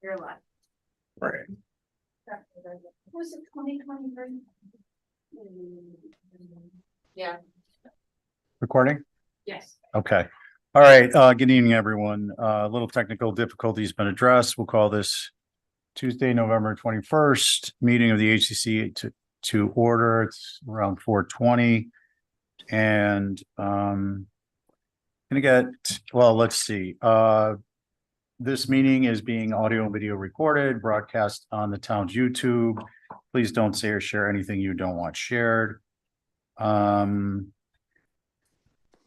You're live. Right. Was it 2023? Yeah. Recording? Yes. Okay. All right. Good evening, everyone. A little technical difficulty has been addressed. We'll call this Tuesday, November 21st, meeting of the HCC to order. It's around 4:20. And let's see. This meeting is being audio and video recorded, broadcast on the town's YouTube. Please don't say or share anything you don't want shared.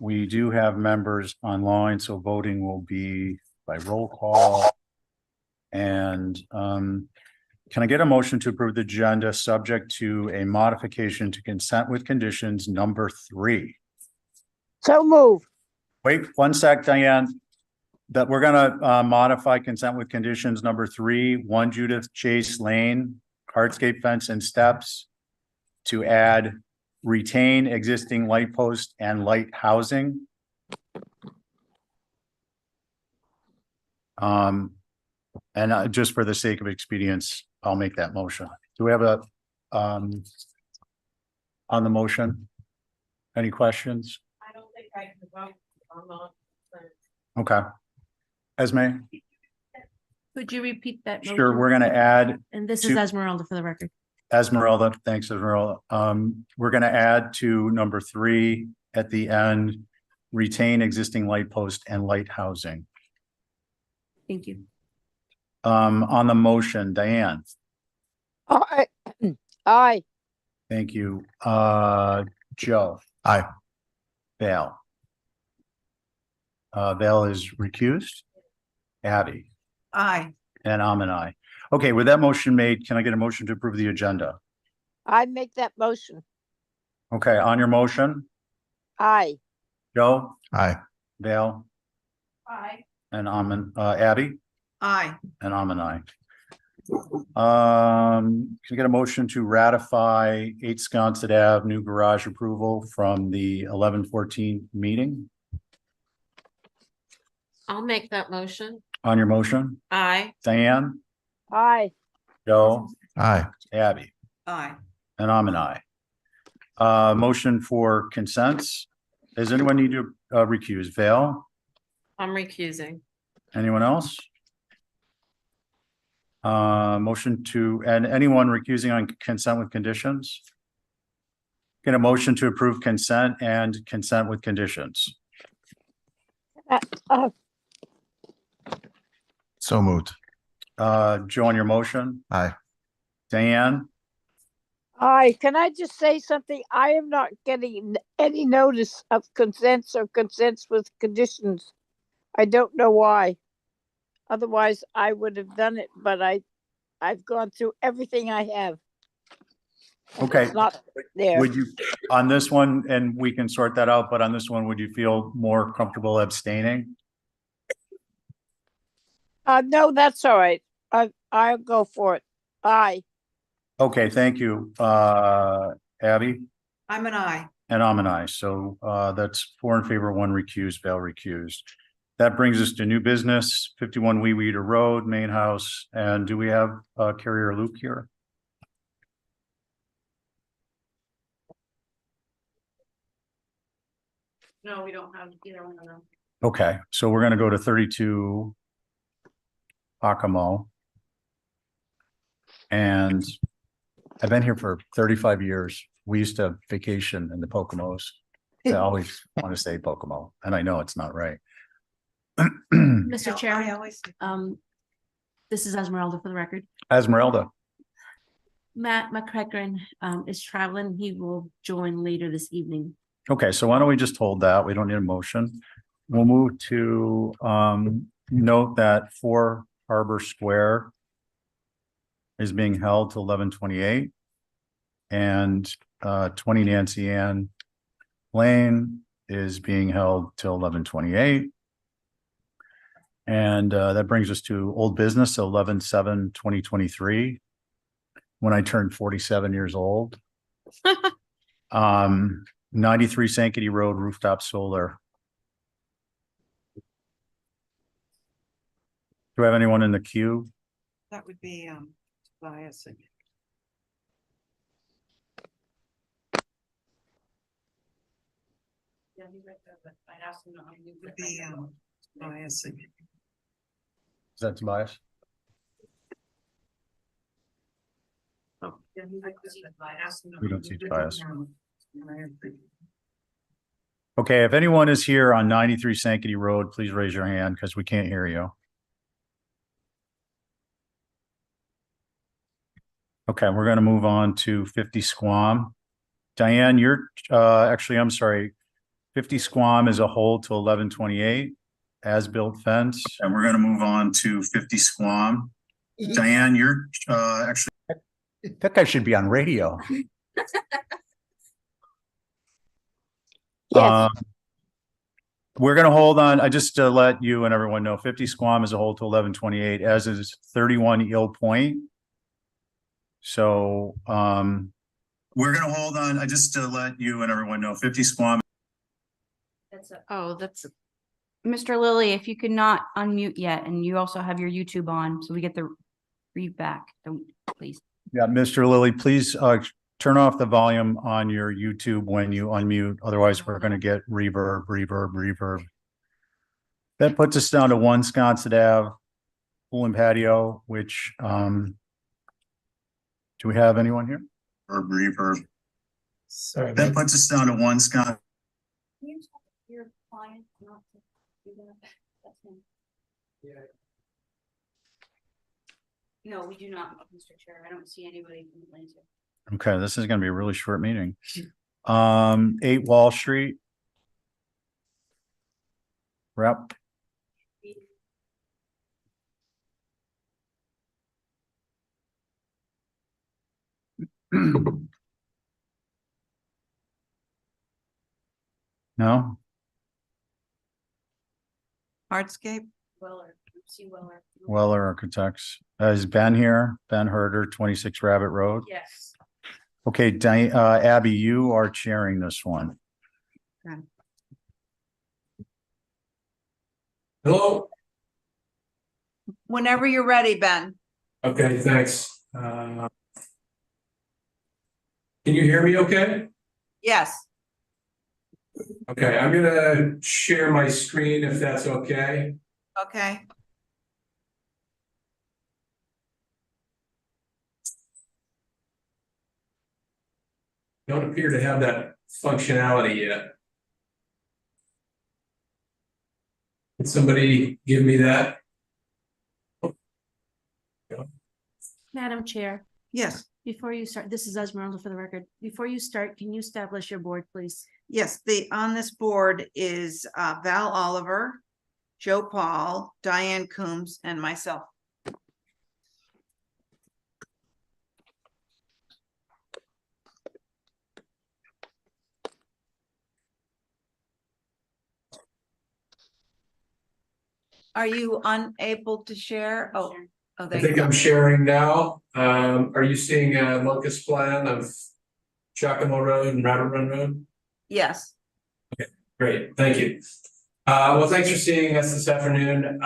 We do have members online, so voting will be by roll call. And can I get a motion to approve the agenda subject to a modification to consent with conditions number 3? So move. Wait 1 sec, Diane. That we're gonna modify consent with conditions number 3, 1 Judith Chase Lane, hardscape fence and steps to add retain existing light post and light housing. And just for the sake of expedience, I'll make that motion. Do we have a on the motion? Any questions? I don't think I can vote. I'm not. Okay. Esme? Could you repeat that? Sure, motion? we're gonna add And this to- is Esmeralda for the record. Esmeralda, thanks, Esmeralda. We're gonna add to number 3 at the end, retain existing light post and light housing. Thank you. On the motion, Diane, Aye. Aye. thank you. Joe? Aye. Val? Val is recused. Abby? Aye. And I'm an aye. Okay, with that motion made, can I get a motion to approve the agenda? I make that motion. Okay, on your motion, Aye. Joe? Aye. Val? Aye. And I'm an, Abby? Aye. And I'm an aye. Can I get a motion to ratify 8 Sconset Ave new garage approval from the 11/14 meeting? I'll make that motion. On your motion, Aye. Diane, Aye. Joe, Aye. Abby, Aye. and I'm an aye. Motion for consents. Does anyone need to recuse? Val? I'm recusing. Anyone else? Motion to, and anyone recusing on consent with conditions? Get a motion to approve consent and consent with conditions. So moved. Joe, on your motion? Aye. Diane? Aye. Can I just say something? I am not getting any notice of consents or consents with conditions. I don't know why. Otherwise, I would have done it, but I've gone through everything I have. and Okay. It's not there. Would you, on this one, and we can sort that out, but on this one, would you feel more comfortable abstaining? No, that's all right. I'll go for it. Aye. Okay, thank you, Abby, I'm an aye. and I'm an aye. So that's 4 in favor, 1 recused, Val recused. That brings us to new business, 51 Wee Weeder Road, main house. And do we have Carrier Luke here? No, we don't have either one of them. Okay, so we're gonna go to 32 Akamo. And I've been here for 35 years. We used to vacation in the Poconos. I always want to say Pocomo, and I know it's not right. Mr. Chair, always. this is Esmeralda for the record. Esmeralda, Matt McCracken is traveling. He will join later this evening. okay, so why don't we just hold that? We don't need a motion. We'll move to note that 4 Harbor Square is being held till 11/28, and 20 Nancy Ann Lane is being held till 11/28. And that brings us to old business, 11/7/2023, when I turned 47 years old. 93 Sankaty Road rooftop solar. Do we have anyone in the queue? That would be, bias. Yeah, he read that, but I asked him to unmute. Would be, bias. Is that Tobias? Oh, yeah, he read that, but I asked him to We don't see unmute. Tobias. Okay, if anyone is here on 93 Sankaty Road, please raise your hand because we can't hear you. Okay, we're going to move on to 50 Squam. Diane, you're actually, I'm sorry. 50 Squam is a hold to 1128 as-built fence. And we're going to move on to 50 Squam. Diane, you're actually. That guy should be on radio. Yes, We're going to hold on. I just to let you and everyone know 50 Squam is a hold to 1128, as is 31 Eel Point. So we're going to hold on. I just to let you and everyone know 50 Squam. That's Mr. Lilly, if you could not unmute yet, and you also have your YouTube on, so we get the read back, don't, please. Yeah, Mr. Lilly, please turn off the volume on your YouTube when you unmute. Otherwise, we're going to get reverb. That puts us down to 1 Sconset Ave, pool and patio, which do we have anyone here? Reverb. Sorry. That puts us down to 1 Sconset. Your client not to do that. That's him. Yeah. No, we do not, Mr. Chair. I don't see anybody from Atlanta. Okay, this is going to be a really short meeting. 8 Wall Street. Rep. No? hardscape. Weller, see Weller. Weller Architects. Is Ben here? Ben Herder, 26 Rabbit Road. Yes. Okay, Abby, you are chairing this one. Hello. Whenever you're ready, Ben. Okay, thanks. Can you hear me okay? Yes. Okay, I'm gonna share my screen if that's okay. Okay. Don't appear to have that functionality yet. Can somebody give me that? Madam Chair, Yes. before you start, this is Esmeralda for the record. Before you start, can you establish your board, please? Yes, on this board is Val Oliver, Joe Paul, Diane Coombs, and myself. Are you unable to share? Oh, I there you think go. I'm sharing now. Are you seeing a locus plan of Giacomo Road and Rabbit Run Road? Yes. Great, thank you. Well, thanks for seeing us this afternoon.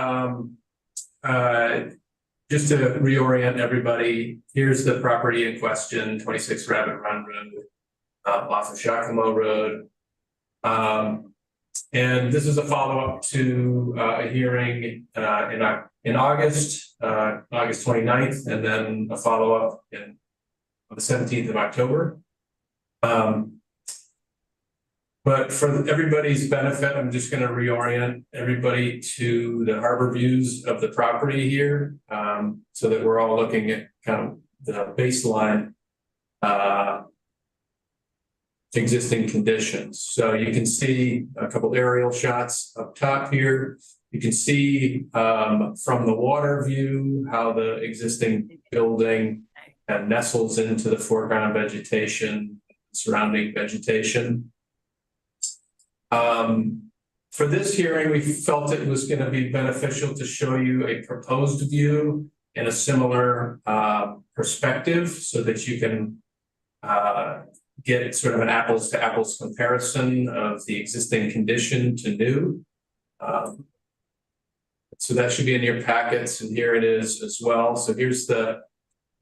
Just to reorient everybody, here's the property in question, 26 Rabbit Run Road, off of Giacomo Road. And this is a follow-up to a hearing in August, August 29th, and then a follow-up on the 17th of October. But for everybody's benefit, I'm just going to reorient everybody to the harbor views of the property here, so that we're all looking at kind of the baseline existing conditions. So you can see a couple aerial shots up top here. You can see from the water view how the existing building nestles into the foreground vegetation, surrounding vegetation. For this hearing, we felt it was going to be beneficial to show you a proposed view in a similar perspective so that you can get sort of an apples to apples comparison of the existing condition to new. So that should be in your packets, and here it is as well. So here's the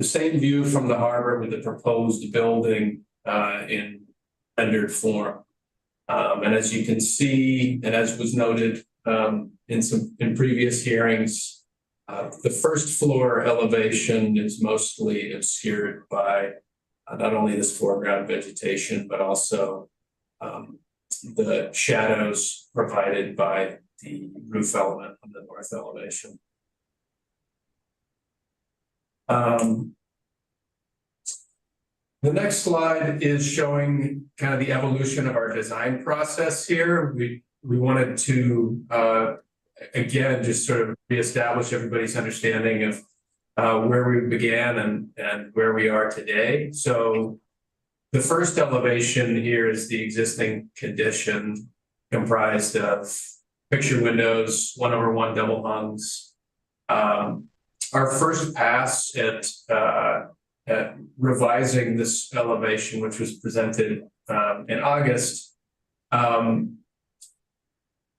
same view from the harbor with the proposed building in rendered form. And as you can see, and as was noted in previous hearings, the first floor elevation is mostly obscured by not only this foreground vegetation, but also the shadows provided by the roof element on the north elevation. The next slide is showing kind of the evolution of our design process here. We wanted to again just sort of reestablish everybody's understanding of where we began and where we are today. So the first elevation here is the existing condition, comprised of picture windows, 1/1 double hungs. Our first pass at revising this elevation, which was presented in August,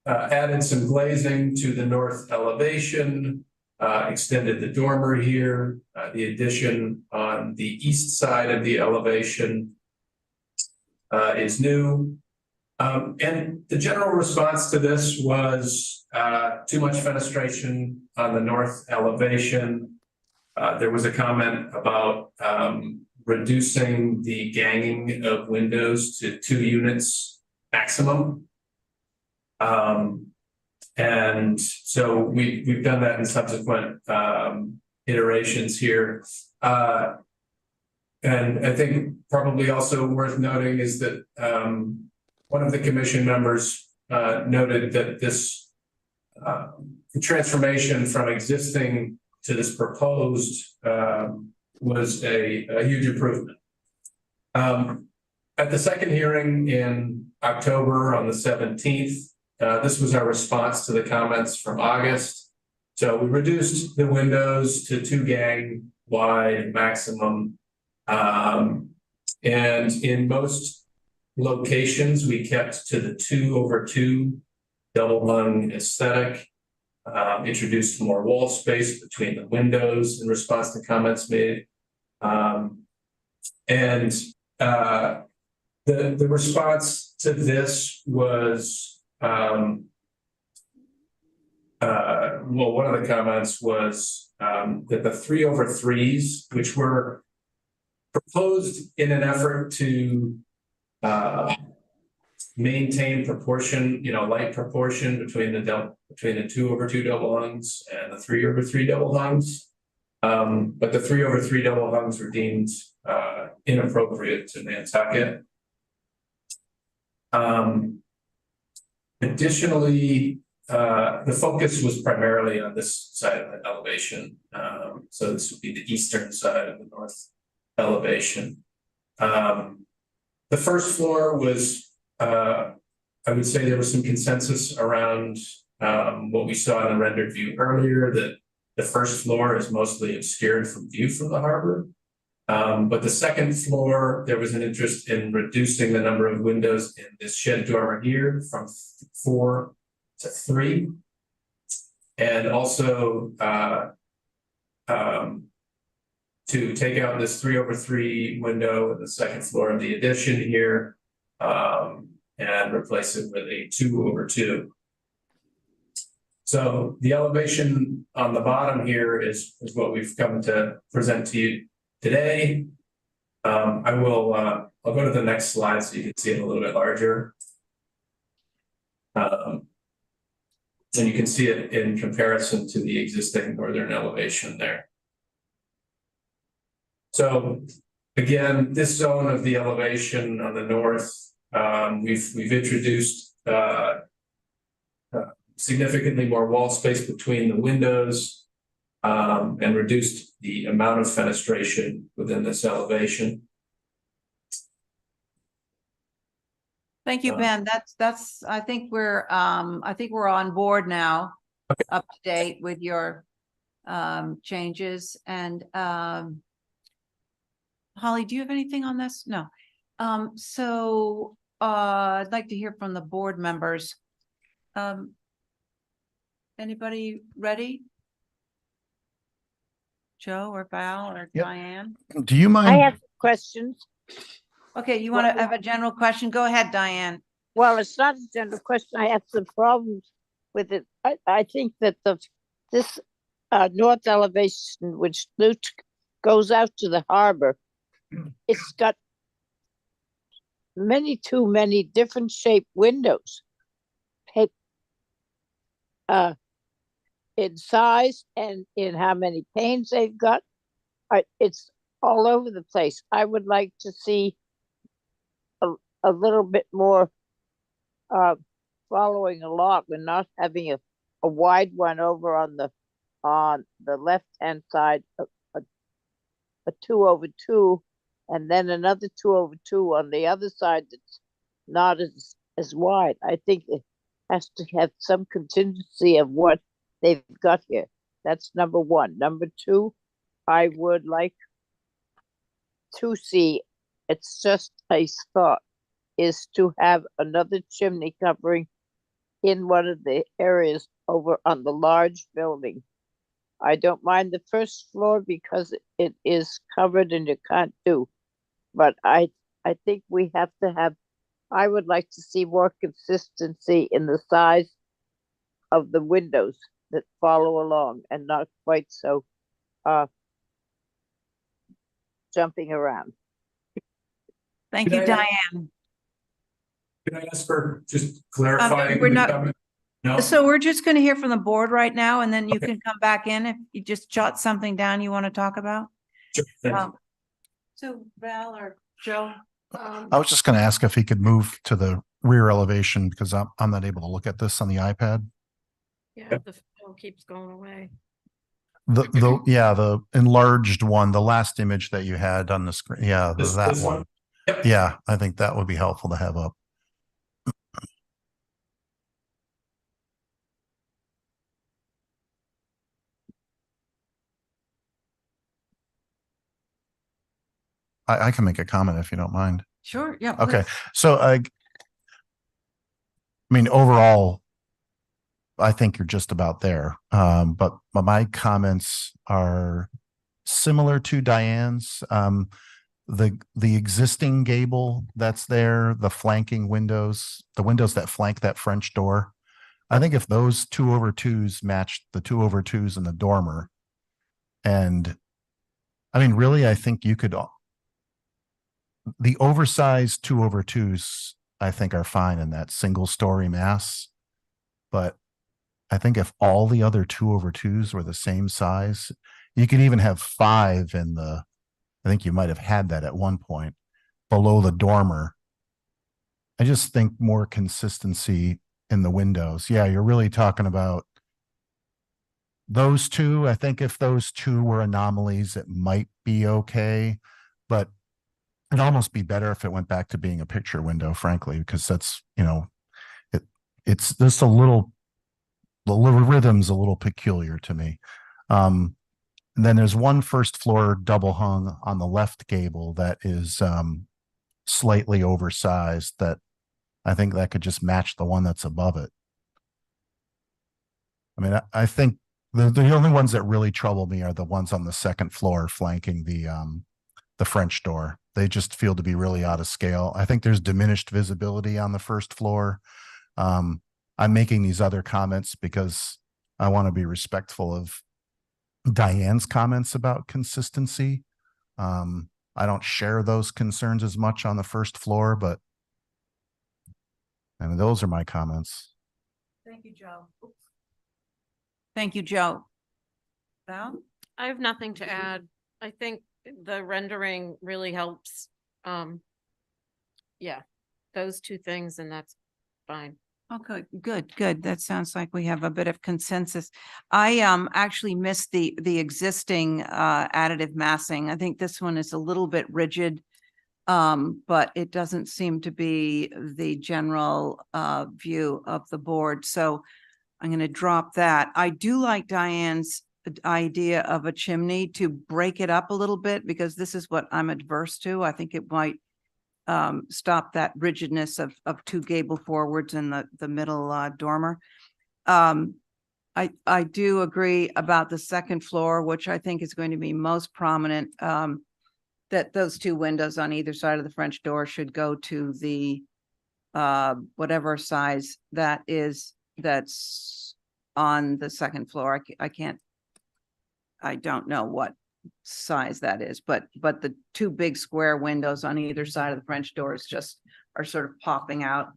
added some glazing to the north elevation, extended the dormer here, the addition on the east side of the elevation is new. And the general response to this was too much fenestration on the north elevation. There was a comment about reducing the ganging of windows to 2 units maximum. And so we've done that in subsequent iterations here. And I think probably also worth noting is that one of the commission members noted that this the transformation from existing to this proposed was a huge improvement. At the second hearing in October on the 17th, this was our response to the comments from August. So we reduced the windows to 2 gang wide maximum. And in most locations, we kept to the 2/2 double hung aesthetic, introduced more wall space between the windows in response to comments made. And the response to this was, well, one of the comments was that the 3/3s, which were proposed in an effort to maintain proportion, light proportion between the 2/2 double hungs and the 3/3 double hungs. But the 3/3 double hungs were deemed inappropriate to Nantucket. Additionally, the focus was primarily on this side of the elevation. So this would be the eastern side of the north elevation. The first floor was, I would say there was some consensus around what we saw in the rendered view earlier, that the first floor is mostly obscured from view from the harbor. But the second floor, there was an interest in reducing the number of windows in this shed dormer here from 4 to 3. And also to take out this 3/3 window in the second floor of the addition here and replace it with a 2/2. So the elevation on the bottom here is what we've come to present to you today. I'll go to the next slide so you can see it a little bit larger. And you can see it in comparison to the existing northern elevation there. So again, this zone of the elevation on the north, we've introduced significantly more wall space between the windows and reduced the amount of fenestration within this elevation. Thank you, Ben. That's, I think we're on board now, up to date with your changes. And Holly, do you have anything on this? No. So I'd like to hear from the board members. Anybody ready? Joe or Val or Yep. Diane? Do you I mind? have questions. Okay, you want to have a general question? Go ahead, Diane. Well, it's not a general question. I have some problems with it. I think that this north elevation, which goes out to the harbor, it's got too many different shaped windows. Hey, in size and in how many panes they've got. It's all over the place. I would like to see a little bit more following along and not having a wide one over on the left hand side, a 2/2, and then another 2/2 on the other side that's not as wide. I think it has to have some contingency of what they've got here. That's number one. Number two, I would like to see, it's just a thought, is to have another chimney covering in one of the areas over on the large building. I don't mind the first floor because it is covered and you can't do. But I think we have to have, I would like to see more consistency in the size of the windows that follow along and not quite so jumping around. Thank Can you, I- Diane. Can I ask for just clarifying? we're the not- comment? No? So we're just going to hear from the board right now, and then you can come back in if you just jot something down you want to talk about. Sure, thank you. So Val or Joe? I was just going to ask if he could move to the rear elevation because I'm not able to look at this on the iPad. Yeah, the phone keeps going away. The enlarged one, the last image that you had on the screen. Yeah, This that one? one. Yep. Yeah, I think that would be helpful to have up. I can make a comment if you don't mind. Sure, yeah. Okay, please. so I mean, overall, I think you're just about there. But my comments are similar to Diane's. The existing gable that's there, the flanking windows, the windows that flank that French door. I think if those 2/2s matched the 2/2s in the dormer, and I mean, really, I think you could. The oversized 2/2s, I think, are fine in that single story mass. But I think if all the other 2/2s were the same size, you could even have 5 in the, I think you might have had that at one point below the dormer. I just think more consistency in the windows. Yeah, you're really talking about those two. I think if those two were anomalies, it might be okay, but it'd almost be better if it went back to being a picture window, frankly, because that's, it's just the little rhythm's a little peculiar to me. And then there's one first floor double hung on the left gable that is slightly oversized that I think that could just match the one that's above it. I mean, I think the only ones that really trouble me are the ones on the second floor flanking the French door. They just feel to be really out of scale. I think there's diminished visibility on the first floor. I'm making these other comments because I want to be respectful of Diane's comments about consistency. I don't share those concerns as much on the first floor, but I mean, those are my comments. Thank you, Joe. Thank you, Joe. Val? I have nothing to add. I think the rendering really helps. Yeah, those two things and that's fine. Okay, good. That sounds like we have a bit of consensus. I actually missed the existing additive massing. I think this one is a little bit rigid. But it doesn't seem to be the general view of the board. So I'm going to drop that. I do like Diane's idea of a chimney to break it up a little bit because this is what I'm adverse to. I think it might stop that rigidness of two gable forwards in the middle dormer. I do agree about the second floor, which I think is going to be most prominent. That those two windows on either side of the French door should go to the whatever size that is, that's on the second floor. I don't know what size that is, but the two big square windows on either side of the French doors just are sort of popping out.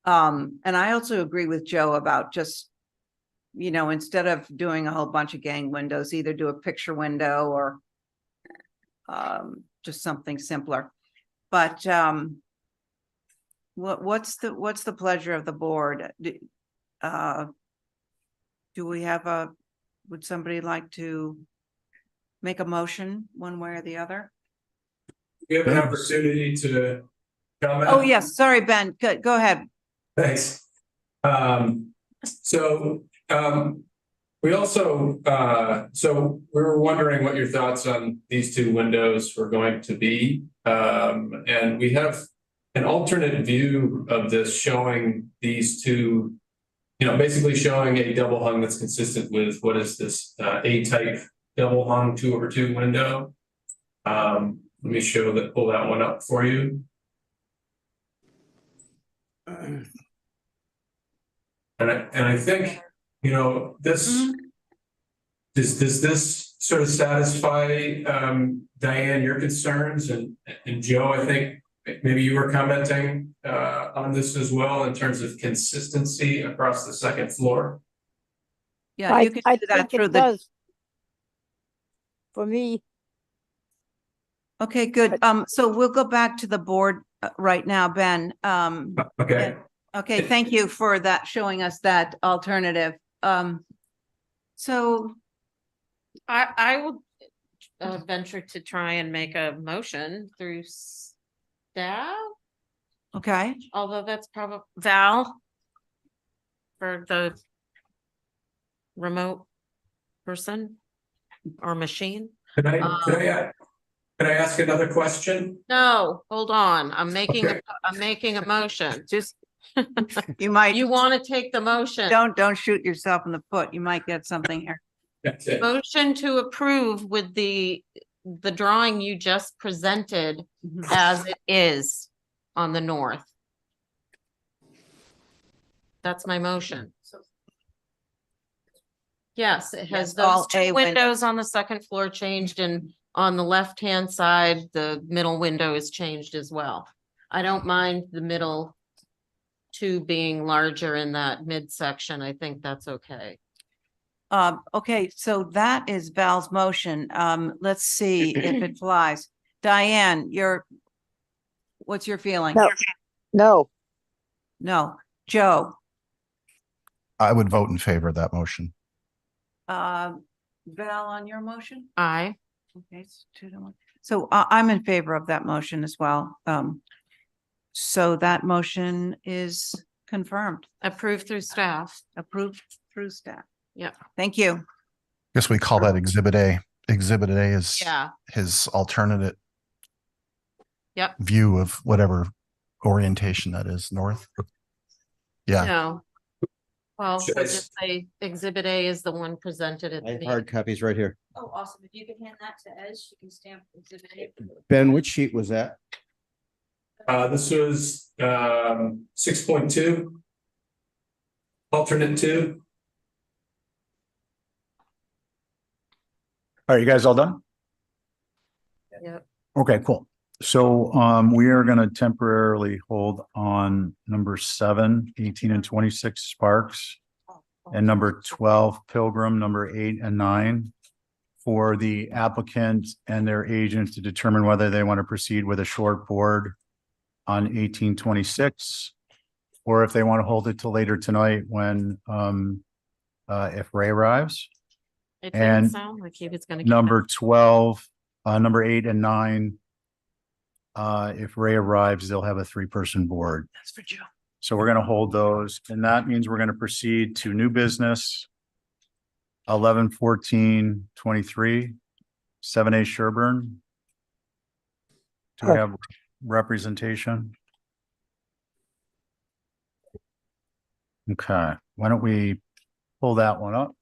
And I also agree with Joe about just, instead of doing a whole bunch of gang windows, either do a picture window or just something simpler. But what's the pleasure of the board? Do we have would somebody like to make a motion one way or the other? You have an opportunity to comment. Oh, yes, sorry, Ben, go ahead. Thanks. We also, so we were wondering what your thoughts on these two windows were going to be. And we have an alternate view of this showing these two, basically showing a double hung that's consistent with what is this A-type double hung 2/2 window. Let me pull that one up for you. And I think, this, does this sort of satisfy, Diane, your concerns? And Joe, I think maybe you were commenting on this as well in terms of consistency across the second floor. Yeah, you can I do that think through it the, does. For me, okay, good. So we'll go back to the board right now, Ben. Okay. Okay, thank you for that, showing us that alternative. So, I will venture to try and make a motion through staff, okay, although that's probably Val for the remote person or machine. Can I ask another question? No, hold on. I'm making Okay. a motion. Just, you might, you want to take the motion. don't shoot yourself in the foot. You might get something here. That's it. Motion to approve with the drawing you just presented as it is on the north. That's my motion. Yes, it has Yes, all those two A windows on the second floor changed, and on the left-hand side, the middle window is changed as well. I don't mind the middle two being larger in that midsection. I think that's okay. Okay, so that is Val's motion. Let's see if it flies. Diane, what's your feeling? No. no, No. Joe, I would vote in favor of that motion. Val, on your motion? Aye. Okay, it's 2-1. So I'm in favor of that motion as well. So that motion is confirmed, Approved through staff. approved through staff. Yeah. Thank you. Guess we call that Exhibit A. Exhibit A is Yeah. his alternate Yep. view of whatever orientation that is, north. Yeah. No. Well, Should we'll I s- just say Exhibit A is the one presented at I the have meeting. hard copies right here. Oh, awesome. If you could hand that to Ez, she can stamp exhibit A. Ben, which sheet was that? This was 6.2. Alternate 2. Are you guys all done? Yep. Okay, cool. So we are going to temporarily hold on number 7, 18 and 26 Sparks, and number 12 Pilgrim, number 8 and 9 for the applicant and their agent to determine whether they want to proceed with a short board on 1826, or if they want to hold it till later tonight when if Ray arrives. It And didn't sound like he was gonna. keep Number it. 12, number 8 and 9. If Ray arrives, they'll have a 3-person board. That's for Joe. So we're gonna hold those, and that means we're gonna proceed to new business. 11-14-23, 7A Sherburne. Do we have representation? Okay, why don't we pull that one up.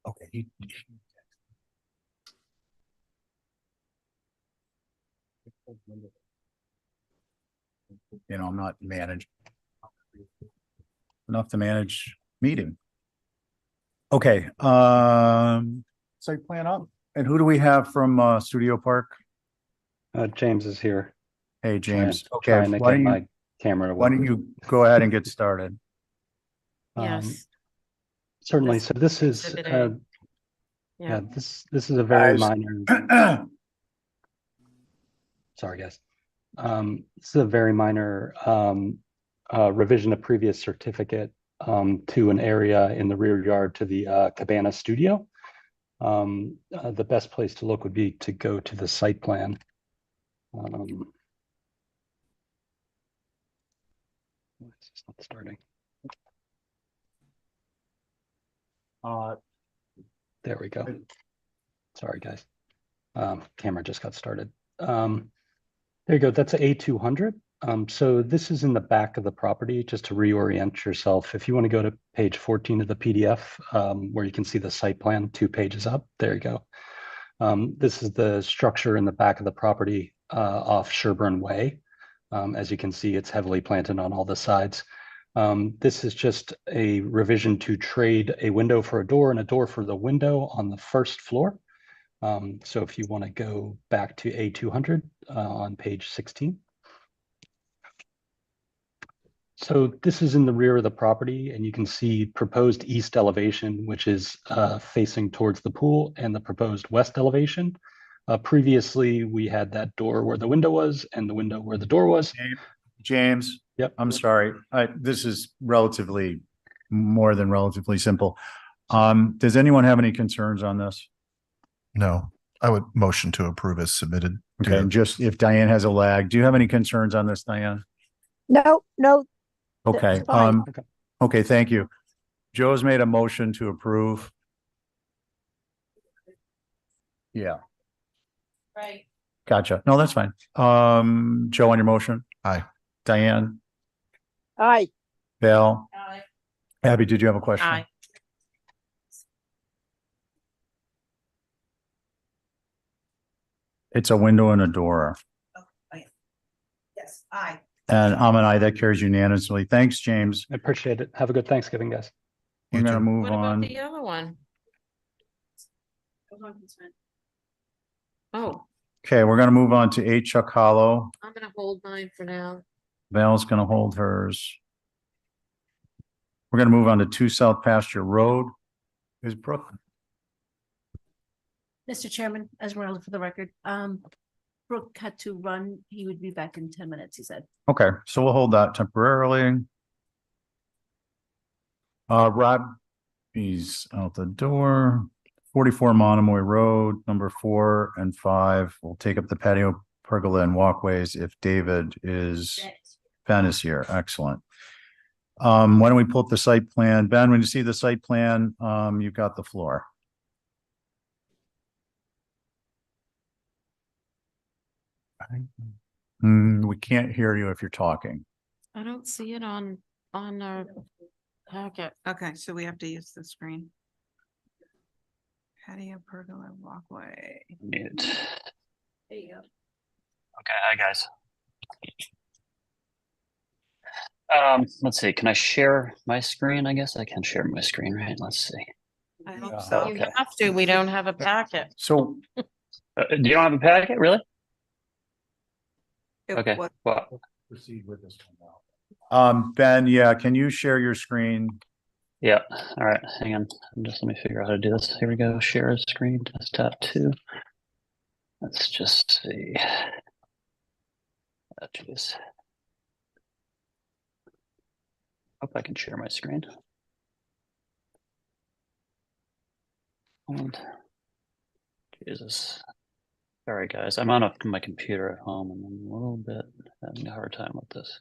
Okay. You know, I'm not managed enough to manage meeting. Okay, site plan up. And who do we have from Studio Park? James is here. Hey, James. Okay, Trying to why get don't my you, camera to why work. don't you go ahead and get started? Yes. Certainly. This So this is, exhibit A. yeah, this is a very Guys. minor, sorry, guys. This is a very minor revision of previous certificate to an area in the rear yard to the Cabana Studio. The best place to look would be to go to the site plan. It's just not starting. There we go. Sorry, guys. Camera just got started. There you go. That's a A200. So this is in the back of the property, just to reorient yourself. If you want to go to page 14 of the PDF, where you can see the site plan, 2 pages up, there you go. This is the structure in the back of the property off Sherburne Way. As you can see, it's heavily planted on all the sides. This is just a revision to trade a window for a door and a door for the window on the first floor. So if you want to go back to A200 on page 16. So this is in the rear of the property, and you can see proposed east elevation, which is facing towards the pool, and the proposed west elevation. Previously, we had that door where the window was and the window where the door was. James. Yep. I'm sorry. This is relatively more than relatively simple. Does anyone have any concerns on this? No, I would motion to approve as submitted. Okay, and just if Diane has a lag, do you have any concerns on this, Diane? No, no, Okay, That's fine. okay, thank you. Joe's made a motion to approve. Yeah, Right. gotcha. No, that's fine. Joe, on your motion? Aye. Diane, aye, Val, Abby, did you have a question? Aye. It's a window and a door. Yes, aye. And I'm an aye, that carries unanimously. Thanks, James. I appreciate it. Have a good Thanksgiving, guys. We're You gonna too. move What about on. the other one? Oh, Okay, we're gonna move on to 8 Chuck Hollow. I'm gonna hold mine for now. Val's gonna hold hers. We're gonna move on to 2 South Pasture Road. Is Brooke? Mr. Chairman, Esmeralda for the record, Brooke had to run. He would be back in 10 minutes, he said. Okay, so we'll hold that temporarily. Rob, he's out the door. 44 Monomoy Road, number 4 and 5. We'll take up the patio, pergola and walkways if Ben is here. Excellent. Why don't we pull up the site plan? Ben, when you see the site plan, you've got the floor. We can't hear you if you're talking. I don't see it on our packet. Okay, so we have to use the screen. Patio, pergola, walkway. Mute. There you go. Okay, hi guys. Let's see, can I share my screen? I guess I can share my screen, right? Let's see. I hope Yeah. so. You Okay. have to, we don't have a packet. So, You don't have a packet, really? It Okay, was- well, proceed with this one now. Ben, yeah, can you share your screen? yeah, all right, hang on. Just let me figure out how to do this. Here we go, share a screen, desktop 2. Let's just see. Oh, geez. Hope I can share my screen. And Jesus. Sorry guys, I'm on my computer at home and I'm a little bit having a hard time with this.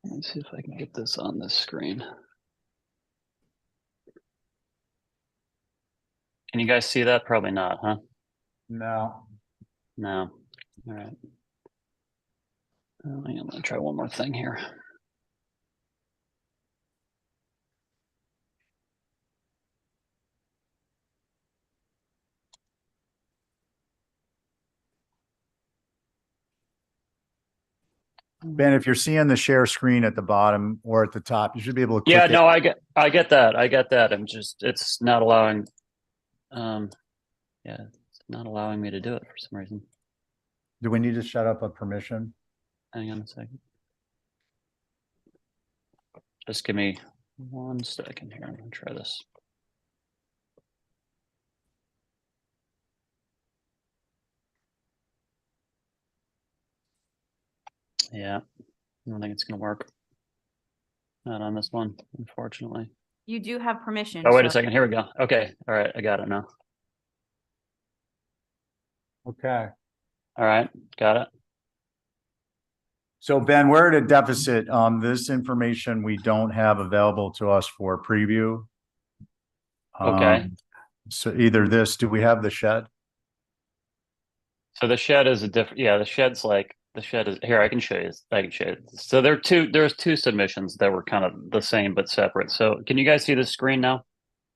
Let's see if I can get this on this screen. Can you guys see that? Probably not, huh? No. No. All right. I'm gonna try one more thing here. Ben, if you're seeing the share screen at the bottom or at the top, you should be able to Yeah, click it. no, I get that. I get that. It's not allowing, yeah, it's not allowing me to do it for some reason. Do we need to shut up a permission? Hang on a second. Just give me 1 second here. I'm gonna try this. Yeah, I don't think it's gonna work. Not on this one, unfortunately. You do have permission. Oh, wait a so- second. Here we go. Okay. All right. I got it now. Okay. All right. Got it. So Ben, we're at a deficit. This information we don't have available to us for preview. Okay. So either this, do we have the shed? So the shed is a different, yeah, the shed is here. I can show you. I can show you. So there's two submissions that were kind of the same but separate. So can you guys see the screen now?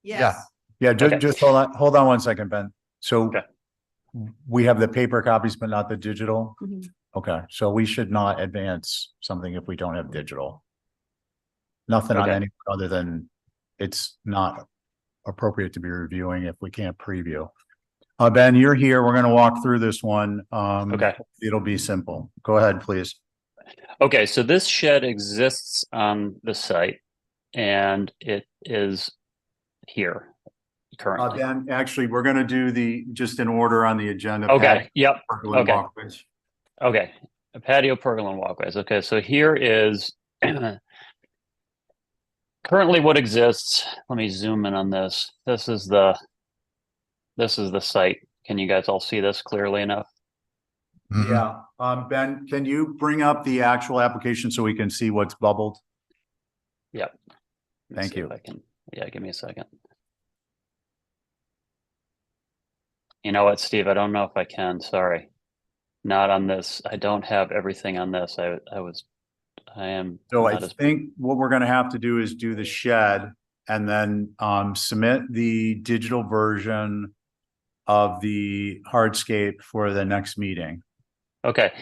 Yeah. Yeah, just, Okay. just hold on 1 second, Ben. So Okay. we have the paper copies, but not the digital? Mhm. Okay, so we should not advance something if we don't have digital. Nothing on Okay. any other than it's not appropriate to be reviewing if we can't preview. Ben, you're here. We're gonna walk through this one. Okay. It'll be simple. Go ahead, please. Okay. So this shed exists on the site and it is here currently. Ben, actually, we're gonna do just in order on the agenda. Okay. Yep. Pergola Okay. walkways. Okay. A patio, pergola, and walkways. Okay. So here is currently what exists. Let me zoom in on this. This is the site. Can you guys all see this clearly enough? Mhm. Yeah, Ben, can you bring up the actual application so we can see what's bubbled? Yep. Let me Thank see you. if I can. Yeah, give me a second. You know what, Steve? I don't know if I can. Sorry. Not on this. I don't have everything on this. I am So I not as think what we're gonna have to do is do the shed and then submit the digital version of the hardscape for the next meeting. okay.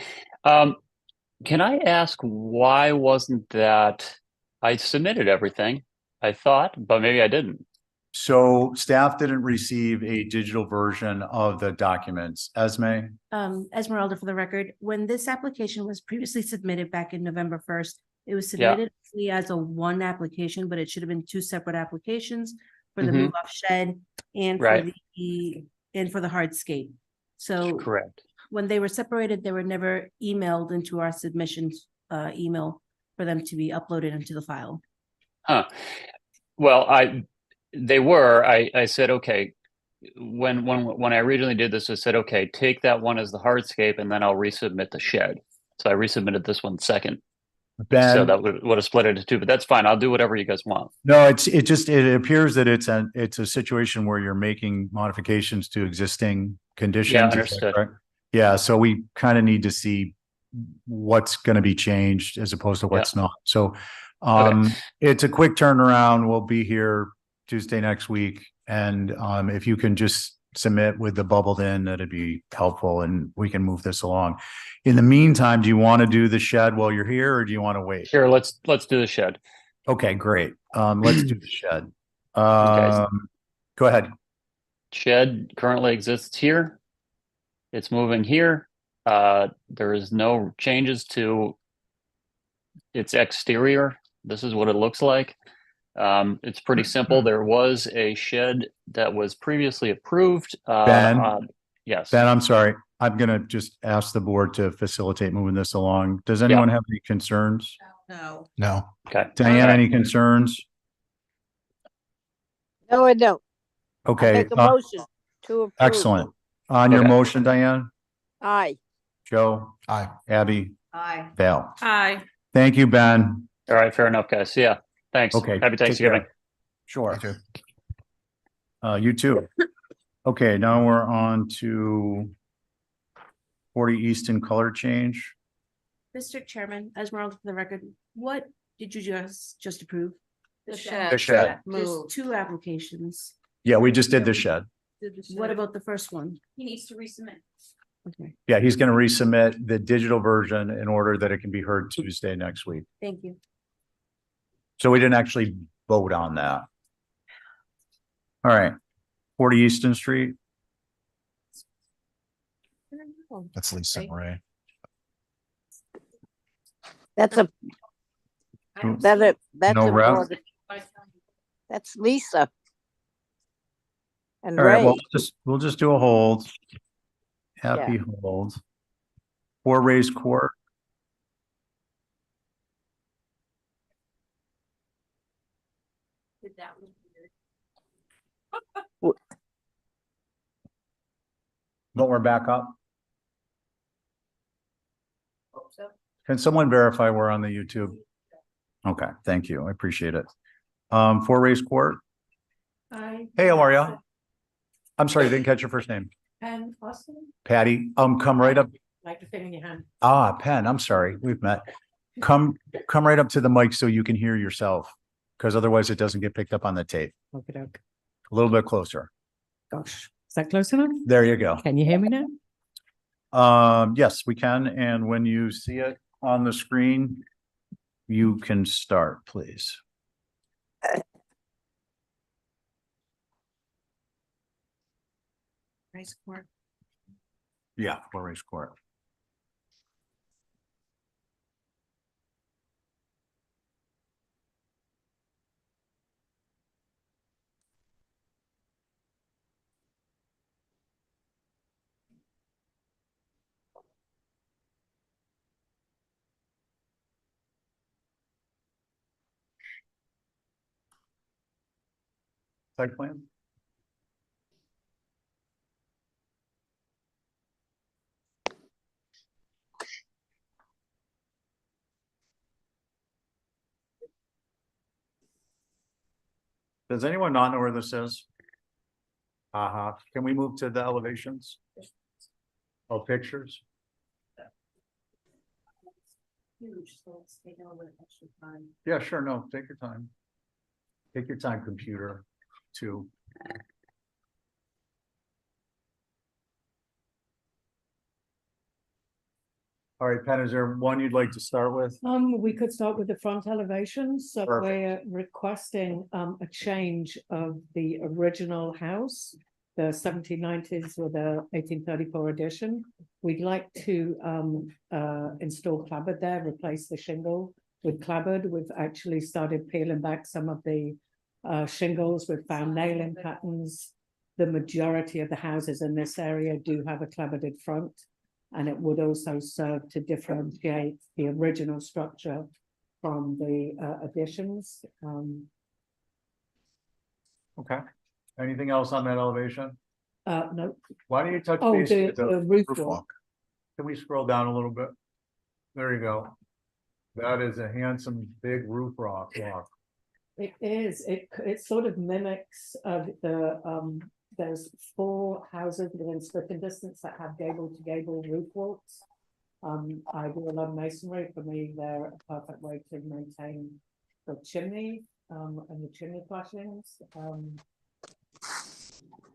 Can I ask why wasn't that I submitted everything, I thought, but maybe I didn't. So staff didn't receive a digital version of the documents. Esme? Esmeralda, for the record, when this application was previously submitted back in November 1st, it was Yeah. submitted only as a one application, but it should have been two separate applications for the Mhm. move off shed and for Right. the hardscape. So Correct. when they were separated, they were never emailed into our submissions email for them to be uploaded into the file. Huh. Well, they were. I said, okay, when I originally did this, I said, okay, take that one as the hardscape and then I'll resubmit the shed. So I resubmitted this one second. So Ben? that would have split it into two, but that's fine. I'll do whatever you guys want. No, it appears that it's a situation where you're making modifications to existing conditions. Yeah, is that understood. correct? Yeah, so we kind of need to see what's going to be changed as opposed to what's not. So it's a quick turnaround. We'll be here Tuesday next week. And if you can just submit with the bubbled in, that'd be helpful and we can move this along. In the meantime, do you want to do the shed while you're here or do you want to wait? Sure, let's do the shed. Okay, great. Let's do the shed. Okay. Go ahead. Shed currently exists here. It's moving here. There is no changes to its exterior. This is what it looks like. It's pretty simple. There was a shed that was previously approved. Ben? Yes. Ben, I'm sorry. I'm gonna just ask the board to facilitate moving this along. Does anyone have any concerns? No. No. Okay. Diane, any concerns? No, I don't. I Okay, make a motion to approve. excellent. On your Okay. motion, Diane, Aye. Joe, Aye. Abby, Aye. Val. Aye. Thank you, Ben. All right. Fair enough, guys. Yeah. Thanks. Okay. Happy take Thanksgiving. care. Sure. Me too. You too. Okay, now we're on to 40 Easton color change. Mr. Chairman, Esmeralda, for the record, what did you just approve? The The shed shed. There's move. 2 applications. Yeah, we just did the shed. What about the first one? He needs to resubmit. Okay, Yeah, he's gonna resubmit the digital version in order that it can be heard Tuesday next week. thank you. So we didn't actually vote on that. All right, 40 Easton Street. That's Lisa and Ray. That's a, No that's a rep? broad- that's Lisa. And All right, well, Ray, we'll just do a hold. Happy hold. 4 Ray's Court. That was weird. But we're back up. Hope so. Can someone verify we're on the YouTube? Okay, thank you. I appreciate it. 4 Ray's Court. Hi. Hey, how are you? I'm sorry, I didn't catch your first name. And Austin, Patty, come right up. like the thing in your hand. Ah, Penn, I'm sorry, we've met. Come right up to the mic so you can hear yourself, because otherwise it doesn't get picked up on the tape. Okay, okay. A little bit closer. Gosh, is that close enough? There you go. Can you hear me now? Yes, we can. And when you see it on the screen, you can start, please. Nice work. Yeah, 4 Ray's Court. Site plan? Does anyone not know where this is? Can we move to the elevations? Oh, pictures? Huge, so it's taking a little extra time. Yeah, sure. No, take your time. Take your time, computer, too. All right, Penn, is there one you'd like to start with? We could start with the front elevations. So Perfect. we're requesting a change of the original house, the 1790s with a 1834 addition. We'd like to install clapboard there, replace the shingle with clapboard. We've actually started peeling back some of the shingles. We've found nailing patterns. The majority of the houses in this area do have a clapboarded front. And it would also serve to differentiate the original structure from the additions. Okay. Anything else on that elevation? No. Why don't you touch Oh, base the with the roof roof walk. walk? Can we scroll down a little bit? There you go. That is a handsome, big roof walk. It is. It sort of mimics there's 4 houses within striking distance that have gable to gable roof walks. I do a lot of masonry. For me, they're a perfect way to maintain the chimney and the chimney flashings.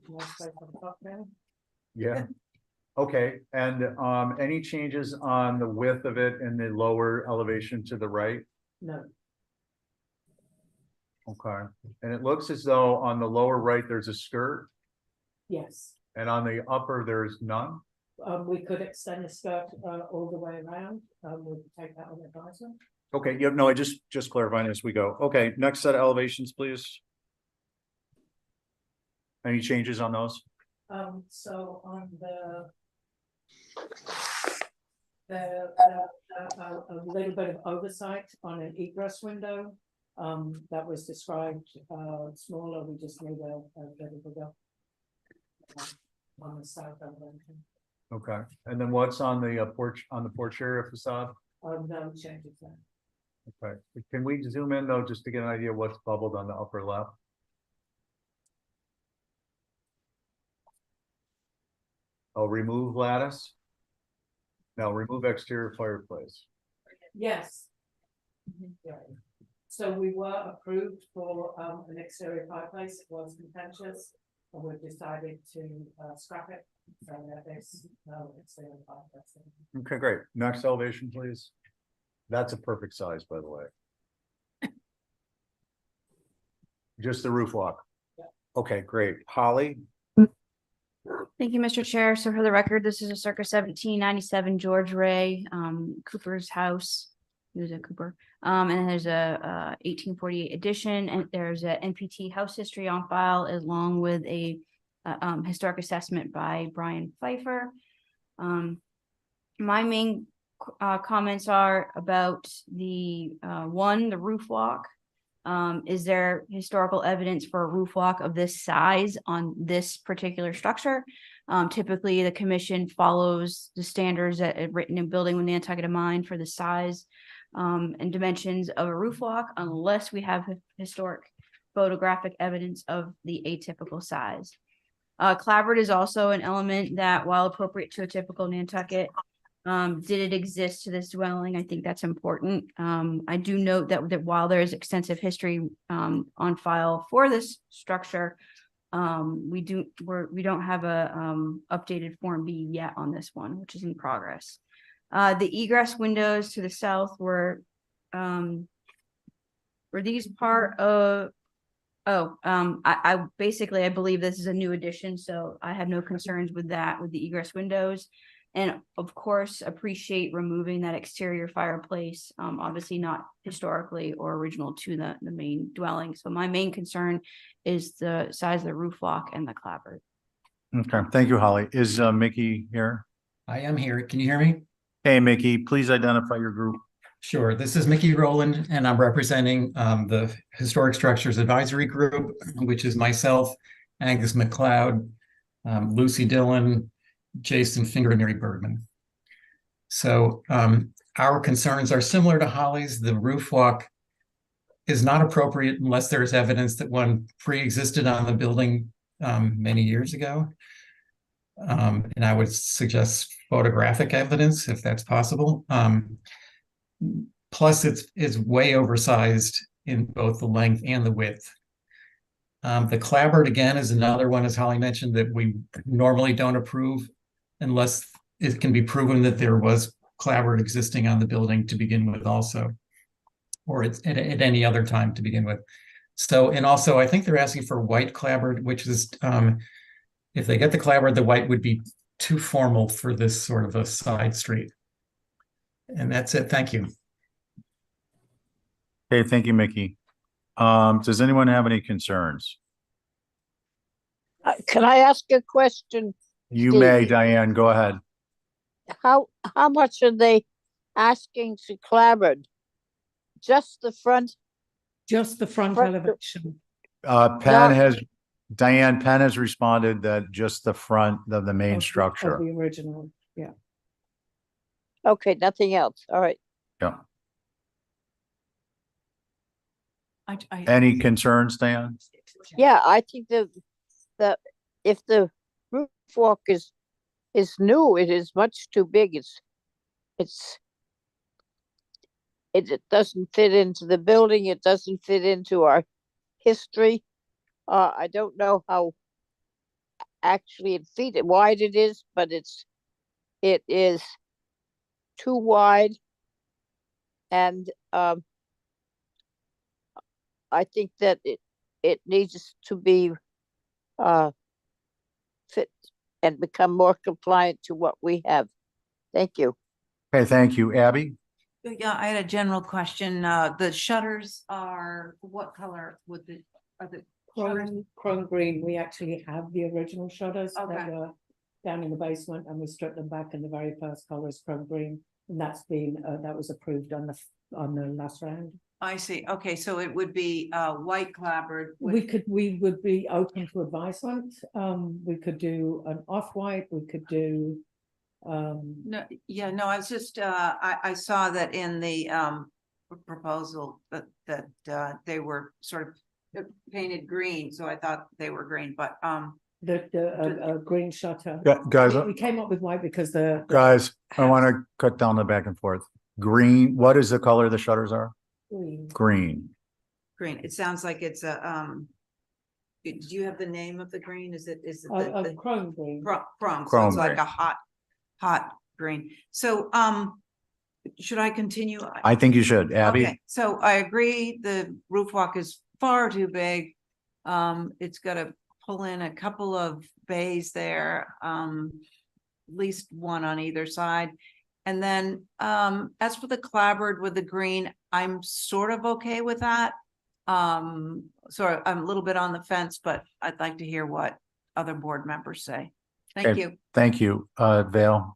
Nice place on the top there. Yeah. Okay, and any changes on the width of it in the lower elevation to the right? No. Okay, and it looks as though on the lower right, there's a skirt, Yes. and on the upper, there's none? We could extend the skirt all the way around. We'll take that on advisement. Okay, yeah, no, I just clarifying as we go. Okay, next set of elevations, please. Any changes on those? So on a little bit of oversight on an egress window. That was described smaller. We just need a little bigger on the south elevation. Okay, and then what's on the porch area facade? No changes there. Okay, can we zoom in though, just to get an idea of what's bubbled on the upper left? Oh, remove lattice? Now remove exterior fireplace. Yes. Yeah. So we were approved for an exterior fireplace. It was contentious, and we've decided to scrap it. So that there's no exterior fireplace. Okay, great. Next elevation, please. That's a perfect size, by the way. Just the roof walk. Yeah. Okay, great. Holly? Thank you, Mr. Chair. So for the record, this is a circa 1797 George Ray, Cooper's house. He was a Cooper. And then there's a 1848 edition, and there's a NPT house history on file along with a historic assessment by Brian Pfeiffer. My main comments are about the the roof walk. Is there historical evidence for a roof walk of this size on this particular structure? Typically, the commission follows the standards that are written in building with Nantucket in mind for the size and dimensions of a roof walk, unless we have historic photographic evidence of the atypical size. Clapboard is also an element that, while appropriate to a typical Nantucket, did it exist to this dwelling? I think that's important. I do note that while there is extensive history on file for this structure, we don't have a updated Form B yet on this one, which is in progress. The egress windows to the south were these part of? I basically, I believe this is a new addition, so I have no concerns with that, with the egress windows. And of course, appreciate removing that exterior fireplace, obviously not historically or original to the main dwelling. So my main concern is the size of the roof walk and the clapboard. Okay, thank you, Holly. Is Mickey here? I am here. Can you hear me? Hey, Mickey, please identify your group. Sure. This is Mickey Rowland, and I'm representing the Historic Structures Advisory Group, which is myself, Angus McLeod, Lucy Dillon, Jason Finger, and Mary Bergman. So our concerns are similar to Holly's. The roof walk is not appropriate unless there is evidence that one pre-existed on the building many years ago. And I would suggest photographic evidence if that's possible. Plus, it's way oversized in both the length and the width. The clapboard, again, is another one, as Holly mentioned, that we normally don't approve unless it can be proven that there was clapboard existing on the building to begin with also, or at any other time to begin with. So, and also, I think they're asking for white clapboard, which is, if they get the clapboard, the white would be too formal for this sort of a side street. And that's it. Thank you. Okay, thank you, Mickey. Does anyone have any concerns? Can I ask a question? You Steve? may, Diane, go ahead. How much are they asking to clapboard? Just the front? Just the front Front- elevation. Diane Penn has responded that just the front of the main of structure. the original, yeah. Okay, nothing else. All right. Yeah. I Any concerns, Diane? Yeah, I think that if the roof walk is new, it is much too big. It doesn't fit into the building. It doesn't fit into our history. I don't know how actually wide it is, but it is too wide. And I think that it needs to be fit and become more compliant to what we have. Thank you. Okay, thank you. Abby? Yeah, I had a general question. The shutters are what color are the shutters? Chrome green, we actually have the original shutters that Okay. were down in the basement, and we stripped them back, and the very first color is chrome green, and that's been that was approved on the last round. I see. Okay, so it would be white clapboard. We would be open to advisement. We could do an off-white, we could do No, yeah, no, I was just, I saw that in the proposal that they were sort of painted green, so I thought they were green, but The green shutter. Guys, We came up with white because guys, I want house- to cut down the back and forth. Green, what is the color the shutters are? green. Green. Green. It sounds like it's a, do you have the name of the green? Is it A chrome green. Chrome, so Chrome it's like green. a hot green. So, should I continue? I think you should, Abby. Okay, so I agree, the roof walk is far too big. It's gotta pull in a couple of bays there, at least one on either side. And then, as for the clapboard with the green, I'm sort of okay with that. So I'm a little bit on the fence, but I'd like to hear what other board members say. Thank Okay. you. Thank you, Vale.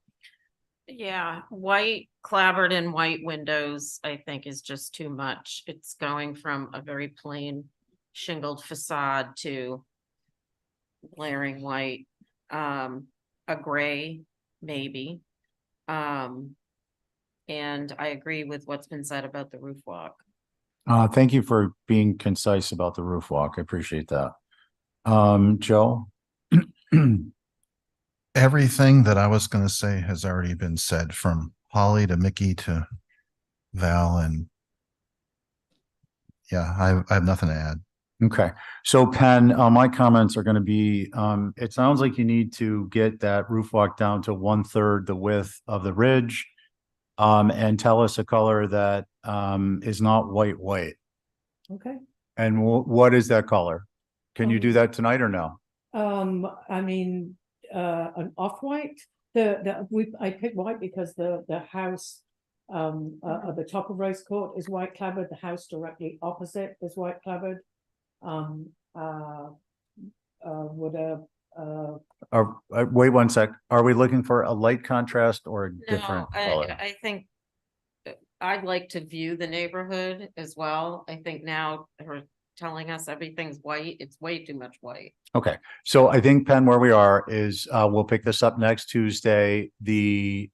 Yeah, white clapboard and white windows, I think is just too much. It's going from a very plain shingled facade to glaring white, a gray, maybe. And I agree with what's been said about the roof walk. Thank you for being concise about the roof walk. I appreciate that. Joe? Everything that I was going to say has already been said, from Holly to Mickey to Val, and yeah, I have nothing to add. Okay, so Penn, my comments are gonna be, it sounds like you need to get that roof walk down to 1/3 the width of the ridge. And tell us a color that, is not white. Okay. And what is that color? Can you do that tonight or no? I mean, an off-white, I picked white because the house at the top of Race Court is white clabbered, the house directly opposite is white clabbered. Would Wait one sec. Are we looking for a light contrast or a different No, color? I think I'd like to view the neighborhood as well. I think now they're telling us everything's white. It's way too much white. Okay, so I think Penn, where we are is, we'll pick this up next Tuesday. The,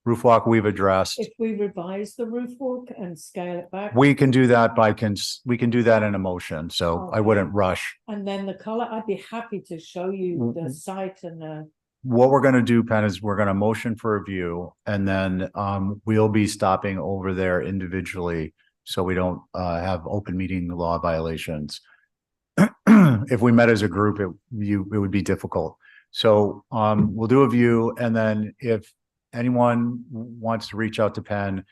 roof walk we've addressed. if we revise the roof walk and scale it back? We can do that we can do that in a motion, so I Okay. wouldn't rush. And then the color, I'd be happy to show you the site and the. What we're gonna do, Penn, is we're gonna motion for review, and then, we'll be stopping over there individually, so we don't, have open meeting law violations. If we met as a group, it would be difficult. So, we'll do a view, and then if anyone wants to reach out to Penn,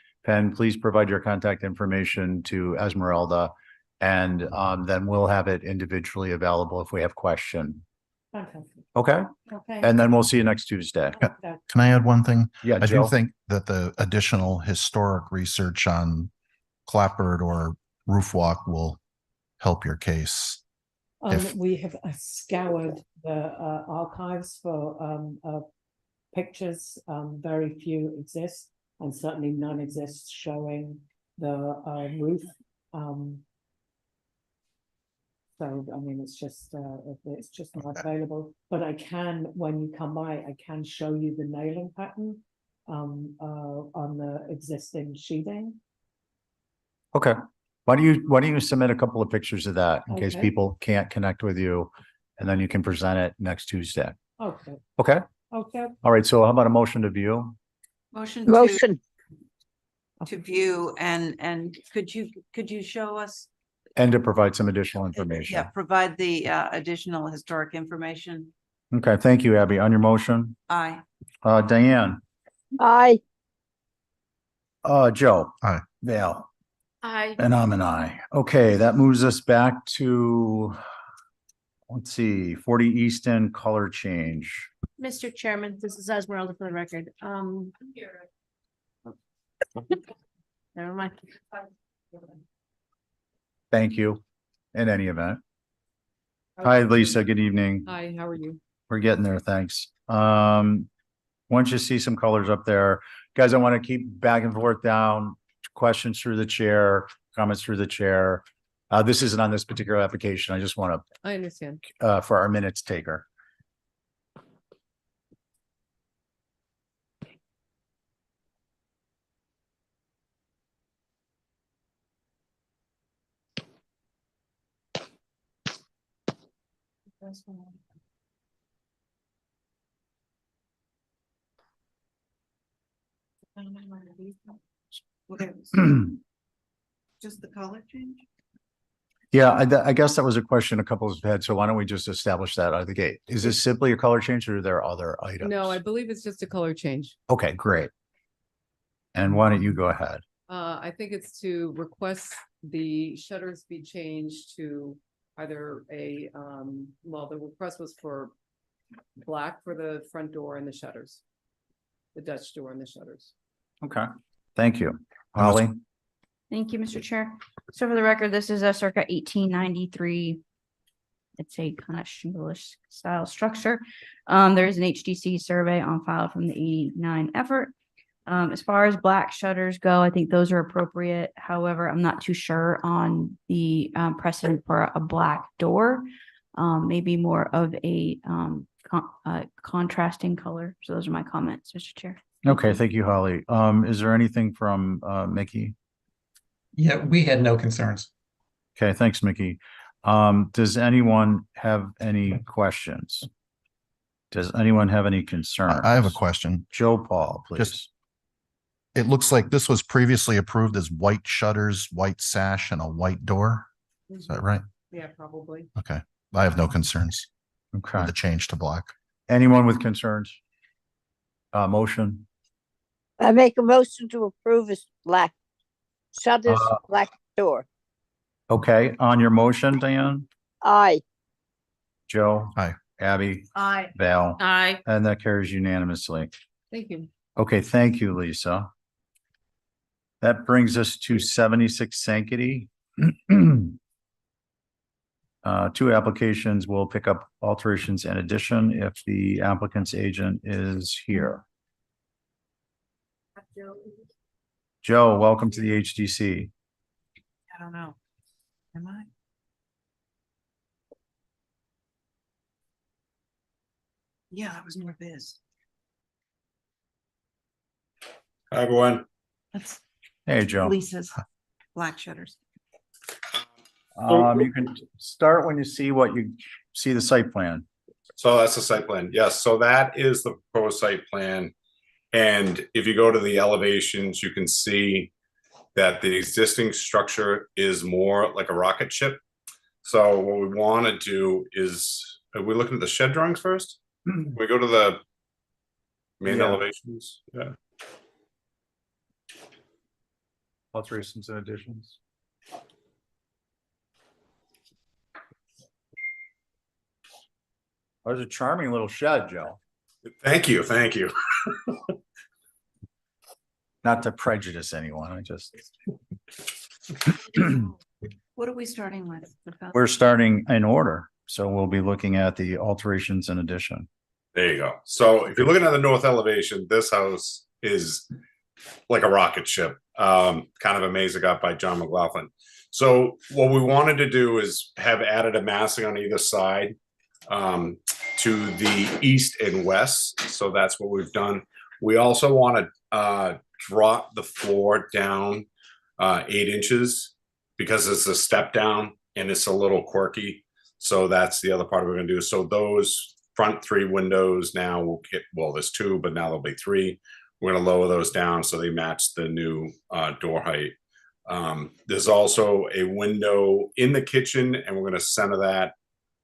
please provide your contact information to Esmeralda. And, then we'll have it individually available if we have question. Fantastic. Okay? Okay. And then we'll see you next Tuesday. Okay. Can I add one thing? Yeah, I do Joe? think that the additional historic research on clapboard or roof walk will help your case. If- We have scoured the archives for pictures. Very few exist, and certainly none exist showing the roof. So I mean, it's just not available. But I can, when you come by, I can show you the nailing pattern on the existing sheathing. Okay. Why don't you submit a couple of pictures of that in case Okay. people can't connect with you, and then you can present it next Tuesday. Okay. Okay? Okay. All right, so how about a motion to view? Motion to view, and could you show us? And to provide some additional information. Yeah, provide the additional historic information. Okay, thank you, Abby. On your motion, Aye. Diane, Aye. Joe. Aye. Vale, I and I'm an aye. Okay, that moves us back to, let's see, 40 Easton color change. Mr. Chairman, this is Esmeralda for the record. Never mind. Thank you. In any event. Hi, Lisa. Good evening. Hi, how are you? We're getting there, thanks. Once you see some colors up there, guys, I want to keep back and forth down, questions through the chair, comments through the chair. This isn't on this particular application. I just want I understand. to, for our minutes taker. Just the color change? Yeah, I guess that was a question a couple have had, so why don't we just establish that out of the gate? Is this simply a color change or are there other items? No, I believe it's just a color change. Okay, great. And why don't you go ahead? I think it's to request the shutters be changed to either well, the request was for black for the front door and the shutters. The Dutch door and the shutters. Okay, thank you. Holly? Thank you, Mr. Chair. So for the record, this is a circa 1893. It's a kind of shingle-ish style structure. There is an HDC survey on file from the 89 effort. As far as black shutters go, I think those are appropriate. However, I'm not too sure on the precedent for a black door. Maybe more of a contrasting color. So those are my comments, Mr. Chair. Okay, thank you, Holly. Is there anything from Mickey? Yeah, we had no concerns. Okay, thanks, Mickey. Does anyone have any questions? Does anyone have any concerns? I have a question. Joe Paul, please. Just- It looks like this was previously approved as white shutters, white sash, and a white door. Is that right? Yeah, probably. Okay. I have no concerns Okay. with the change to black. Anyone with concerns? Motion? I make a motion to approve as black shutters, black door. Okay, on your motion, Diane? Aye. Joe? Aye. Abby? Aye. Val? Aye. And that carries unanimously. Thank you. Okay, thank you, Lisa. That brings us to 76 Sankaty. Two applications will pick up alterations and addition if the applicant's agent is here. Joe, welcome to the HDC. I don't know. Am I? Yeah, that was more biz. Hi, everyone. That's Hey, Joe. Lisa's black shutters. You can start when you see the site plan. So that's the site plan. Yes, so that is the proposed site plan. And if you go to the elevations, you can see that the existing structure is more like a rocket ship. So what we want to do is, are we looking at the shed drawings first? We go to the main Yeah. elevations. Yeah. Alterations and additions. There's a charming little shed, Joe. Thank you. Thank you. Not to prejudice anyone, I just. What are we starting with? We're starting in order, so we'll be looking at the alterations and addition. There you go. So if you're looking at the north elevation, this house is like a rocket ship, kind of amazing, got by John McLaughlin. So what we wanted to do is have additive massing on either side to the east and west. So that's what we've done. We also want to drop the floor down 8 inches because it's a step down and it's a little quirky. So that's the other part we're going to do. So those front 3 windows now will get, well, there's 2, but now there'll be 3. We're going to lower those down so they match the new door height. There's also a window in the kitchen, and we're going to center that,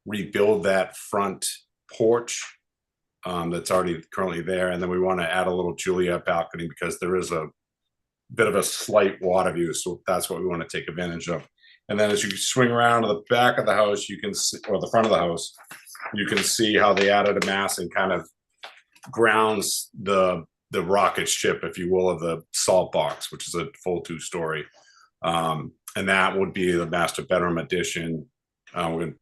rebuild that front porch that's already currently there. And then we want to add a little Juliet balcony because there is a bit of a slight water view. So that's what we want to take advantage of. And then as you swing around to the back of the house, you can see, or the front of the house, you can see how they added a massing kind of grounds the rocket ship, if you will, of the salt box, which is a full 2-story. And that would be the master bedroom addition. We're going to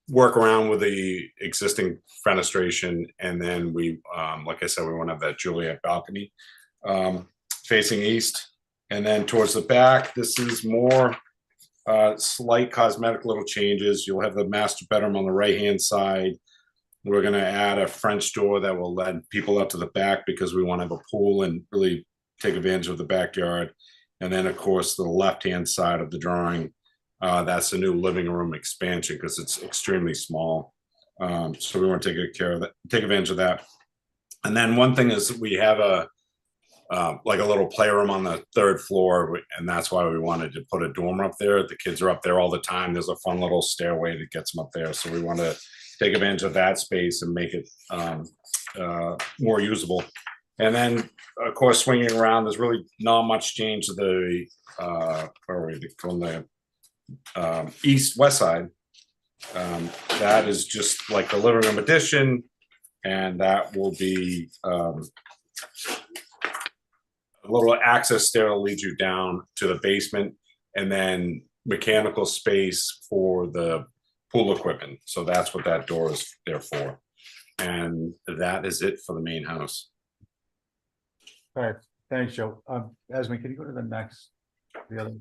work around with the existing fenestration. And then we, like I said, we want to have that Juliet balcony facing east. And then towards the back, this is more slight cosmetic little changes. You'll have the master bedroom on the right-hand side. We're going to add a French door that will let people up to the back because we want to have a pool and really take advantage of the backyard. And then, of course, the left-hand side of the drawing, That's the new living room expansion because it's extremely small. So we want to take good care of that, take advantage of that. And then one thing is we have like a little playroom on the 3rd floor, and that's why we wanted to put a dormer up there. The kids are up there all the time. There's a fun little stairway that gets them up there. So we want to take advantage of that space and make it more usable. And then, of course, swinging around, there's really not much change to the from the east-west side. That is just like the living room addition, and that will be a little access stair that leads you down to the basement, and then mechanical space for the pool equipment. So that's what that door is there for. And that is it for the main house. All right, thanks, Joe. Esme, can you go to the next, the other?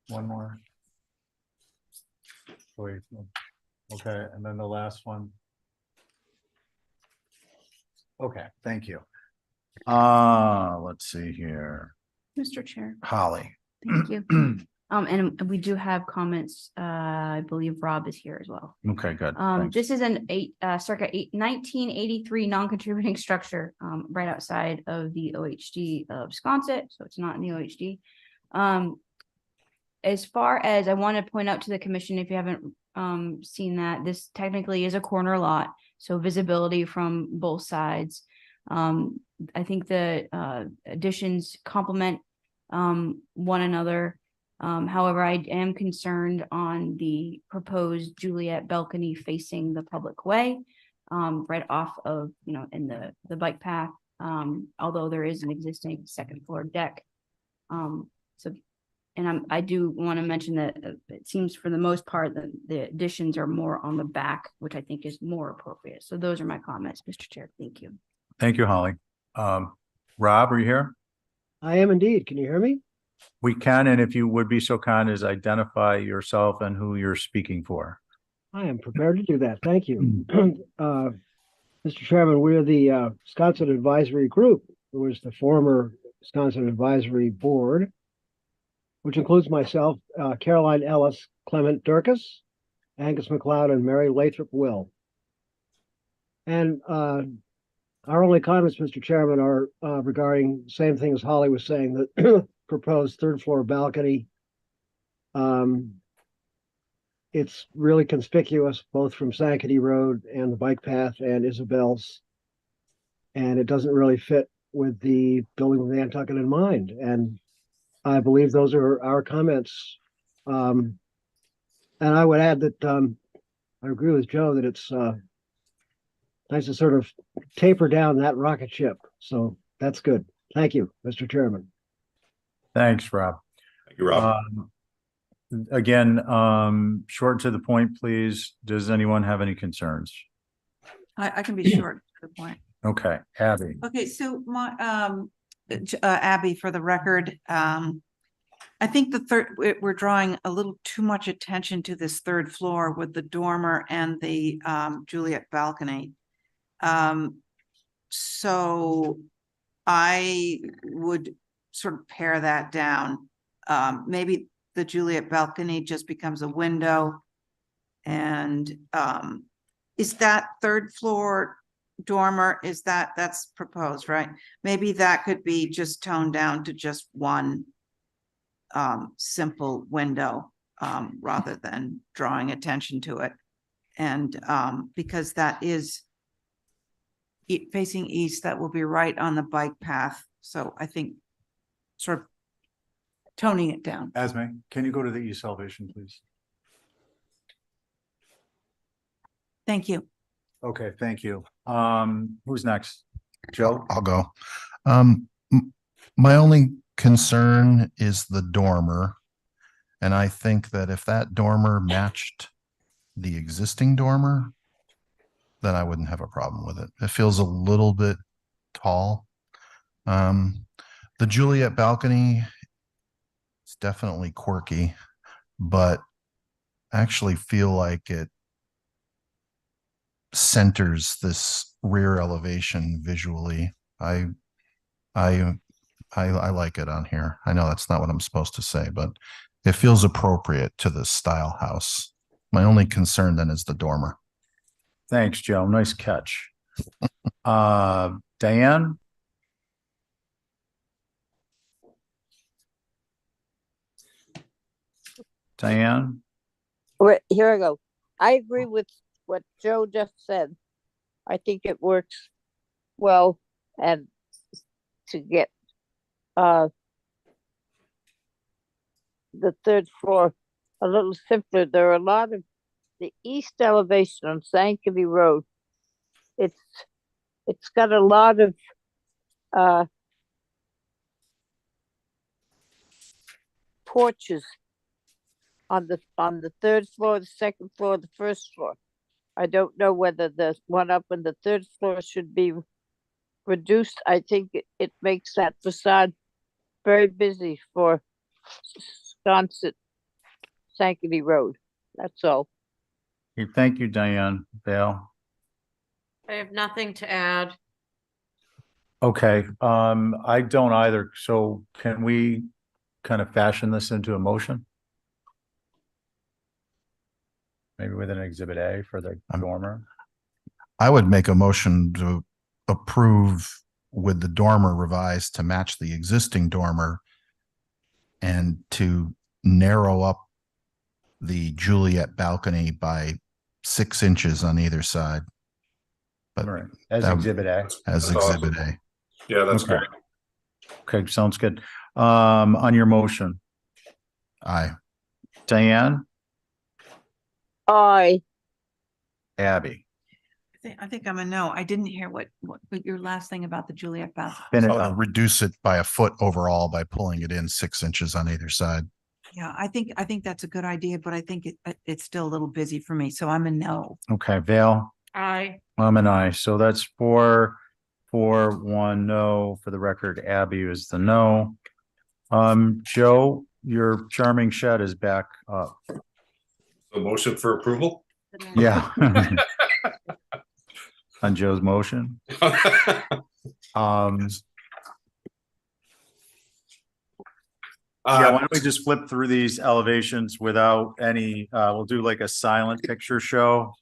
One more. Wait, okay, and then the last one. Okay, thank you. Let's see here. Mr. Chair, Holly. thank you. And we do have comments. I believe Rob is here as well. Okay, good. Thanks. This is an circa 1983 non-contributing structure, right outside of the OHD of Sconset, so it's not in the OHD. As far as I want to point out to the commission, if you haven't seen that, this technically is a corner lot, so visibility from both sides. I think the additions complement one another. However, I am concerned on the proposed Juliet balcony facing the public way, right off of, in the bike path, although there is an existing 2nd floor deck. I do want to mention that it seems for the most part that the additions are more on the back, which I think is more appropriate. So those are my comments, Mr. Chair. Thank you. Thank you, Holly. Rob, are you here? I am indeed. Can you hear me? We can, and if you would be so kind as identify yourself and who you're speaking for. I am prepared to do that. Thank you. Mr. Chairman, we're the Wisconsin Advisory Group, who is the former Wisconsin Advisory Board, which includes myself, Caroline Ellis, Clement Durkis, Angus McLeod, and Mary Lathrop Will. And our only comments, Mr. Chairman, are regarding the same thing as Holly was saying, that proposed 3rd floor balcony. It's really conspicuous both from Sankaty Road and the bike path and Isabel's. And it doesn't really fit with the building of Nantucket in mind. And I believe those are our comments. And I would add that I agree with Joe that it's nice to sort of taper down that rocket ship. So that's good. Thank you, Mr. Chairman. Thanks, Rob. Thank you, Rob. Again, short to the point, please. Does anyone have any concerns? I can be short to the point. Okay, Abby. Okay, so my Abby, for the record, I think we're drawing a little too much attention to this 3rd floor with the dormer and the Juliet balcony. So I would sort of pare that down. Maybe the Juliet balcony just becomes a window. And is that 3rd floor dormer, that's proposed, right? Maybe that could be just toned down to just one simple window rather than drawing attention to it. And because that is facing east, that will be right on the bike path. So I think sort of toning it down. Esme, can you go to the east elevation, please? Thank you. Okay, thank you. Who's next? Joe? I'll go. My only concern is the dormer. And I think that if that dormer matched the existing dormer, then I wouldn't have a problem with it. It feels a little bit tall. The Juliet balcony is definitely quirky, but I actually feel like it centers this rear elevation visually. I I like it on here. I know that's not what I'm supposed to say, but it feels appropriate to the style house. My only concern then is the dormer. Thanks, Joe. Nice catch. Diane? Diane? Wait, here I go. I agree with what Joe just said. I think it works well, and to get the third floor a little simpler. There are a lot of the east elevation on Sankaty Road. It's got a lot of porches on the third floor, the second floor, the first floor. I don't know whether the one up on the third floor should be reduced. I think it makes that facade very busy for Sconset Sankaty Road. That's all. Thank you, Diane. Dale? I have nothing to add. Okay, I don't either. So can we kind of fashion this into a motion? Maybe with an exhibit A for the dormer? I would make a motion to approve with the dormer revised to match the existing dormer and to narrow up the Juliet balcony by 6 inches on either side. But All right, as that- exhibit A. as That's exhibit awesome. A. Yeah, that's Okay. great. Okay, sounds good. On your motion, Aye. Diane? Abby? I think I'm a no. I didn't hear what your last thing about the Juliet bath. Finish Oh, reduce it by a foot overall by pulling it in 6 inches on either side. Yeah, I think that's a good idea, but I think it's still a little busy for me, so I'm a no. Okay, Vale? I I'm an aye. So that's 4-1 no. For the record, Abby is the no. Joe, your charming shed is back up. So motion for approval? Yeah. On Joe's motion. Yeah, why don't we just flip through these elevations without any, we'll do like a silent picture show.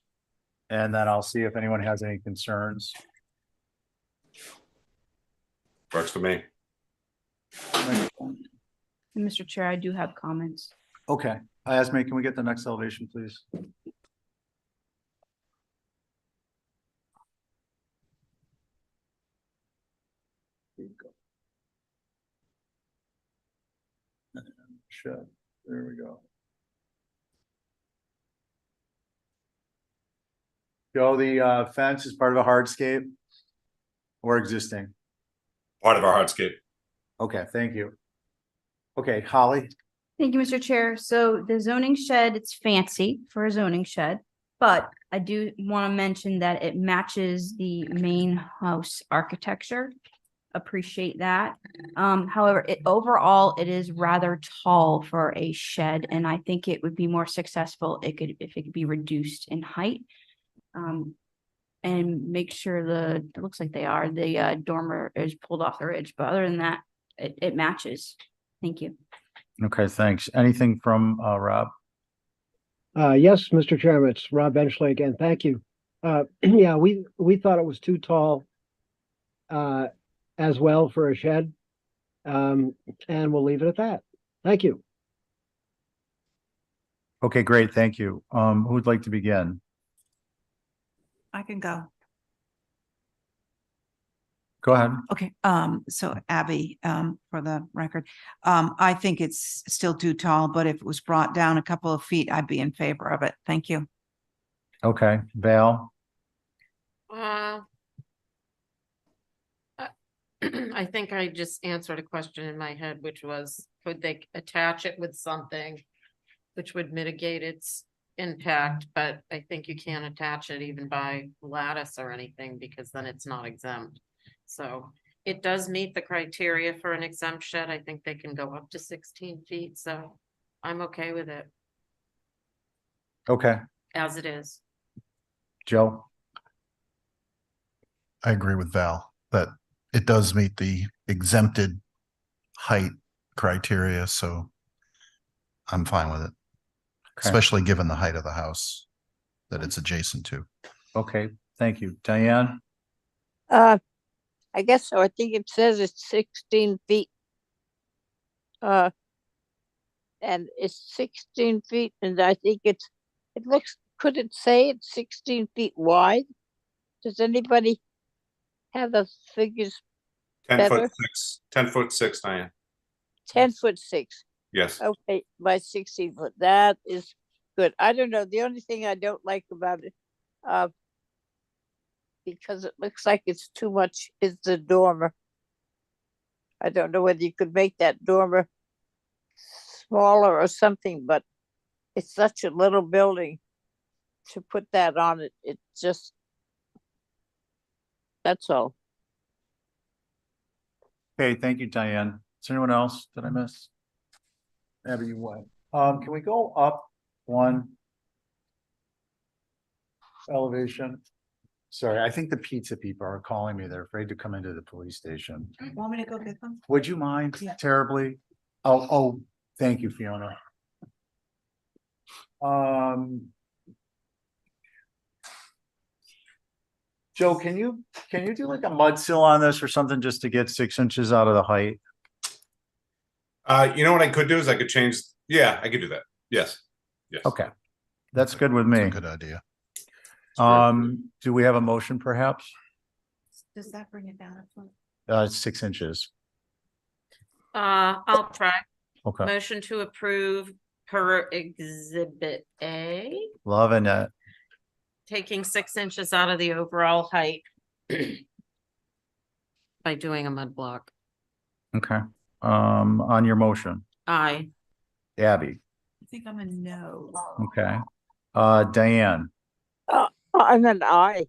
And then I'll see if anyone has any concerns. Works for me. And Mr. Chair, I do have comments. Okay, Esme, can we get the next elevation, please? Shed, there we go. Joe, the fence is part of a hardscape or existing? Part of our hardscape. Okay, thank you. Okay, Holly? Thank you, Mr. Chair. So the zoning shed, it's fancy for a zoning shed, but I do want to mention that it matches the main house architecture. Appreciate that. However, overall, it is rather tall for a shed, and I think it would be more successful if it could be reduced in height. And make sure it looks like the dormer is pulled off the ridge, but other than that, it matches. Thank you. Okay, thanks. Anything from Rob? Yes, Mr. Chairman, it's Rob Benchley again. Thank you. Yeah, we thought it was too tall as well for a shed. And we'll leave it at that. Thank you. Okay, great. Thank you. Who'd like to begin? I can go. Go ahead. Okay, so Abby, for the record, I think it's still too tall, but if it was brought down a couple of feet, I'd be in favor of it. Thank you. Okay, Val? I think I just answered a question in my head, which was, could they attach it with something which would mitigate its impact? But I think you can't attach it even by lattice or anything, because then it's not exempt. So it does meet the criteria for an exempt shed. I think they can go up to 16 feet, so I'm okay with it Okay, as it is. Joe? I agree with Val that it does meet the exempted height criteria, so I'm fine with it, Okay. especially given the height of the house that it's adjacent to. Okay, thank you. Diane? I guess so. I think it says it's 16 feet. And it's 16 feet, and I think it looks, could it say it's 16 feet wide? Does anybody have the figures 10 foot better? 6, 10 foot 6, Diane. 10 foot 6. Yes. Okay, by 16 foot. That is good. I don't know. The only thing I don't like about it, because it looks like it's too much, is the dormer. I don't know whether you could make that dormer smaller or something, but it's such a little building to put that on it. It just, that's all. Okay, thank you, Diane. Is there anyone else that I missed? Abby, you what? Can we go up one elevation? Sorry, I think the pizza people are calling me. They're afraid to come into the police station. Want me to go get them? Would you mind Yeah. terribly? Oh, thank you, Fiona. Joe, can you do like a mud sill on this or something just to get 6 inches out of the height? You know what I could do is I could change. Yeah, I could do that. Yes. Yes. Okay, that's good with It's a me. good idea. Do we have a motion perhaps? Does that bring it down a foot? It's 6 inches. I'll try. Okay, Motion to approve per exhibit A, loving it. taking 6 inches out of the overall height by doing a mud block. Okay, on your motion, Aye. Abby. I think I'm a no. Okay, Diane, I'm an I.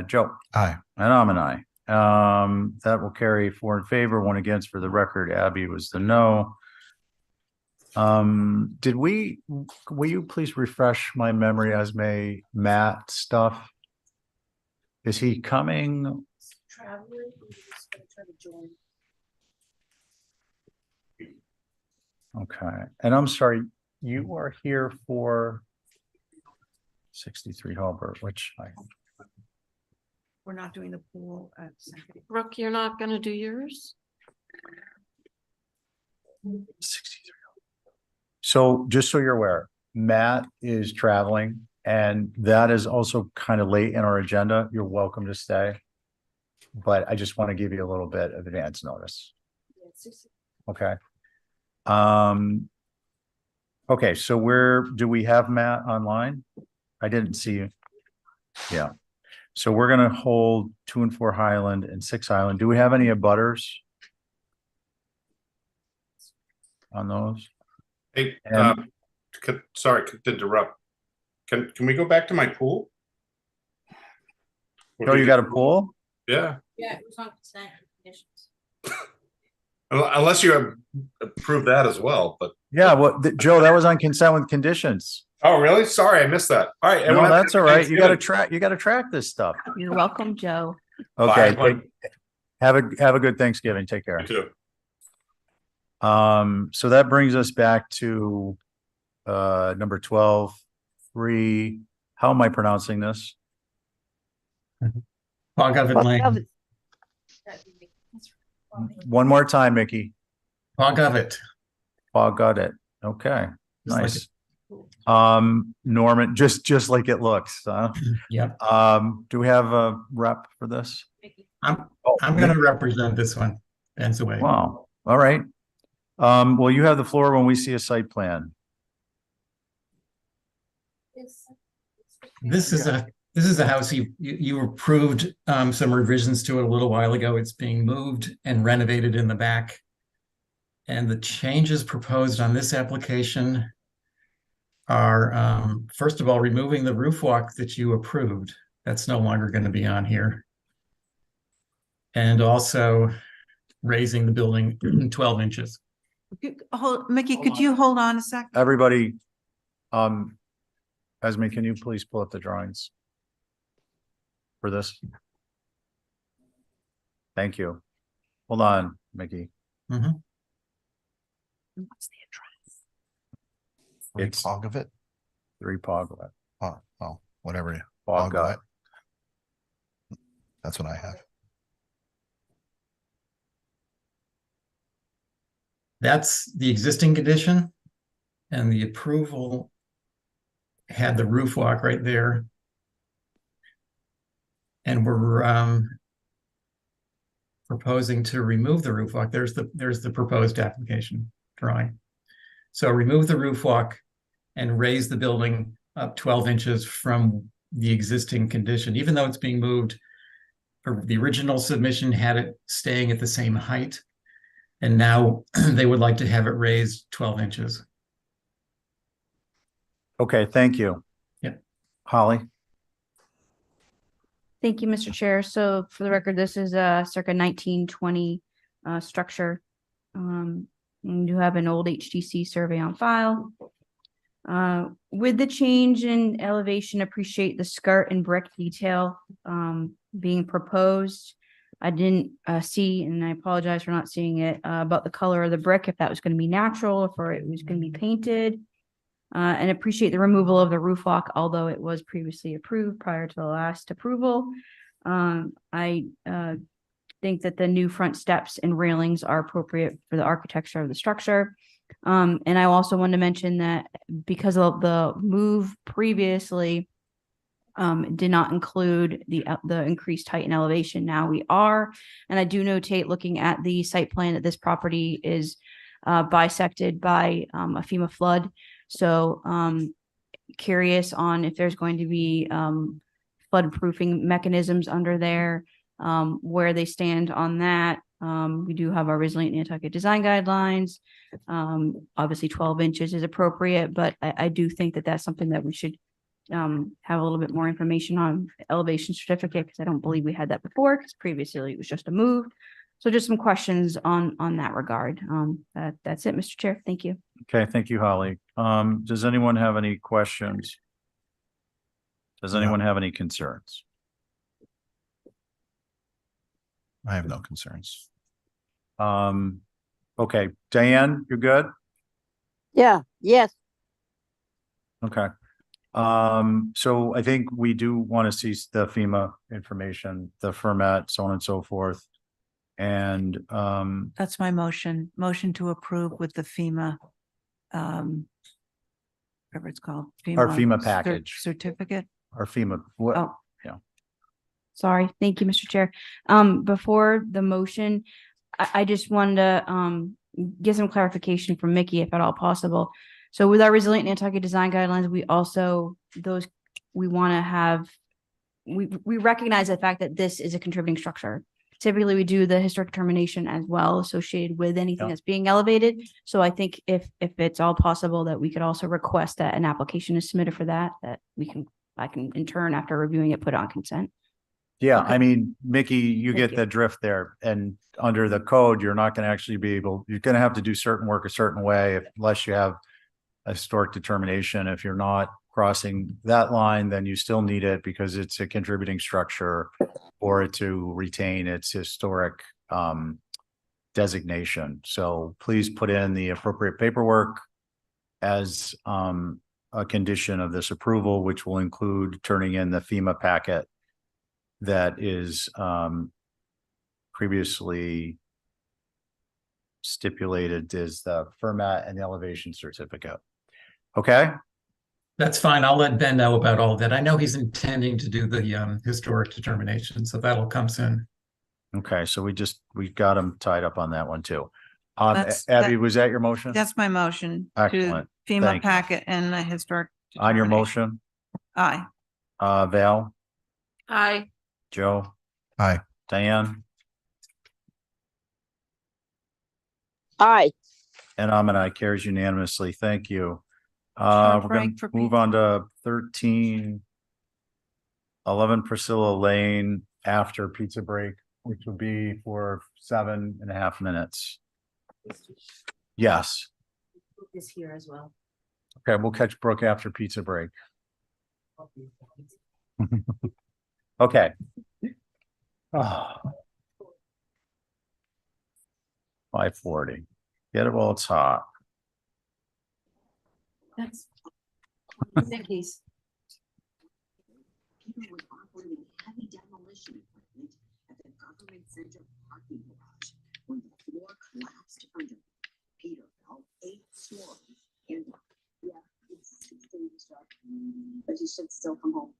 Joe. Aye. And I'm an aye. That will carry 4 in favor, 1 against. For the record, Abby was the no. Will you please refresh my memory as may Matt stuff? Is he coming? Traveler, who's gonna try to join. Okay, and I'm sorry, you are here for 63 Halbert, which We're not doing the pool at Sankaty. Brooke, you're not gonna do yours? 63. So just so you're aware, Matt is traveling and that is also kind of late in our agenda. You're welcome to stay. But I just want to give you a little bit of advance notice. Okay. Okay, so do we have Matt online? I didn't see you. Yeah. So we're gonna hold 2 and 4 Highland and 6 Highland. Do we have any abutters on those? Hey, And- sorry to interrupt. Can we go back to my pool? Oh, you got a pool? Yeah, Yeah, it was on consent conditions. unless you have approved that as well, but. Yeah, Joe, that was on consent with conditions. Oh, really? Sorry, I missed that. All right. No, everyone have that's a all good right. You gotta Thanksgiving. track this stuff. You're welcome, Joe. Okay. Bye, everyone. Have a good Thanksgiving. Take care. You too. So that brings us back to number 12, 3. How am I pronouncing this? Fog of it lane. One more time, Mickey. Fog of it. Got it. Okay, Just like nice. Norman, just like it looks, huh? Yep. Do we have a rep for this? I'm Oh, gonna represent this one. Ben's away. Wow, all right. Well, you have the floor when we see a site plan. This is a house you approved some revisions to it a little while ago. It's being moved and renovated in the back. And the changes proposed on this application are first of all, removing the roof walk that you approved. That's no longer going to be on here. And also raising the building 12 inches. Mickey, could you hold on a sec? Everybody, Esme, can you please pull up the drawings for this? Thank you. Hold on, Mickey. Mhm. What's the address? It's- Pog of it. 3 Poglet. Oh, well, whatever. Poglet. That's what I have. That's the existing condition. And the approval had the roof walk right there. And we're proposing to remove the roof walk. There's the proposed application drawing. So remove the roof walk and raise the building up 12 inches from the existing condition, even though it's being moved. The original submission had it staying at the same height. And now they would like to have it raised 12 inches. Okay, thank you. Yep. Holly? Thank you, Mr. Chair. So for the record, this is a circa 1920 structure. We do have an old HTC survey on file. With the change in elevation, appreciate the skirt and brick detail being proposed. I didn't see, and I apologize for not seeing it, about the color of the brick, if that was going to be natural, if it was going to be painted. And appreciate the removal of the roof walk, although it was previously approved prior to the last approval. I think that the new front steps and railings are appropriate for the architecture of the structure. And I also wanted to mention that because of the move previously did not include the increased height and elevation. Now we are, and I do notate looking at the site plan that this property is bisected by a FEMA flood. So curious on if there's going to be flood proofing mechanisms under there, where they stand on that. We do have our resilient Nantucket design guidelines. Obviously 12 inches is appropriate, but I do think that that's something that we should have a little bit more information on elevation certificate, because I don't believe we had that before, because previously it was just a move. So just some questions on that regard. That's it, Mr. Chair. Thank you. Okay, thank you, Holly. Does anyone have any questions? Does anyone have any concerns? I have no concerns. Okay, Diane, you're good? Yeah, yes. Okay. So I think we do want to see the FEMA information, the format, so on and so forth. And That's my motion to approve with the FEMA, whatever it's called. Our FEMA package. Certificate. our FEMA, what, Oh. yeah. Sorry. Thank you, Mr. Chair. Before the motion, I just wanted to get some clarification from Mickey, if at all possible. So with our resilient Nantucket design guidelines, we also, we want to have, we recognize the fact that this is a contributing structure. Typically, we do the historic determination as well associated with anything that's being elevated. So I think if it's all possible that we could also request that an application is submitted for that I can in turn, after reviewing it, put on consent. Yeah, Okay. I mean, Mickey, you Thank get you. the drift there, and under the code, you're not gonna actually be able, you're gonna have to do certain work a certain way unless you have a historic determination. If you're not crossing that line, then you still need it because it's a contributing structure for it to retain its historic designation. So please put in the appropriate paperwork as a condition of this approval, which will include turning in the FEMA packet that is previously stipulated as the format and the elevation certificate. Okay? That's fine. I'll let Ben know about all that. I know he's intending to do the historic determination, so that'll come soon. Okay, so we've got them tied up on that one too. That's- Abby, that- was that your motion? That's my motion. Excellent. To FEMA Thank you. packet and the historic. On your determination. motion, Aye. Val, Aye. Joe, Aye. Diane, Aye. and I'm an aye, carries unanimously. Thank you. Short We're break gonna for move pizza. on to 1311 Priscilla Lane after pizza break, which would be for 7.5 minutes. Yes. Is here as well. Okay, we'll catch Brooke after pizza break. Okay. Ah. 540. Get it while it's hot. That's Vicky's. People were operating heavy demolition equipment at the government center parking garage when the floor collapsed under Peter fell 8 stories and yeah, it's dangerous, but you should still come home.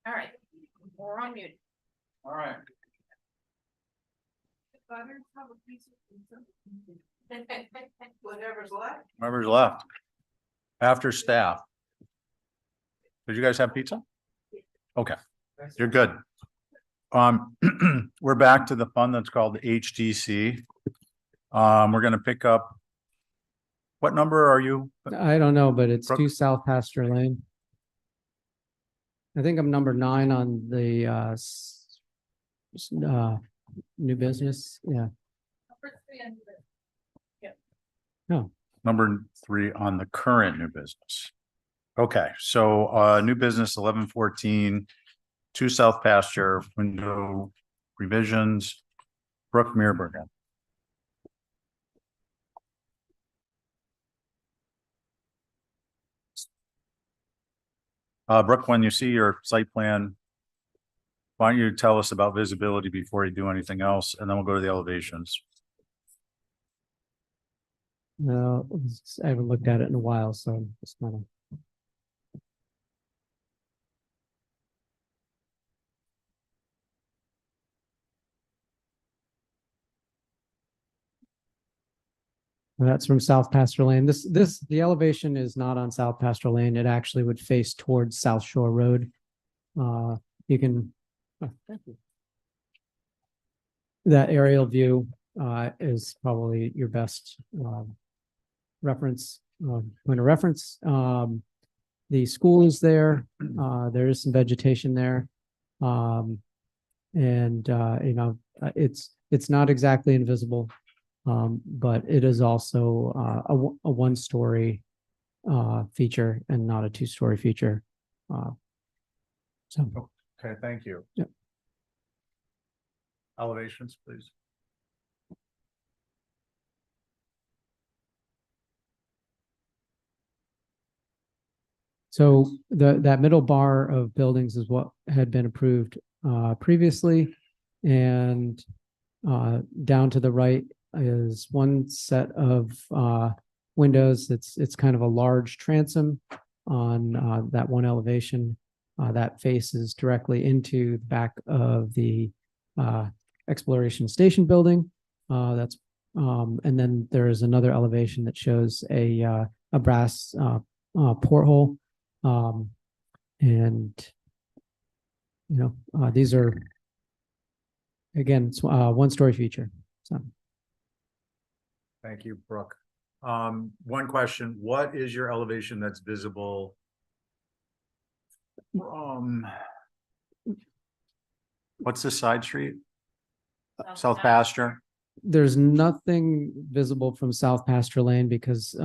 All right, we're on mute. All right. Whatever's left. Whoever's left. After staff. Did you guys have pizza? Okay, you're good. We're back to the fund that's called HDC. We're gonna pick up. What number are you? I don't know, but it's Brooke? 2 South Pasture Lane. I think I'm number 9 on the new business. Yeah. No. Number 3 on the current new business. Okay, so new business 1114, 2 South Pasture, window revisions, Brooke Meerbergen. Brooke, when you see your site plan, why don't you tell us about visibility before you do anything else, and then we'll go to the elevations. No, I haven't looked at it in a while, so it's not. That's from South Pasture Lane. The elevation is not on South Pasture Lane. It actually would face towards South Shore Road. You can. Thank you. That aerial view is probably your best reference, point of reference. The school is there. There is some vegetation there. And it's not exactly invisible. But it is also a 1-story feature and not a 2-story feature. Okay, thank you. Yep. Elevations, please. So that middle bar of buildings is what had been approved previously, and down to the right is one set of windows. It's kind of a large transom on that one elevation that faces directly into the back of the exploration station building. And then there is another elevation that shows a brass porthole, and these are again it's 1-story feature. So. Thank you, Brooke. One question, what is your elevation that's visible? What's the side street? South Pasture? There's nothing visible from South Pasture Lane because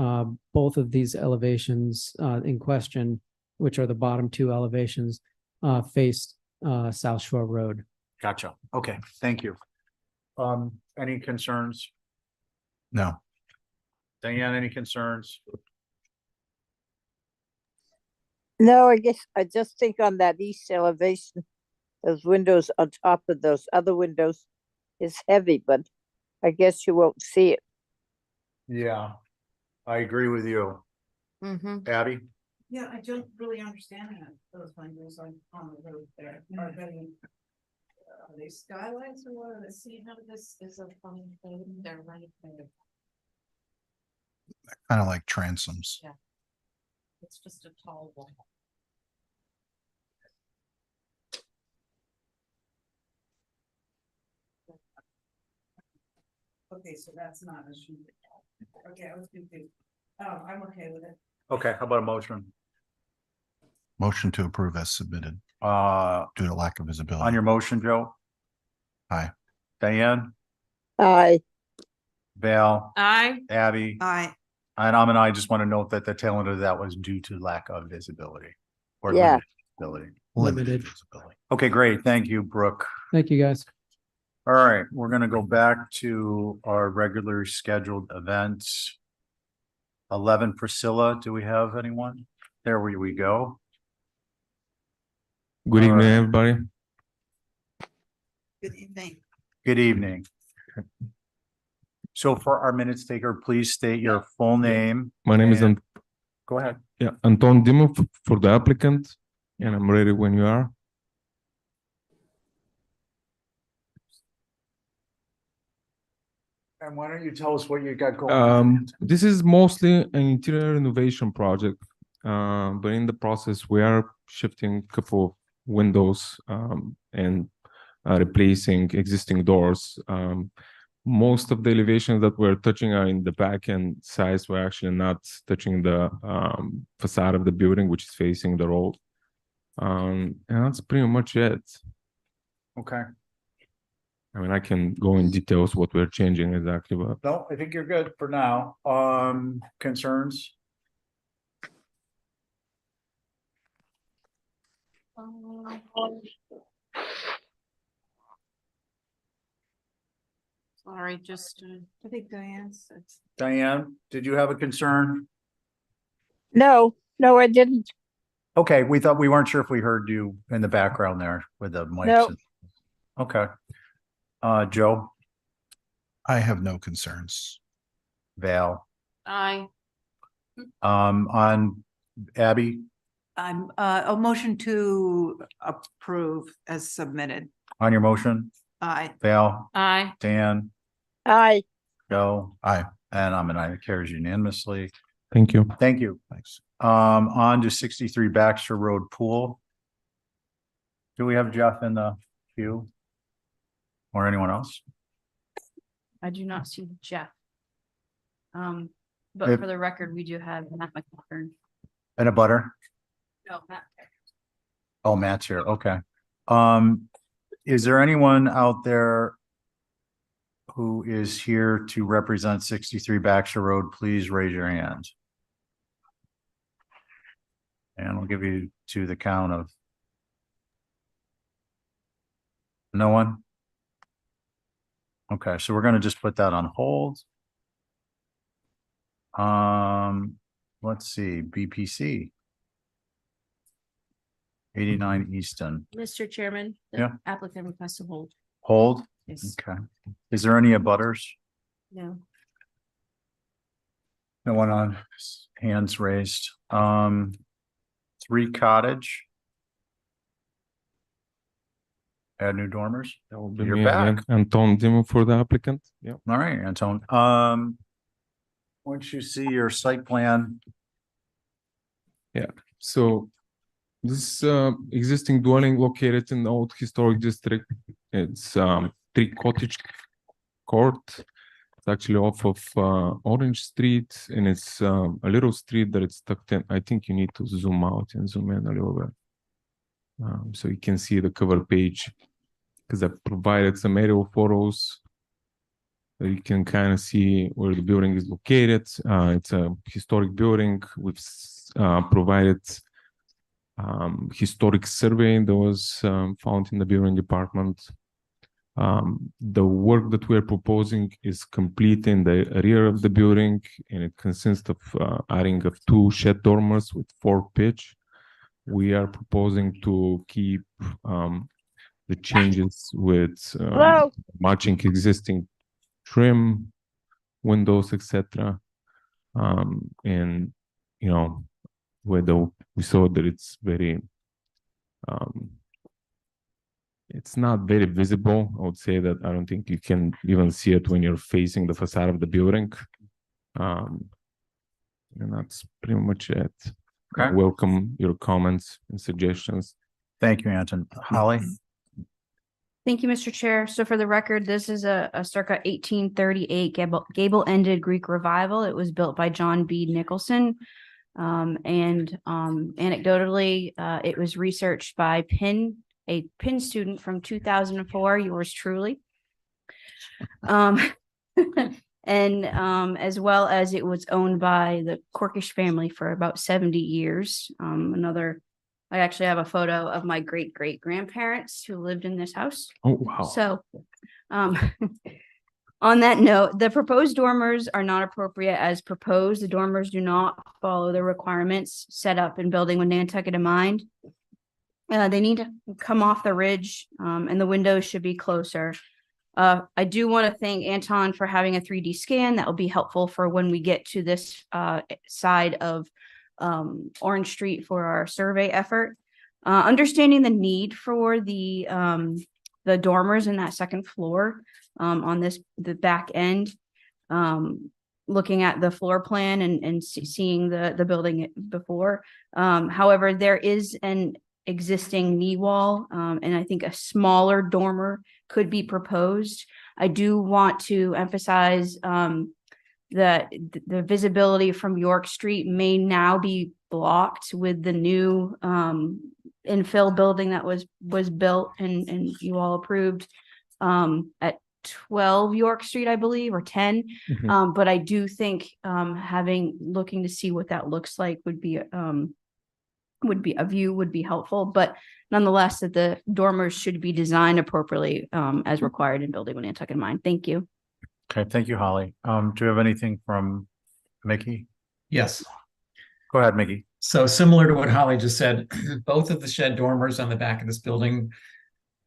both of these elevations in question, which are the bottom 2 elevations, face South Shore Road. Gotcha. Okay, thank you. Any concerns? No. Diane, any concerns? No, I just think on that east elevation, those windows on top of those other windows is heavy, but I guess you won't see it. Yeah, I agree with you. Abby? Yeah, I don't really understand those windows on the road there. Are they skylights or what? Are they? See, none of this is a funny thing. They're right there. Kind of like transoms. Yeah. It's just a tall wall. Okay, so that's not a shoe. Okay, I was confused. Oh, I'm okay with it. Okay, how about a motion? Motion to approve as submitted due to lack of visibility. On your motion, Joe? Aye. Diane? Aye. Val? Aye. Abby? Aye. And I just want to note that the tail end of that was due to lack of visibility. Or Yeah. limited visibility. Limited. visibility. Okay, great. Thank you, Brooke. Thank you, guys. All right, we're gonna go back to our regular scheduled events. 11 Priscilla, do we have anyone? There we go. Good All evening, right. everybody. Good evening. Good evening. So for our minutes taker, please state your full name. My name is and- Go ahead. Anton Dimov for the applicant, and I'm ready when you are. And why don't you tell us what you got going on? This is mostly an interior renovation project, but in the process, we are shifting a couple of windows and replacing existing doors. Most of the elevations that we're touching are in the back and sides. We're actually not touching the facade of the building, which is facing the road. And that's pretty much it. Okay. I mean, I can go in details what we're changing exactly, but No, I think you're good for now. Concerns? Sorry, just, I think Diane's. Diane, did you have a concern? No, I didn't. Okay, we weren't sure if we heard you in the background there with the mics. No. Okay. Joe, I have no concerns. Val, I, on Abby, I'm, a motion to approve as submitted. on your motion, Aye. Val, I, Dan, Aye. Joe, Aye. and I'm an aye, it carries unanimously. thank you. Thank you. Thanks. On to 63 Baxter Road Pool. Do we have Jeff in the queue? Or anyone else? I do not see Jeff. But If- for the record, we do have Matt McLaughlin. And a butter? No, Matt. Oh, Matt's here. Okay. Is there anyone out there who is here to represent 63 Baxter Road? Please raise your hand. And we'll give you to the count of. No one? Okay, so we're gonna just put that on hold. Let's see, BPC. 89 Easton. Mr. Chairman. the Yeah. Applicant requests to hold. Hold? Yes. Okay. Is there any abutters? No. No one on hands raised. 3 Cottage. Add new dormers. That will be You're me again. back. Anton Dimo for the applicant. Yeah. All right, Anton. Once you see your site plan, So this existing dwelling located in the old historic district. It's 3 Cottage Court. It's actually off of Orange Street, and it's a little street that it's tucked in. I think you need to zoom out and zoom in a little bit. So you can see the cover page because I provided some aerial photos. You can kind of see where the building is located. It's a historic building. We've provided historic survey that was found in the building department. The work that we're proposing is complete in the rear of the building, and it consists of adding of 2 shed dormers with 4 pitch. We are proposing to keep the changes with Hello? matching existing trim, windows, etc. And you know, we saw that it's very it's not very visible. I would say that I don't think you can even see it when you're facing the facade of the building. And that's pretty much it. I Okay. welcome your comments and suggestions. thank you, Anton. Holly? Thank you, Mr. Chair. So for the record, this is a circa 1838 gable-ended Greek revival. It was built by John B. Nicholson. And anecdotally, it was researched by a Penn student from 2004, yours truly. And as well as it was owned by the Corkish family for about 70 years. I actually have a photo of my great-great-grandparents who lived in this house. Oh, wow. So, on that note, the proposed dormers are not appropriate as proposed. The dormers do not follow the requirements set up in building with Nantucket in mind. They need to come off the ridge, and the windows should be closer. I do want to thank Anton for having a 3D scan. That will be helpful for when we get to this side of Orange Street for our survey effort. Understanding the need for the dormers in that second floor on the back end. looking at the floor plan and seeing the building before. However, there is an existing knee wall, and I think a smaller dormer could be proposed. I do want to emphasize that the visibility from York Street may now be blocked with the new infill building that was built and you all approved at 12 York Street, I believe, or 10. But I do think looking to see what that looks like would be a view would be helpful, but nonetheless that the dormers should be designed appropriately as required in building with Nantucket in mind. Thank you. Okay, thank you, Holly. Do you have anything from Mickey? Yes. Go ahead, Mickey. So similar to what Holly just said, both of the shed dormers on the back of this building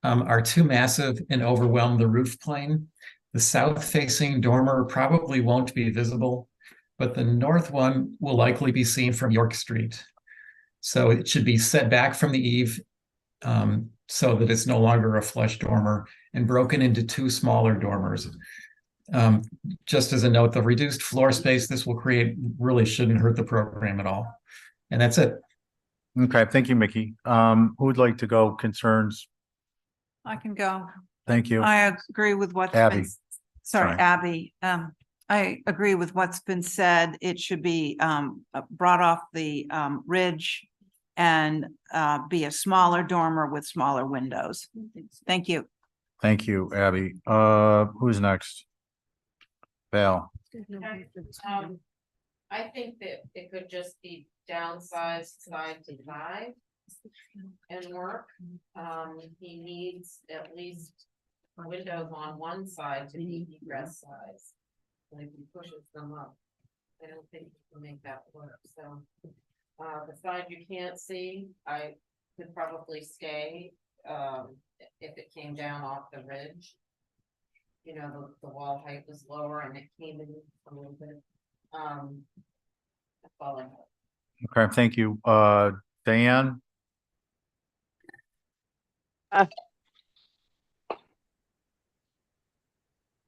are too massive and overwhelm the roof plane. The south-facing dormer probably won't be visible, but the north one will likely be seen from York Street. So it should be set back from the eave so that it's no longer a flush dormer and broken into two smaller dormers. Just as a note, the reduced floor space this will create really shouldn't hurt the program at all. And that's it. Okay, thank you, Mickey. Who would like to go concerns? I can go. Thank you. I agree with what's Abby. been, sorry, Sorry. Abby. I agree with what's been said. It should be brought off the ridge and be a smaller dormer with smaller windows. Thank you. Thank you, Abby. Who's next? Val. I think that it could just be downsized side to side and work. He needs at least windows on one side to be egress size. And if he pushes them up, I don't think he can make that work, so. The side you can't see, I could probably stay, if it came down off the ridge. You know, the wall height was lower and it came in a little bit. That's all I have. Okay, thank you. Diane?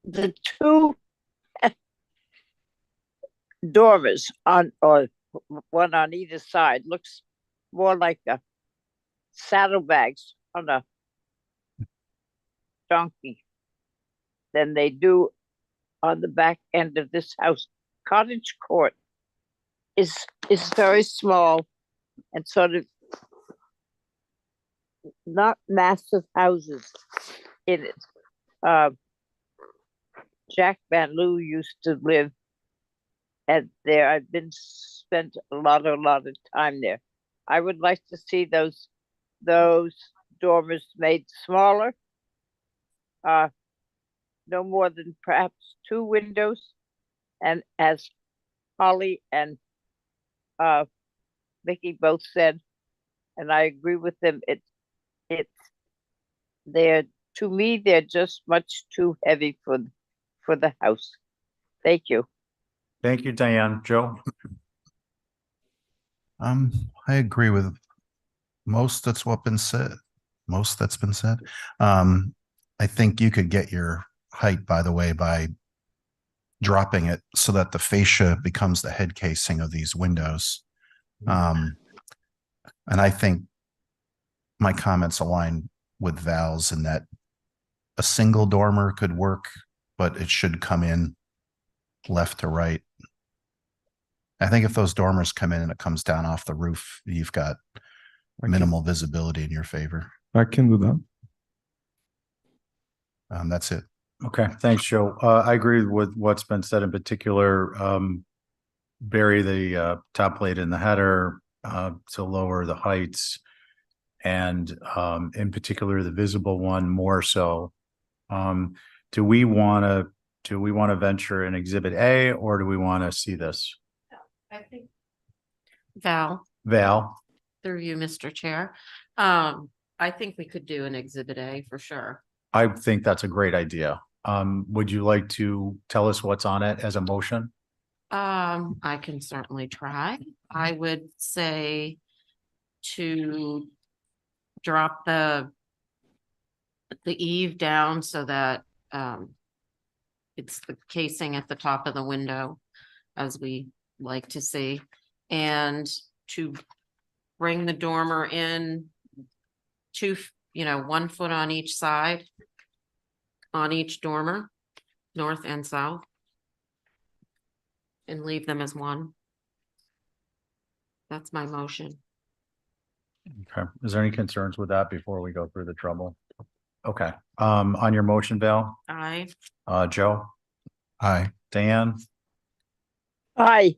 The two dormers or one on either side looks more like a saddlebags on a donkey than they do on the back end of this house. Cottage Court is very small and sort of not massive houses in it. Jack Van Loo used to live at there. I've been spent a lot of time there. I would like to see those dormers made smaller. No more than perhaps 2 windows. And as Holly and Mickey both said, and I agree with them, to me, they're just much too heavy for the house. Thank you. Thank you, Diane. Joe? I agree with most that's been said. I think you could get your height, by the way, by dropping it so that the fascia becomes the head casing of these windows. And I think my comments align with Val's in that a single dormer could work, but it should come in left to right. I think if those dormers come in and it comes down off the roof, you've got minimal visibility in your favor. I can do that. That's it. Okay, thanks, Joe. I agree with what's been said, in particular. Bury the top plate in the header to lower the heights, and in particular the visible one more so. Do we want to venture in Exhibit A, or do we want to see this? I think Val, Through you, Mr. Chair. I think we could do an Exhibit A for sure. I think that's a great idea. Would you like to tell us what's on it as a motion? I can certainly try. I would say to drop the eave down so that It's the casing at the top of the window, as we like to see. And to bring the dormer in 1 foot on each side, on each dormer, north and south, and leave them as one. That's my motion. Okay, is there any concerns with that before we go through the trouble? Okay, on your motion, Val, Aye. Joe, Aye. Dan, Aye.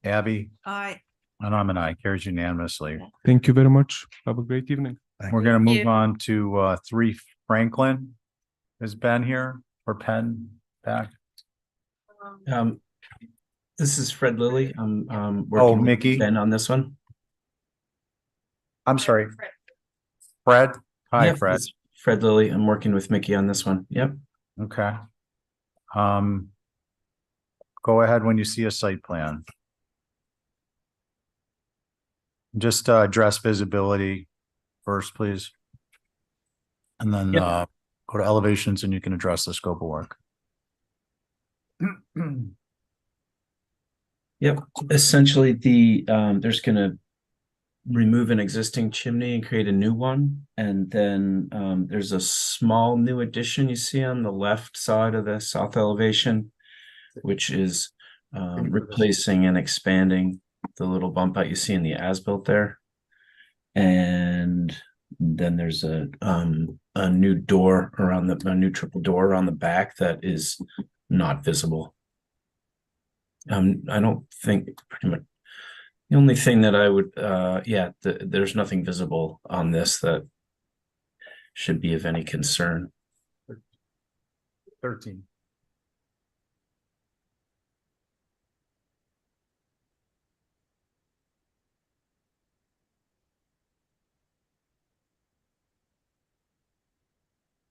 Abby, I, and I'm an aye, carries unanimously. Thank you very much. Have a great evening. We're gonna Thank move you. on to 3 Franklin. Has Ben here or Penn back? This is Fred Lilly. I'm Oh, working with Mickey. Ben on this one. I'm sorry. Fred? Hi, Yep, Fred. it's Fred Lilly. I'm working with Mickey on this one. Yep. Okay. Go ahead when you see a site plan. Just address visibility first, please. And then Yep. go to elevations and you can address the scope of work. Yep. Essentially, there's gonna remove an existing chimney and create a new one. And then there's a small new addition you see on the left side of the south elevation, which is replacing and expanding the little bump out you see in the as-built there. And then there's a new door around a new triple door around the back that is not visible. I don't think pretty much the only thing that I would there's nothing visible on this that should be of any concern. 13.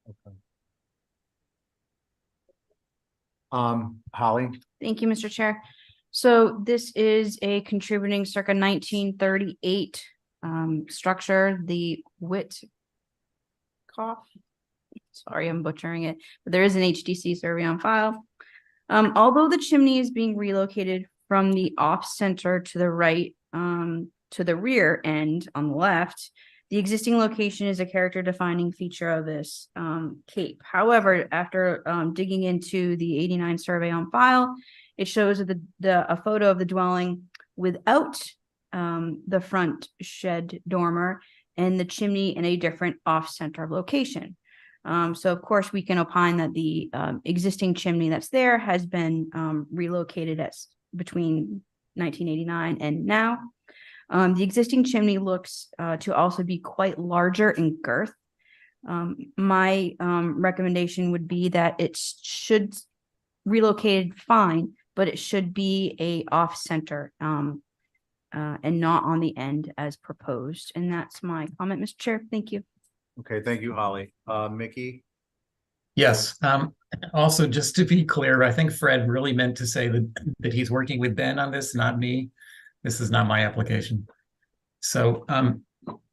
Okay. Holly? Thank you, Mr. Chair. So this is a contributing circa 1938 structure, the Whitcoff. Sorry, I'm butchering it, but there is an HDC survey on file. Although the chimney is being relocated from the off center to the right, to the rear end on the left, the existing location is a character defining feature of this cape. However, after digging into the 89 survey on file, it shows that a photo of the dwelling without the front shed dormer and the chimney in a different off-center location. So of course we can opine that the existing chimney that's there has been relocated between 1989 and now. The existing chimney looks to also be quite larger in girth. My recommendation would be that it should relocate fine, but it should be a off-center and not on the end as proposed. And that's my comment, Mr. Chair. Thank you. Okay, thank you, Holly. Mickey? Yes, also just to be clear, I think Fred really meant to say that he's working with Ben on this, not me. This is not my application. So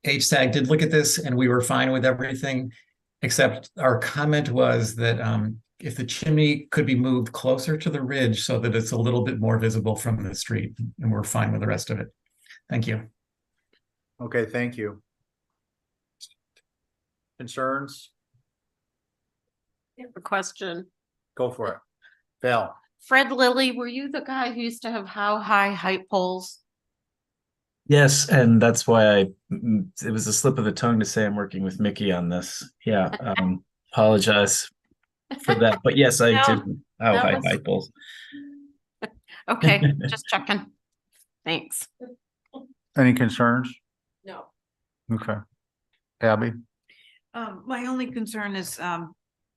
HSAG did look at this and we were fine with everything, except our comment was that if the chimney could be moved closer to the ridge so that it's a little bit more visible from the street, and we're fine with the rest of it. Thank you. Okay, thank you. Concerns? I have a question. Go for it. Val? Fred Lilly, were you the guy who used to have how high height poles? Yes, and that's why it was a slip of the tongue to say I'm working with Mickey on this. Yeah, apologize for that. But yes, I No, did how that high was- height poles. Okay, just checking. Thanks. Any concerns? No. Okay. Abby? my only concern is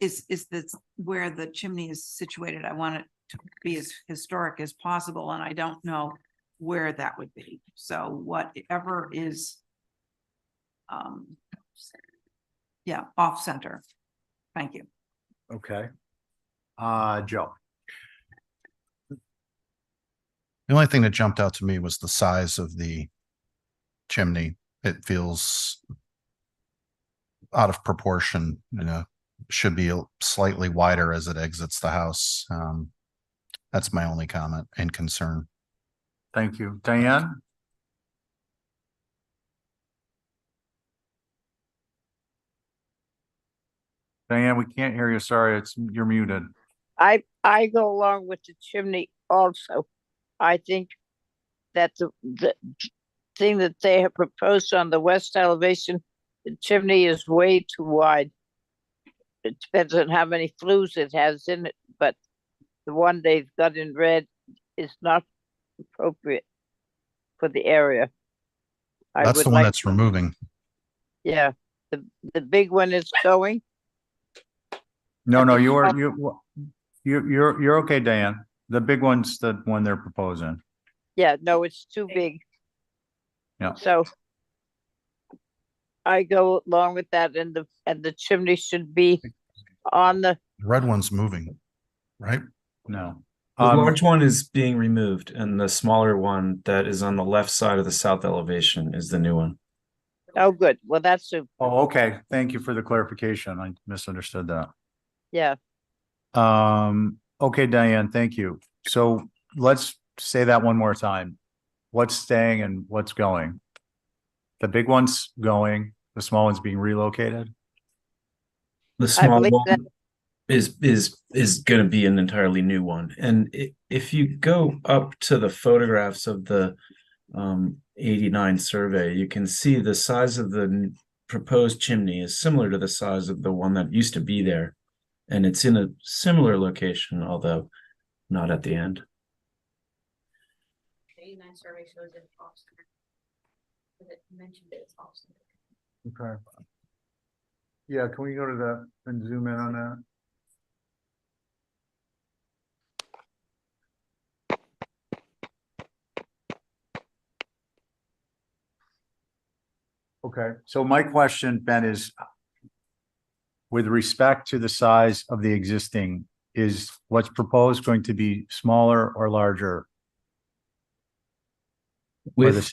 this where the chimney is situated. I want it to be as historic as possible, and I don't know where that would be. So whatever is, yeah, off center. Thank you. Okay. Joe? The only thing that jumped out to me was the size of the chimney. It feels out of proportion, should be slightly wider as it exits the house. That's my only comment and concern. Thank you. Diane? Diane, we can't hear you. Sorry, you're muted. I go along with the chimney also. I think that the thing that they have proposed on the west elevation, the chimney is way too wide. It depends on how many flues it has in it, but the one they've got in red is not appropriate for the area. I That's would the one like, that's removing. yeah, the big one is going. No, you're okay, Diane. The big one's the one they're proposing. Yeah, no, it's too big. Yeah. So I go along with that, and the chimney should be on the. The red one's moving, right? No. The large one is being removed, and the smaller one that is on the left side of the south elevation is the new one. Oh, good. Well, that's a, Oh, okay. Thank you for the clarification. I misunderstood that. yeah. Okay, Diane, thank you. So let's say that one more time. What's staying and what's going? The big one's going, the small one's being relocated? The small believe one that- is going to be an entirely new one. And if you go up to the photographs of the 89 survey, you can see the size of the proposed chimney is similar to the size of the one that used to be there. And it's in a similar location, although not at the end. 89 survey shows it off center. But it mentioned it's off center. Okay. Yeah, can we go to that and zoom in on that? Okay, so my question, Ben, is with respect to the size of the existing, is what's proposed going to be smaller or larger? Or the With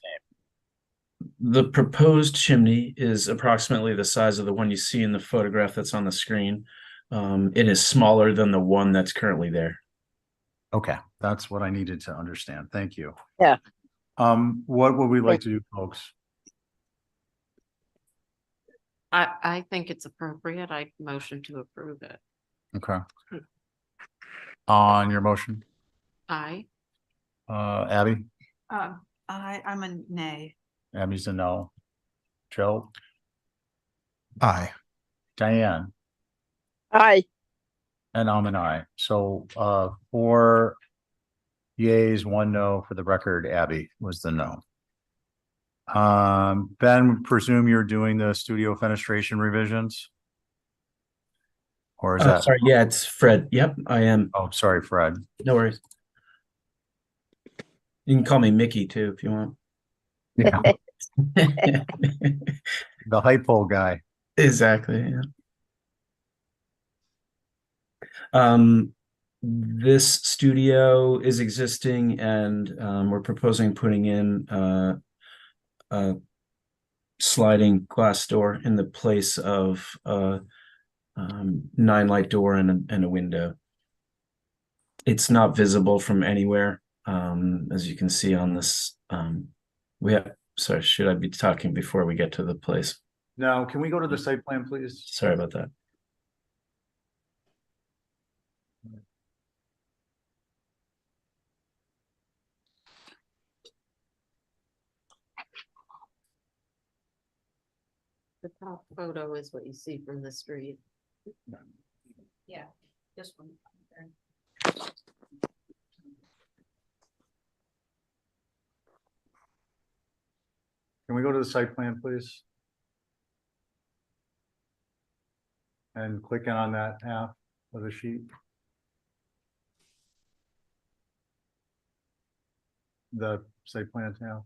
the proposed chimney is approximately the size of the one you see in the photograph that's on the screen. It is smaller than the one that's currently there. Okay, that's what I needed to understand. Thank you. Yeah. What would we like to do, folks? I think it's appropriate. I motion to approve it. Okay. On your motion, Aye. Abby? I'm a nay. Abby's a no. Joe? Aye. Diane? Aye. And I'm an aye. So, 4 yays, 1 no. For the record, Abby was the no. Ben, presume you're doing the studio fenestration revisions? Or is that? Sorry, yeah, it's Fred. Yep, I am. Oh, sorry, Fred. No worries. You can call me Mickey too if you want. Yeah. The hype pole guy. Exactly. Yeah. This studio is existing, and we're proposing putting in a sliding glass door in the place of a 9-light door and a window. It's not visible from anywhere, as you can see on this. Sorry, should I be talking before we get to the place? Now, can we go to the site plan, please? Sorry about that. The top photo is what you see from the street. Yeah, this one. Can we go to the site plan, please? And click in on that half of the sheet. The site plan tab.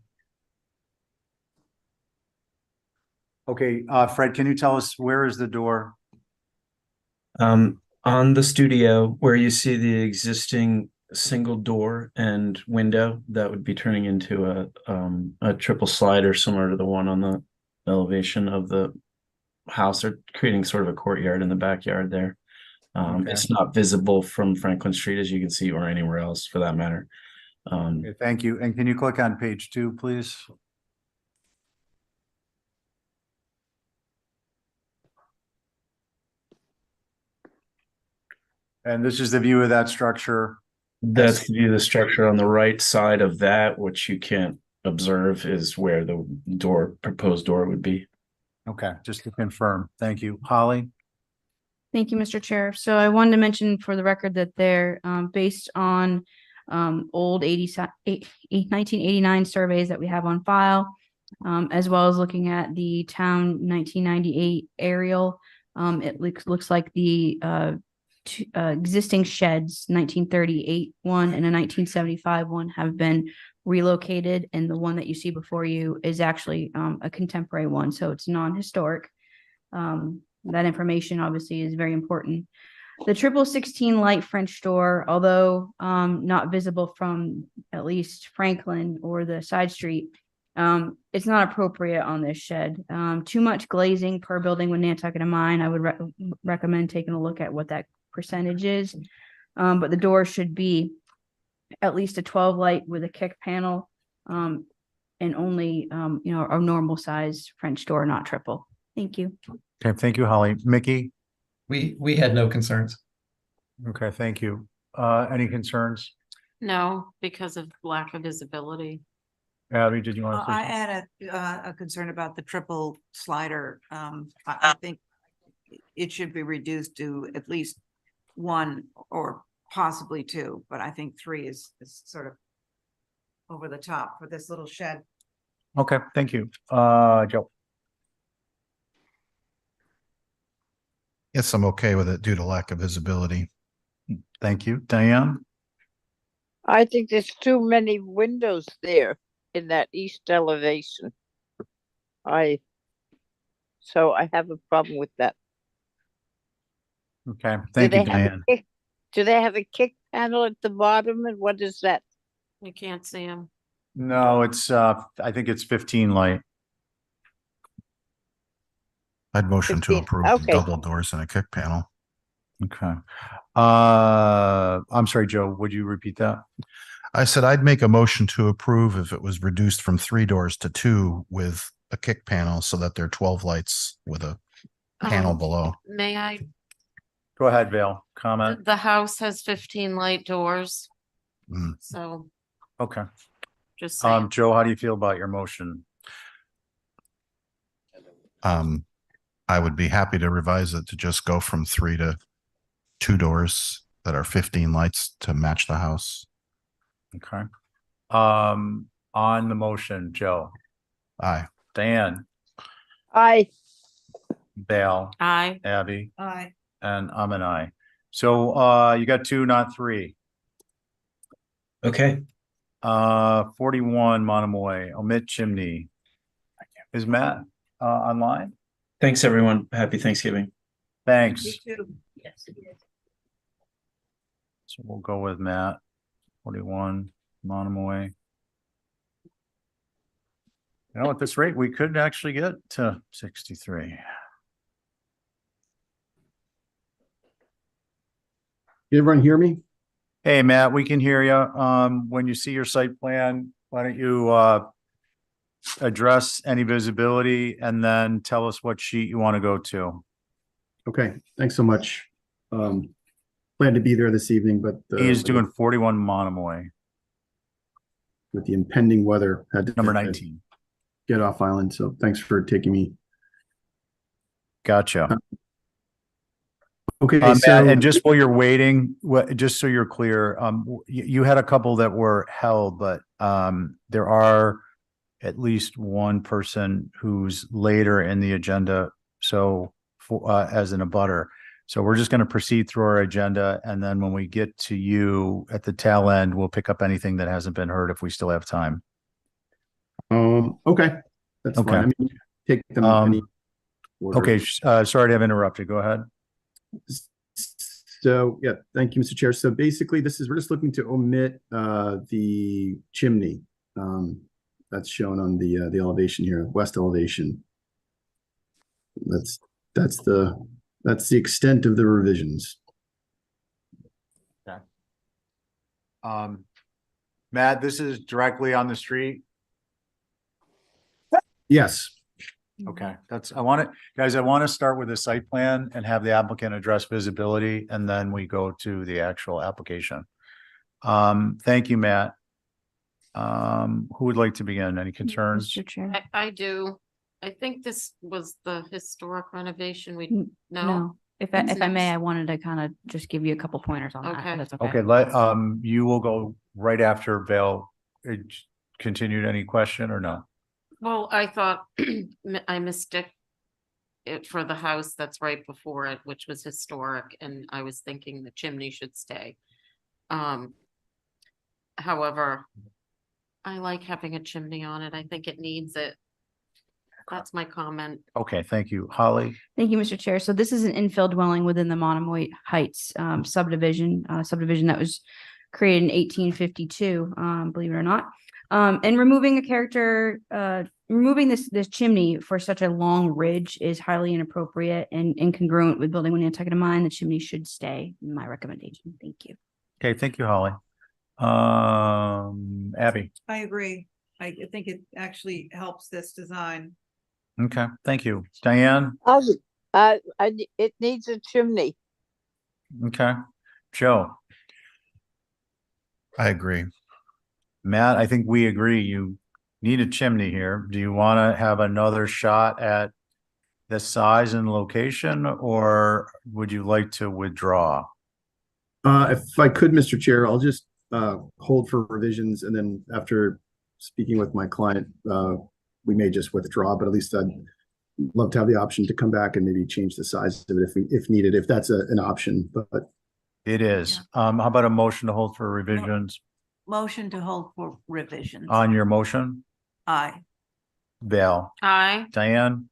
Okay, Fred, can you tell us where is the door? On the studio, where you see the existing single door and window, that would be turning into a triple slider similar to the one on the elevation of the house. They're creating sort of a courtyard in the backyard there. Okay. It's not visible from Franklin Street, as you can see, or anywhere else for that matter. Okay, thank you. And can you click on page 2, please? And this is the view of that structure. That's the view of the structure on the right side of that, which you can't observe, is where the proposed door would be. Okay, just to confirm. Thank you. Holly? Thank you, Mr. Chair. So I wanted to mention for the record that they're based on old 1989 surveys that we have on file, as well as looking at the town 1998 aerial. It looks like the existing sheds, 1938 one and a 1975 one, have been relocated, and the one that you see before you is actually a contemporary one, so it's non-historic. That information obviously is very important. The 16 light French door, although not visible from at least Franklin or the side street, it's not appropriate on this shed. Too much glazing per building with Nantucket in mind. I would recommend taking a look at what that percentage is. But the door should be at least a 12 light with a kick panel, and only a normal size French door, not triple. Thank you. Okay, thank you, Holly. Mickey? We had no concerns. Okay, thank you. Any concerns? No, because of lack of visibility. Abby, did you want to? I had a concern about the triple slider. I think it should be reduced to at least 1 or possibly 2, but I think 3 is sort of over the top for this little shed. Okay, thank you. Joe? Yes, I'm okay with it due to lack of visibility. Thank you. Diane? I think there's too many windows there in that east elevation. So I have a problem with that. Okay, thank you, Diane. Do they have a kick panel at the bottom, and what is that? You can't see them. No, it's I think it's 15 light. I'd motion to 15, approve the okay. double doors and a kick panel. Okay. I'm sorry, Joe, would you repeat that? I said I'd make a motion to approve if it was reduced from 3 doors to 2 with a kick panel so that there are 12 lights with a panel below. May I? Go ahead, Vale. Comment. The house has 15 light doors. Mm. So Okay. just saying. Joe, how do you feel about your motion? I would be happy to revise it to just go from 3 to 2 doors that are 15 lights to match the house. Okay. On the motion, Joe? Aye. Dan? Aye. Vale? Aye. Abby? Aye. And I'm an aye. So you got 2, not 3. Okay. 41 Monomoy, omit chimney. Is Matt online? Thanks, everyone. Happy Thanksgiving. Thanks. You too. Yes. So we'll go with Matt. 41 Monomoy. You know, at this rate, we could actually get to 63. Can everyone hear me? Hey, Matt, we can hear you. When you see your site plan, why don't you address any visibility and then tell us what sheet you want to go to. Okay, thanks so much. Plan to be there this evening, but He is doing 41 Monomoy, with the impending weather, had to number 19. get off island. So thanks for taking me. Gotcha. Okay, Matt, so and just while you're waiting, just so you're clear, you had a couple that were held, but there are at least one person who's later in the agenda. So as an abutter. So we're just going to proceed through our agenda. And then when we get to you at the tail end, we'll pick up anything that hasn't been heard if we still have time. okay, that's Okay. fine. I mean, take them any order. Okay. Sorry to have interrupted. Go ahead. So yeah, thank you, Mr. Chair. So basically, we're just looking to omit the chimney that's shown on the elevation here, west elevation. That's that's the extent of the revisions. Matt, this is directly on the street. Yes. Okay, I want to start with the site plan and have the applicant address visibility, and then we go to the actual application. Thank you, Matt. Who would like to begin? Any concerns? Mr. Chair. I do. I think this was the historic renovation. We, no? No, if What's I may, next? I wanted to kind of just give you a couple pointers on that. Okay. if that's okay. Okay, you will go right after Val. Continued any question or no? Well, I thought I mistook it for the house that's right before it, which was historic, and I was thinking the chimney should stay. However, I like having a chimney on it. I think it needs it. That's my comment. Okay, thank you. Holly? Thank you, Mr. Chair. So this is an infill dwelling within the Monomoy Heights subdivision that was created in 1852, believe it or not. And removing removing this chimney for such a long ridge is highly inappropriate and incongruent with building one Nantucket in mind. The chimney should stay, my recommendation. Thank you. Okay, thank you, Holly. Abby? I agree. I think it actually helps this design. Okay, thank you. Diane? It needs a chimney. Okay. Joe? I agree. Matt, I think we agree. You need a chimney here. Do you want to have another shot at the size and location, or would you like to withdraw? If I could, Mr. Chair, I'll just hold for revisions, and then after speaking with my client, we may just withdraw, but at least I'd love to have the option to come back and maybe change the size of it if needed, if that's an option, but. It is. How about a motion to hold for revisions Motion to hold for revisions. on your motion? Aye. Val? Aye. Diane?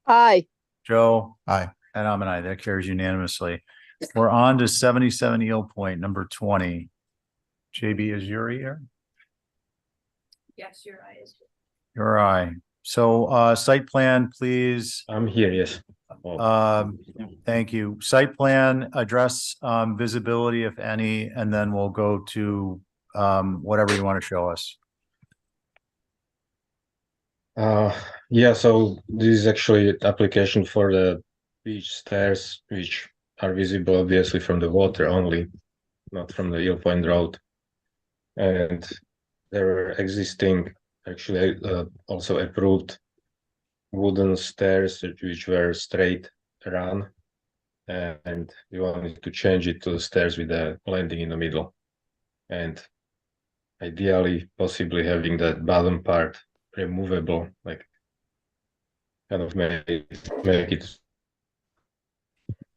Aye. Joe? Aye. And I'm an aye. That carries unanimously. We're on to 77 Eel Point, number 20. JB, is Yuri here? Yes, your eye is. Your aye. So site plan, please. I'm here, yes. Thank you. Site plan, address visibility, if any, and then we'll go to whatever you want to show us. Yeah, so this is actually an application for the beach stairs, which are visible obviously from the water only, not from the Eel Point Road. And there are existing, actually also approved wooden stairs which were straight run, and we wanted to change it to the stairs with a landing in the middle, and ideally possibly having that bottom part removable, like kind of make it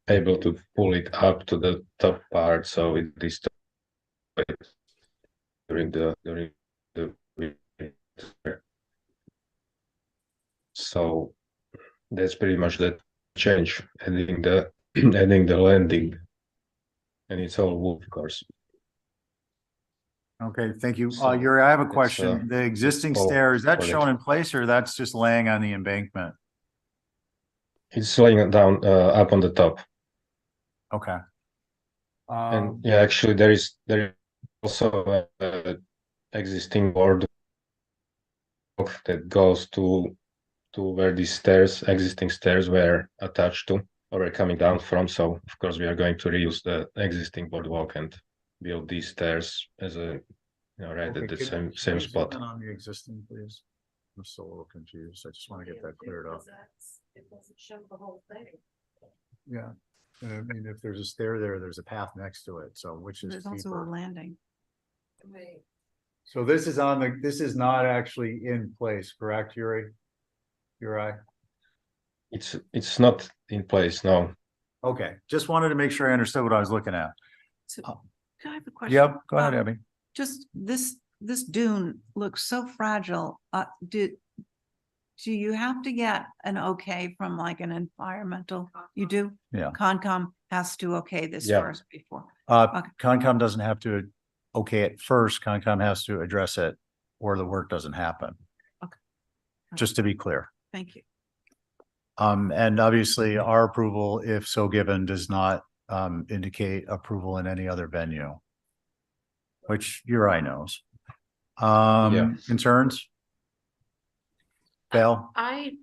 able to pull it up to the top part, so it is during the so that's pretty much that change, adding the adding the landing, and it's all wood, of course. Okay, thank you. So Yuri, I have a it's, question. The existing all stair, is that for shown it. in place, or that's just laying on the embankment? It's laying down up on the top. Okay. And yeah, actually there is also a existing board that goes to where these existing stairs were attached to or were coming down from. So of course we are going to reuse the existing boardwalk and build these stairs as a, right Okay, at the can same you spot. zoom in on the existing, please? I'm still a little confused. I just want to get that cleared up. It doesn't show the whole thing. Yeah. I mean, if there's a stair there, there's a path next to it. So which is There's also a steeper? landing. So this is not actually in place, correct, Yuri? Yuri? It's not in place, no. Okay, just wanted to make sure I understood what I was looking at. So, can I have a question? Yep, go ahead, Abby. Just this dune looks so fragile. Do you have to get an okay from like an environmental? You do? Yeah. Concom has to okay this Yeah. first before. Concom doesn't have to okay it first. Concom has to address it or the work doesn't happen. Okay. Just to be clear. Thank you. And obviously our approval, if so given, does not indicate approval in any other venue. Which your eye knows. Concerns? Bill? I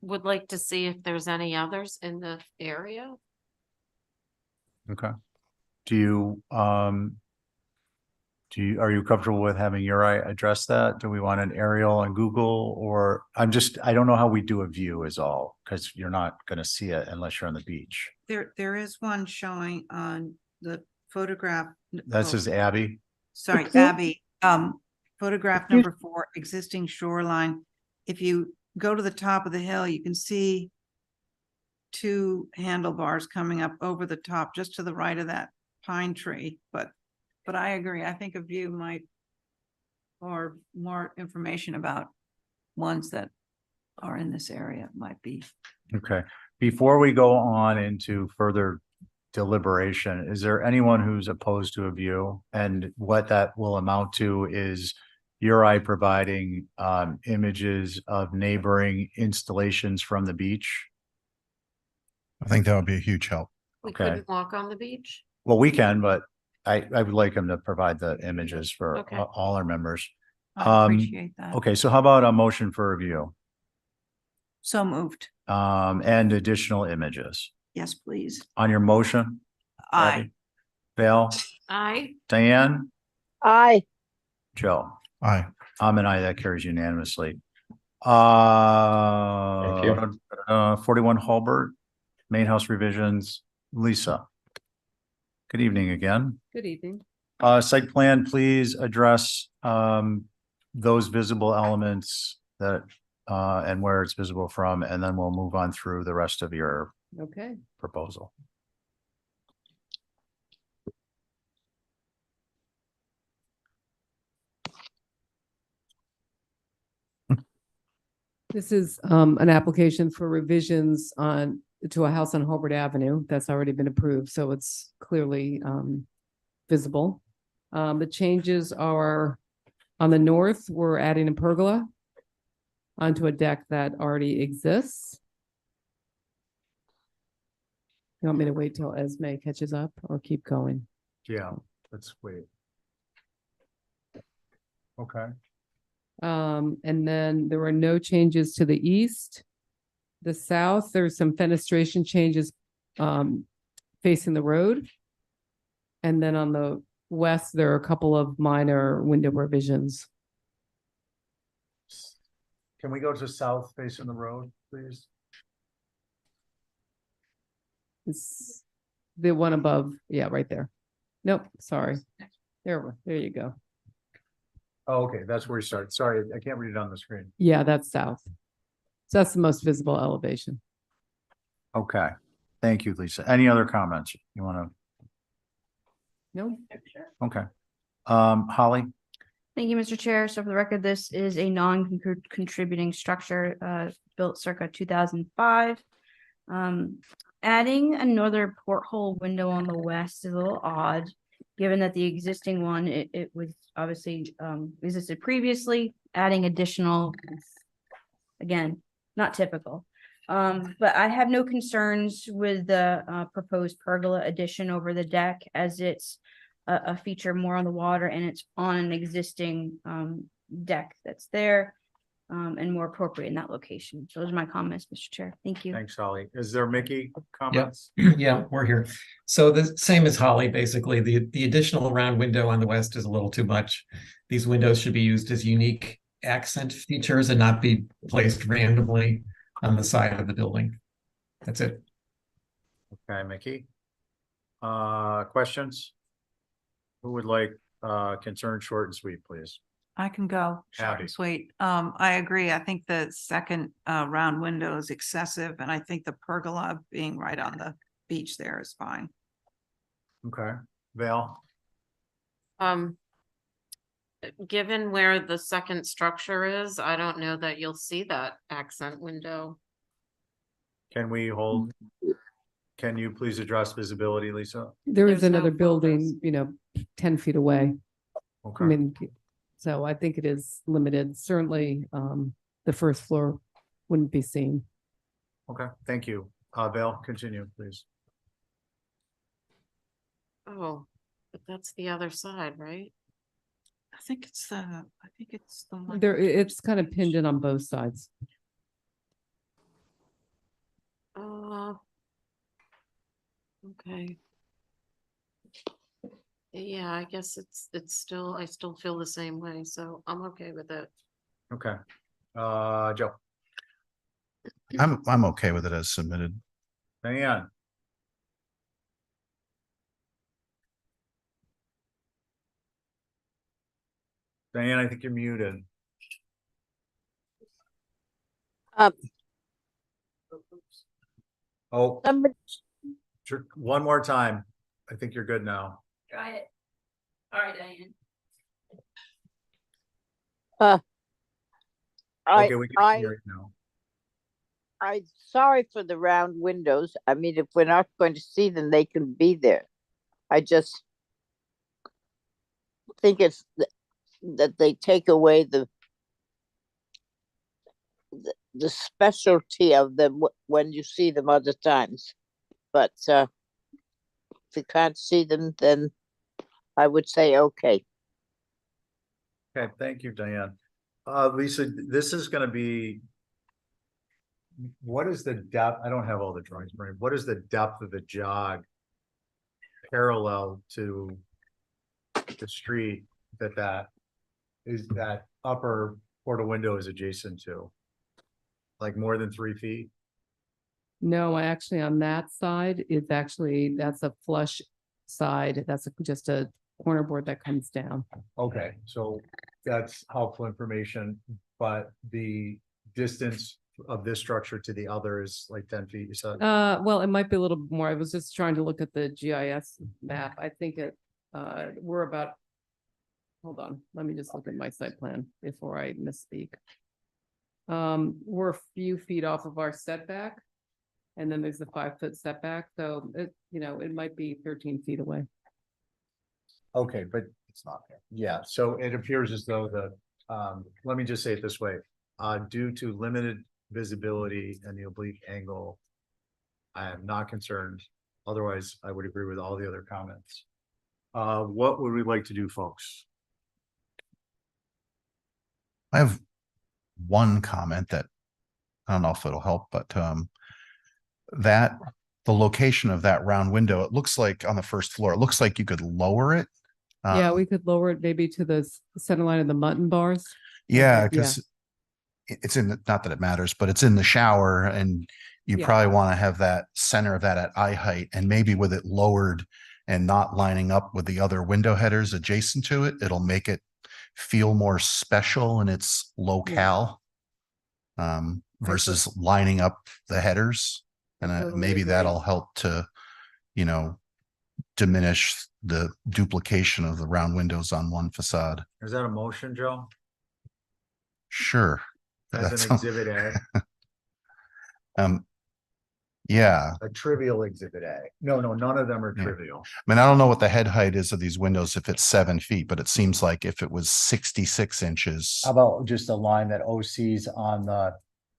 would like to see if there's any others in the area. Okay. Do you, are you comfortable with having Uri address that? Do we want an aerial on Google, or I don't know how we do a view is all, because you're not gonna see it unless you're on the beach. There is one showing on the photograph. This is Abby. Sorry, Abby, photograph number 4, existing shoreline. If you go to the top of the hill, you can see 2 handlebars coming up over the top, just to the right of that pine tree. But I agree. I think a view might, or more information about ones that are in this area might be. Okay. Before we go on into further deliberation, is there anyone who's opposed to a view? And what that will amount to is Uri providing images of neighboring installations from the beach. I think that would be a huge help. We Okay. couldn't walk on the beach. Well, we can, but I would like him to provide the images for Okay. all our members. I appreciate that. Okay, so how about a motion for review? So moved. And additional images Yes, please. on your motion? Aye. Abby? Val? Aye. Diane? Aye. Joe? Aye. I'm an aye, that carries unanimously. Thank you. 41 Hulbert, main house revisions, Lisa. Good evening again. Good evening. Site plan, please address those visible elements that and where it's visible from, and then we'll move on through the rest of your Okay. proposal. This is an application for revisions to a house on Hobart Avenue that's already been approved, so it's clearly visible. The changes are on the north, we're adding a pergola onto a deck that already exists. You want me to wait till Esme catches up or keep going? Yeah, let's wait. Okay. And then there were no changes to the east. The south, there's some fenestration changes facing the road. And then on the west, there are a couple of minor window revisions. Can we go to south facing the road, please? It's the one above, yeah, right there. Nope, sorry. There you go. Oh, okay, that's where we started. Sorry, I can't read it on the screen. Yeah, that's south. So that's the most visible elevation. Okay, thank you, Lisa. Any other comments you want to? No. Okay. Holly? Thank you, Mr. Chair. So for the record, this is a non-contributing structure built circa 2005. Adding another porthole window on the west is a little odd, given that the existing one, it was obviously existed previously. Adding additional, again, not typical. But I have no concerns with the proposed pergola addition over the deck, as it's a feature more on the water and it's on an existing deck that's there and more appropriate in that location. So those are my comments, Mr. Chair. Thank you. Thanks, Holly. Is there Mickey comments? Yeah, we're here. So the same as Holly, basically, the additional round window on the west is a little too much. These windows should be used as unique accent features and not be placed randomly on the side of the building. That's it. Okay, Mickey. Questions? Who would like concern short and sweet, please? I can go. Short Abby. and sweet. I agree. I think the second round window is excessive, and I think the pergola being right on the beach there is fine. Okay, Val? Given where the second structure is, I don't know that you'll see that accent window. Can we hold? Can you please address visibility, Lisa? There is There's no another building, photos. 10 feet away. Okay. I mean, so I think it is limited. Certainly, the first floor wouldn't be seen. Okay, thank you. Val, continue, please. Oh, but that's the other side, right? I think it's the one. There, it's kind of pinned in on both sides. Okay. Yeah, I guess it's still, I still feel the same way, so I'm okay with it. Okay. Joe, I'm okay with it as submitted. Diane. Diane, I think you're muted. Oh, Somebody, one more time. I think you're good now. Try it. All right, Diane. Okay, we can hear it now. I'm sorry for the round windows. I mean, if we're not going to see them, they can be there. I just think it's that they take away the specialty of them when you see them other times. But if you can't see them, then I would say okay. Okay, thank you, Diane. Lisa, this is gonna be. What is the depth? I don't have all the drawings, Marie. What is the depth of the jog parallel to the street that is that upper portal window is adjacent to? Like more than 3 feet? No, actually on that side, it's actually, that's a flush side. That's just a corner board that comes down. Okay, so that's helpful information, but the distance of this structure to the other is like 10 feet, you said? Well, it might be a little bit more. I was just trying to look at the GIS map. I think we're about, hold on, let me just look at my site plan before I misspeak. We're a few feet off of our setback. And then there's the 5-foot setback, so it might be 13 feet away. Okay, but it's not there. Yeah, so it appears as though let me just say it this way. Due to limited visibility and the oblique angle, I am not concerned. Otherwise, I would agree with all the other comments. What would we like to do, folks? I have one comment that I don't know if it'll help, but that the location of that round window, it looks like on the first floor, it looks like you could lower it. Yeah, we could lower it maybe to the center line of the mutton bars. Yeah, because it's in the, not that it matters, but it's in the shower and you probably want to have that center of that at eye height, and maybe with it lowered and not lining up with the other window headers adjacent to it, it'll make it feel more special in its locale versus lining up the headers. And Totally maybe agree. that'll help to, diminish the duplication of the round windows on one facade. Is that a motion, Joe? Sure. As an exhibit A? Yeah. A trivial exhibit A. No, none of them are trivial. I mean, I don't know what the head height is of these windows, if it's 7 feet, but it seems like if it was 66 inches. How about just a line that OC's on the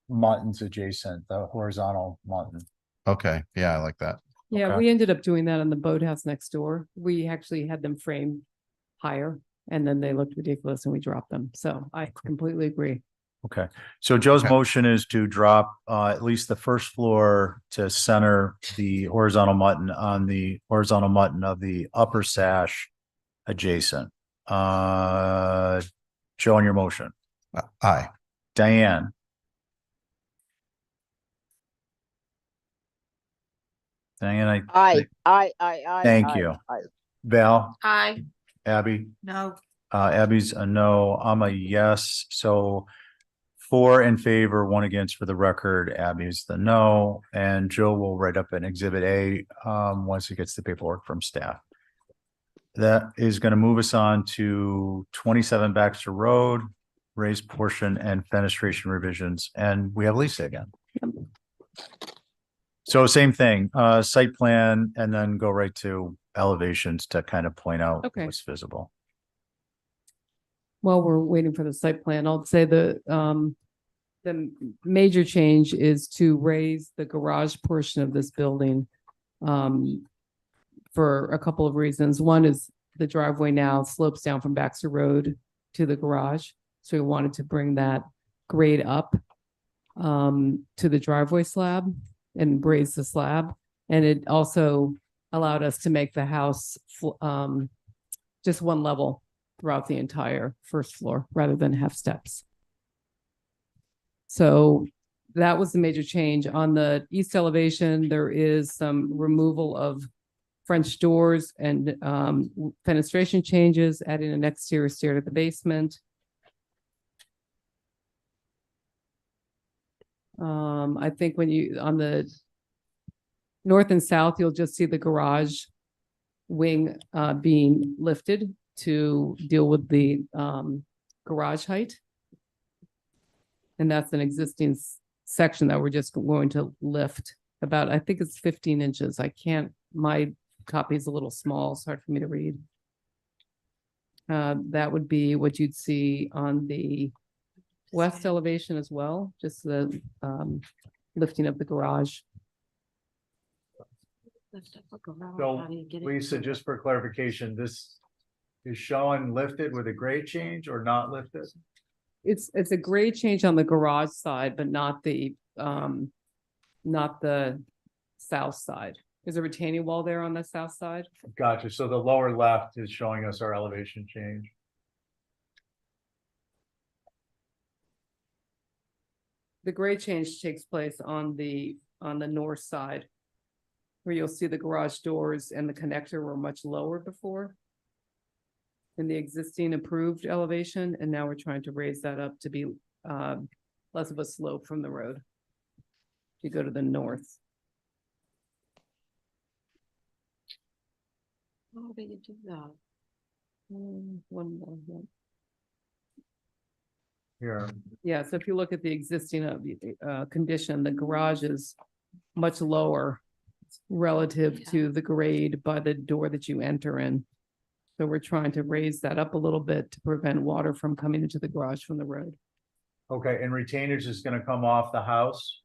muttons adjacent, the horizontal mutton? Okay, yeah, I like that. Yeah, Okay. we ended up doing that on the boathouse next door. We actually had them framed higher and then they looked ridiculous and we dropped them. So I completely agree. Okay, so Joe's motion is to drop at least the first floor to center the horizontal mutton on the horizontal mutton of the upper sash adjacent. Joe, on your motion. Aye. Diane. Diane, I. Thank you. Val, Hi. Abby, No. Abby's a no, I'm a yes, so 4 in favor, 1 against for the record. Abby's the no, and Joe will write up an exhibit A once he gets the paperwork from staff. That is going to move us on to 27 Baxter Road, raised portion and fenestration revisions, and we have Lisa again. So same thing, site plan, and then go right to elevations to kind of point out what's visible. While we're waiting for the site plan, I'll say the major change is to raise the garage portion of this building. For a couple of reasons. One is the driveway now slopes down from Baxter Road to the garage. So we wanted to bring that grade up to the driveway slab and raise the slab. And it also allowed us to make the house just one level throughout the entire first floor rather than have steps. So that was the major change. On the east elevation, there is some removal of French doors and fenestration changes, adding an exterior stair to the basement. I think when you, on the north and south, you'll just see the garage wing being lifted to deal with the garage height. And that's an existing section that we're just going to lift about, I think it's 15 inches. I can't, my copy is a little small. It's hard for me to read. That would be what you'd see on the west elevation as well, just the lifting of the garage. So Lisa, just for clarification, this is showing lifted with a grade change or not lifted? It's a grade change on the garage side, but not the south side. There's a retaining wall there on the south side. Gotcha. So the lower left is showing us our elevation change. The grade change takes place on the north side, where you'll see the garage doors and the connector were much lower before in the existing approved elevation, and now we're trying to raise that up to be less of a slope from the road. If you go to the north. How do you do that? One more. Here. Yeah, so if you look at the existing condition, the garage is much lower relative to the grade by the door that you enter in. So we're trying to raise that up a little bit to prevent water from coming into the garage from the road. Okay, and retainage is gonna come off the house,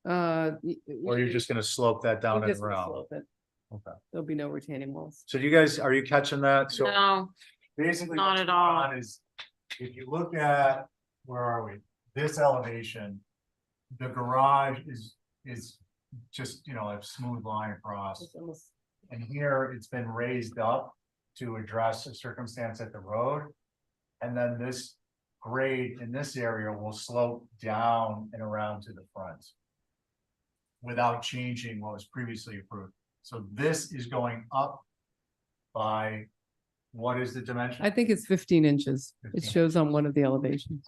or you're just gonna slope that down and around? Okay. There'll be no retaining walls. So you guys, are you catching that? So No, basically not what's at going all. on is, if you look at, where are we? This elevation, the garage is just, you know, a smooth line across. And here it's been raised up to address a circumstance at the road. And then this grade in this area will slope down and around to the front without changing what was previously approved. So this is going up by, what is the dimension? I think it's 15 inches. It 15. shows on one of the elevations.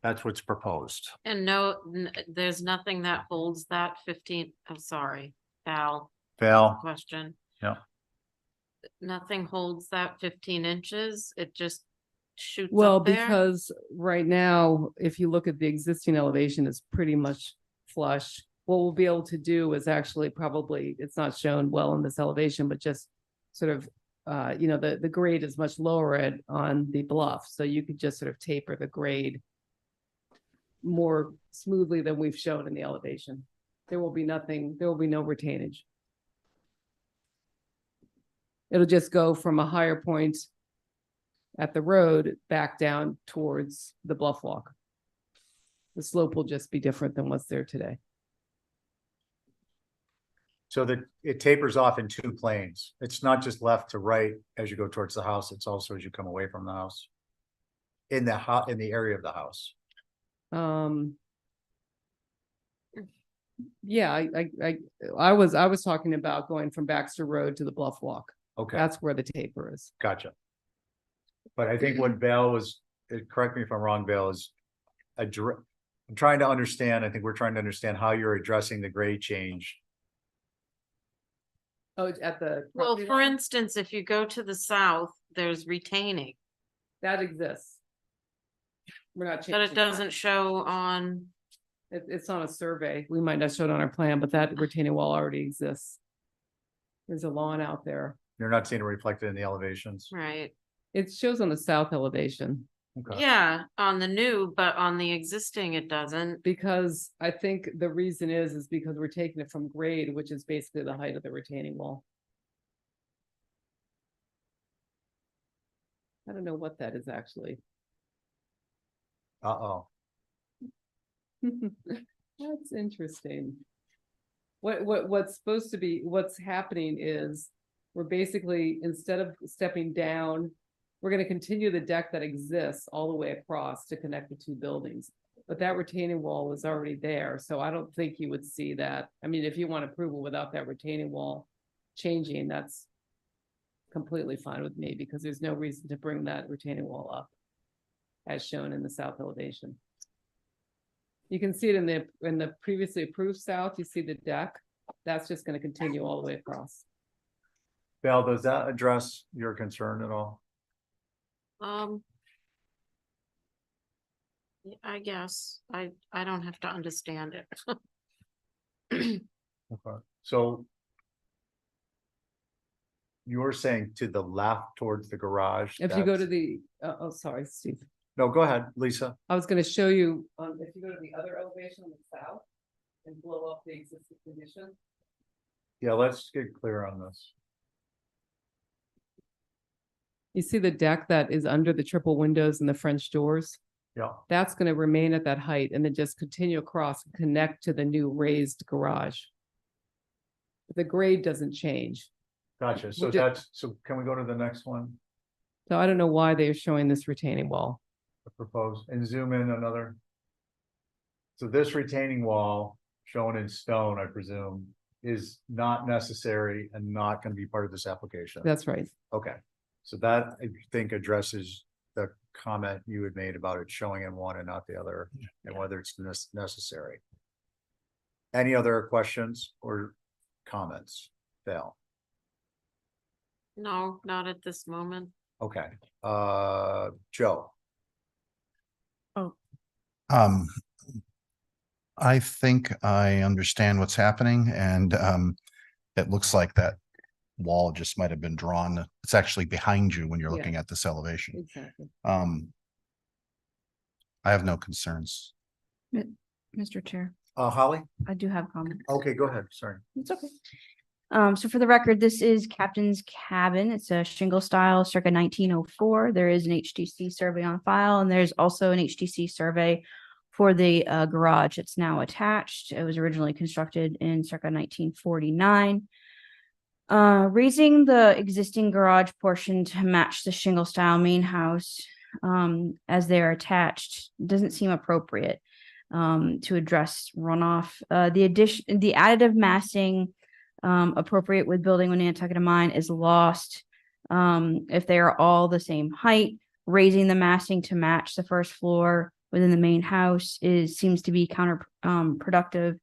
That's what's proposed. And no, there's nothing that holds that 15, I'm sorry, Val. Val. Question. Yeah. Nothing holds that 15 inches, it just shoots Well, up there? because right now, if you look at the existing elevation, it's pretty much flush. What we'll be able to do is actually probably, it's not shown well in this elevation, but just sort of, you know, the grade is much lower on the bluff. So you could just sort of taper the grade more smoothly than we've shown in the elevation. There will be nothing, there will be no retainage. It'll just go from a higher point at the road back down towards the bluff walk. The slope will just be different than what's there today. So that it tapers off in two planes. It's not just left to right as you go towards the house, it's also as you come away from the house. In the area of the house. Yeah, I was talking about going from Baxter Road to the Bluff Walk. Okay. That's where the taper is. Gotcha. But I think what Val was, correct me if I'm wrong, Val, is I'm trying to understand, I think we're trying to understand how you're addressing the grade change. Oh, it's at the. Well, property for line? instance, if you go to the south, there's retaining, That exists. We're not changing. but it doesn't show on, It's on a survey. We might not show it on our plan, but that retaining wall already exists. There's a lawn out there. You're not seeing it reflected in the elevations. right? It shows on the south elevation. Okay. Yeah, on the new, but on the existing, it doesn't. Because I think the reason is because we're taking it from grade, which is basically the height of the retaining wall. I don't know what that is actually. Uh-oh. That's interesting. What's supposed to be, what's happening is we're basically, instead of stepping down, we're gonna continue the deck that exists all the way across to connect the two buildings. But that retaining wall is already there, so I don't think you would see that. I mean, if you want approval without that retaining wall changing, that's completely fine with me, because there's no reason to bring that retaining wall up as shown in the south elevation. You can see it in the previously approved south, you see the deck, that's just gonna continue all the way across. Val, does that address your concern at all? Yeah, I guess I don't have to understand it. Okay, so you're saying to the left towards the garage? If you go to that's- the, oh, sorry, Steve. No, go ahead, Lisa. I was gonna show you, if you go to the other elevation on the south and blow up the existing condition. Yeah, let's get clear on this. You see the deck that is under the triple windows and the French doors? Yeah. That's gonna remain at that height and then just continue across and connect to the new raised garage. The grade doesn't change. Gotcha. So Would it- so can we go to the next one? So I don't know why they're showing this retaining wall. Proposed, and zoom in another. So this retaining wall, shown in stone, I presume, is not necessary and not gonna be part of this application. That's right. Okay, so that I think addresses the comment you had made about it showing in one and not the other, and whether it's necessary. Any other questions or comments? Dale? No, not at this moment. Okay, Joe? I think I understand what's happening, and it looks like that wall just might have been drawn. It's actually behind you when you're Yeah. looking at this elevation. Exactly. I have no concerns. Mr. Chair, Holly? I do have comments. Okay, go ahead, sorry. It's okay. So for the record, this is Captain's Cabin. It's a shingle style circa 1904. There is an HTC survey on file, and there's also an HTC survey for the garage. It's now attached. It was originally constructed in circa 1949. Raising the existing garage portion to match the shingle style main house as they're attached doesn't seem appropriate to address runoff. The additive massing appropriate with building when Nantucket mine is lost. If they are all the same height, raising the massing to match the first floor within the main house seems to be counterproductive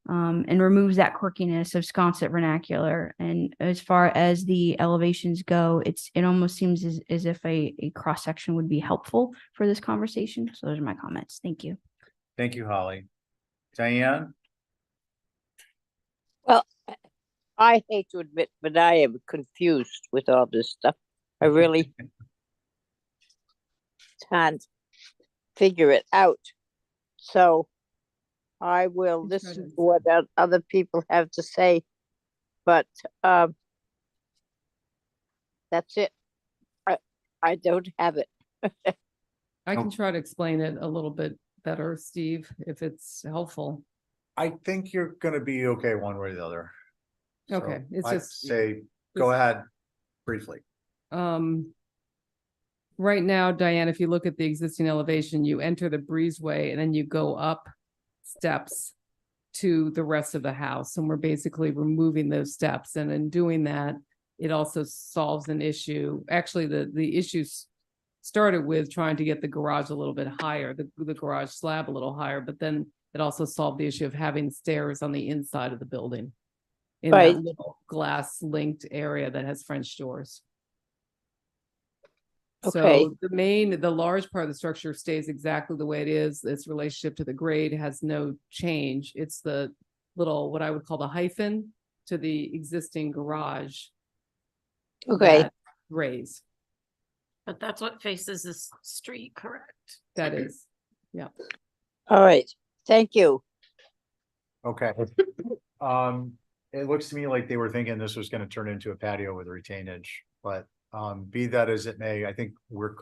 and removes that quirkiness of Sconset vernacular. And as far as the elevations go, it almost seems as if a cross section would be helpful for this conversation. So those are my comments. Thank you. Thank you, Holly. Diane? Well, I hate to admit, but I am confused with all this stuff. I really can't figure it out. So I will listen to what other people have to say, but that's it. I don't have it. I can try to explain it a little bit better, Steve, if it's helpful. I think you're gonna be okay one way or the other. So Okay, it's I'd just- say, go ahead briefly. Right now, Diane, if you look at the existing elevation, you enter the breezeway and then you go up steps to the rest of the house. And we're basically removing those steps. And in doing that, it also solves an issue. Actually, the issues started with trying to get the garage a little bit higher, the garage slab a little higher, but then it also solved the issue of having stairs on the inside of the building in Right. that little glass linked area that has French doors. Okay. So the large part of the structure stays exactly the way it is. Its relationship to the grade has no change. It's the little, what I would call the hyphen to the existing garage. Okay. that raise. But that's what faces this street, correct? That is, yeah. All right, thank you. Okay. It looks to me like they were thinking this was gonna turn into a patio with retainage, but be that as it may, I think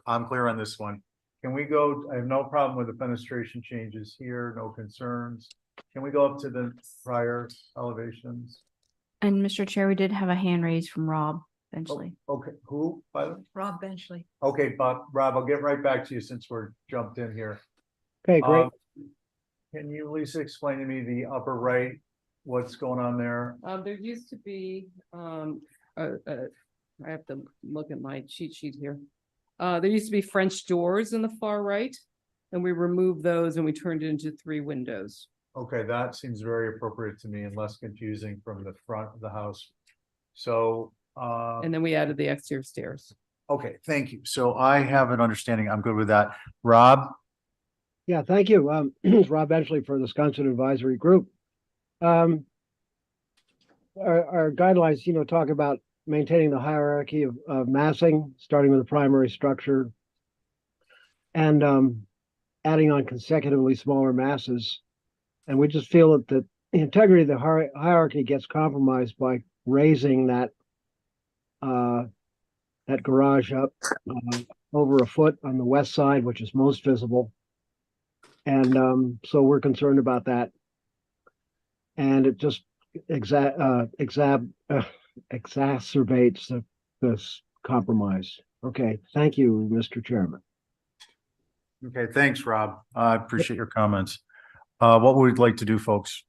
I'm clear on this one. Can we go, I have no problem with the fenestration changes here, no concerns. Can we go up to the prior elevations? And Mr. Chair, we did have a hand raised from Rob eventually. Okay, who, by the way? Rob Benchley. Okay, Rob, I'll get right back to you since we're jumped in here. Okay, great. Can you, Lisa, explain to me the upper right, what's going on there? There used to be, I have to look at my cheat sheet here. There used to be French doors in the far right, and we removed those and we turned it into 3 windows. Okay, that seems very appropriate to me and less confusing from the front of the house. So, And then we added the exterior stairs. okay, thank you. So I have an understanding. I'm good with that. Rob? Yeah, thank you. It's Rob Benchley for the Wisconsin Advisory Group. Our guidelines, talk about maintaining the hierarchy of massing, starting with the primary structure and adding on consecutively smaller masses. And we just feel that the integrity of the hierarchy gets compromised by raising that garage up over a foot on the west side, which is most visible. And so we're concerned about that. And it just exacerbates this compromise. Okay, thank you, Mr. Chairman. Okay, thanks, Rob. I appreciate your comments. What would we like to do, folks?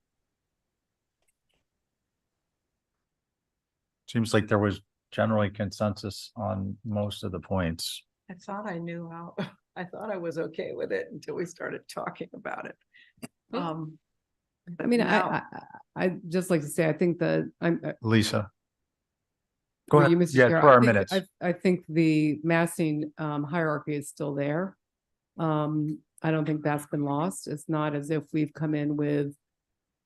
Seems like there was generally consensus on most of the points. I thought I knew how, I thought I was okay with it until we started talking about it. I mean, now- I just like to say, I think that Lisa? Go for ahead. you, Mr. Yeah, Chair, for our I think- minutes. I think the massing hierarchy is still there. I don't think that's been lost. It's not as if we've come in with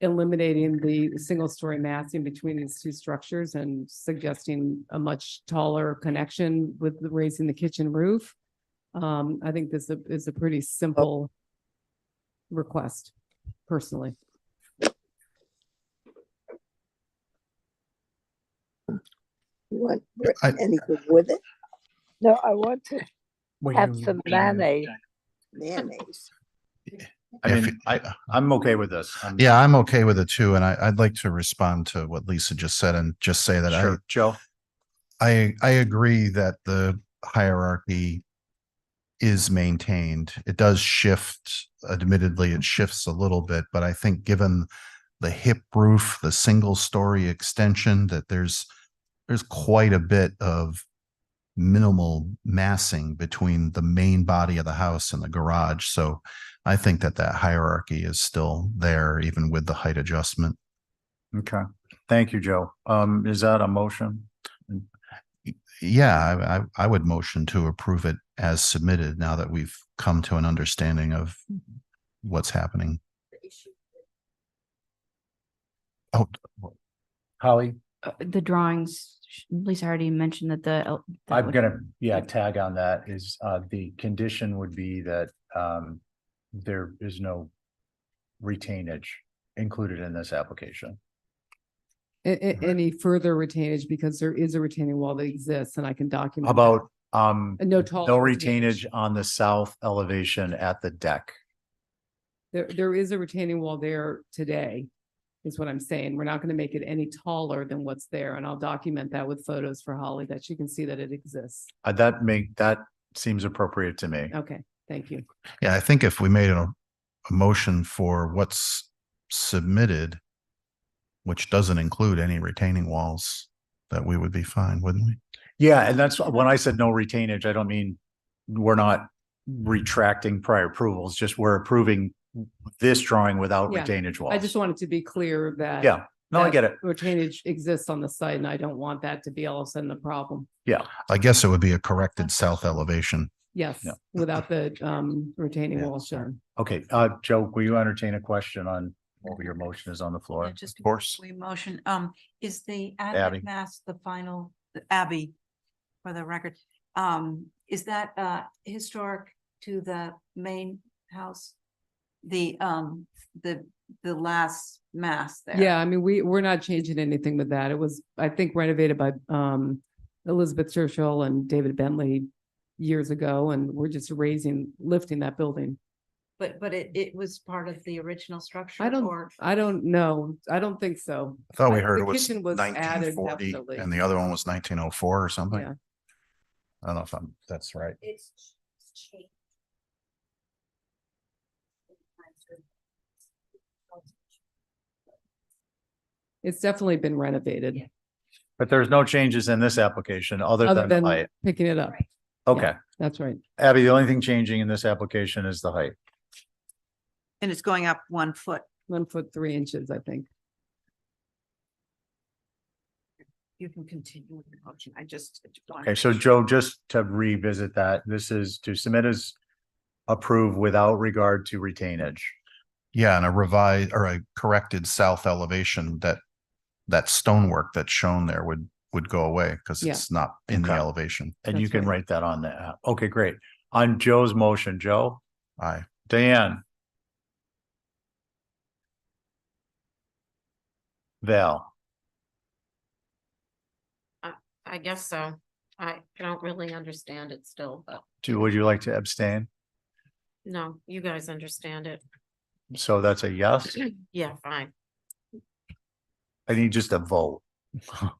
eliminating the single-story massing between these 2 structures and suggesting a much taller connection with raising the kitchen roof. I think this is a pretty simple request, personally. You want I- anything with it? No, I want to What do have you- some mayonnaise. Mayonnaise. I mean, I'm okay with this. Yeah, I'm okay with it too. And I'd like to respond to what Lisa just said and just say that Sure, Joe? I agree that the hierarchy is maintained. It does shift, admittedly, it shifts a little bit, but I think given the hip roof, the single story extension, that there's quite a bit of minimal massing between the main body of the house and the garage. So I think that hierarchy is still there, even with the height adjustment. Okay, thank you, Joe. Is that a motion? Yeah, I would motion to approve it as submitted now that we've come to an understanding of what's happening. Oh, Holly? The drawings, Lisa already mentioned that I'm gonna, tag on that is, the condition would be that, there is no retainage included in this application. Any further retainage, because there is a retaining wall that exists and I can document. How about, No tall no retainage on the south elevation at the deck? There is a retaining wall there today, is what I'm saying. We're not going to make it any taller than what's there. And I'll document that with photos for Holly that she can see that it exists. That seems appropriate to me. Okay, thank you. yeah, I think if we made a motion for what's submitted, which doesn't include any retaining walls, that we would be fine, wouldn't we? Yeah, and that's when I said no retainage, I don't mean we're not retracting prior approvals, just we're approving this drawing without Yeah, retainage walls. I just wanted to be clear that. Yeah, no, I that get it. Retainage exists on the site and I don't want that to be all of a sudden a problem. Yeah. I guess it would be a corrected south elevation. Yes, Yeah. without the retaining wall shown. Okay, Joe, will you entertain a question on what your motion is on the floor? Yeah, just Of course. before we motion, is the Abby. additive mass the final, Abby, for the record, Is that historic to the main house? The last mass there? Yeah, I mean, we're not changing anything with that. It was, I think, renovated by Elizabeth Churchill and David Bentley years ago, and we're just lifting that building. But it was part of the original structure I or? don't know. I don't think so. I thought we I- heard the it was kitchen was added, 1940 definitely. and the other one was 1904 or something. Yeah. I don't know if that's right. It's changed. It's definitely been renovated, But there's no changes in this application other other than than height. picking it up. Okay, That's right. Abby, the only thing changing in this application is the height. And it's going up 1 foot. 1 foot 3 inches, I think. You can continue with the motion. I just. Okay, so Joe, just to revisit that, this is to submit as approved without regard to retainage. Yeah, and a revised or a corrected south elevation that stonework that's shown there would go away because Yeah. it's not in the Okay. elevation. And you That's can right. write that on the app. Okay, great. On Joe's motion, Joe, Aye. Diane. Val, I guess so. I don't really understand it still, but would you like to abstain? no, you guys understand it. So that's a yes. Yeah, fine. I need just a vote.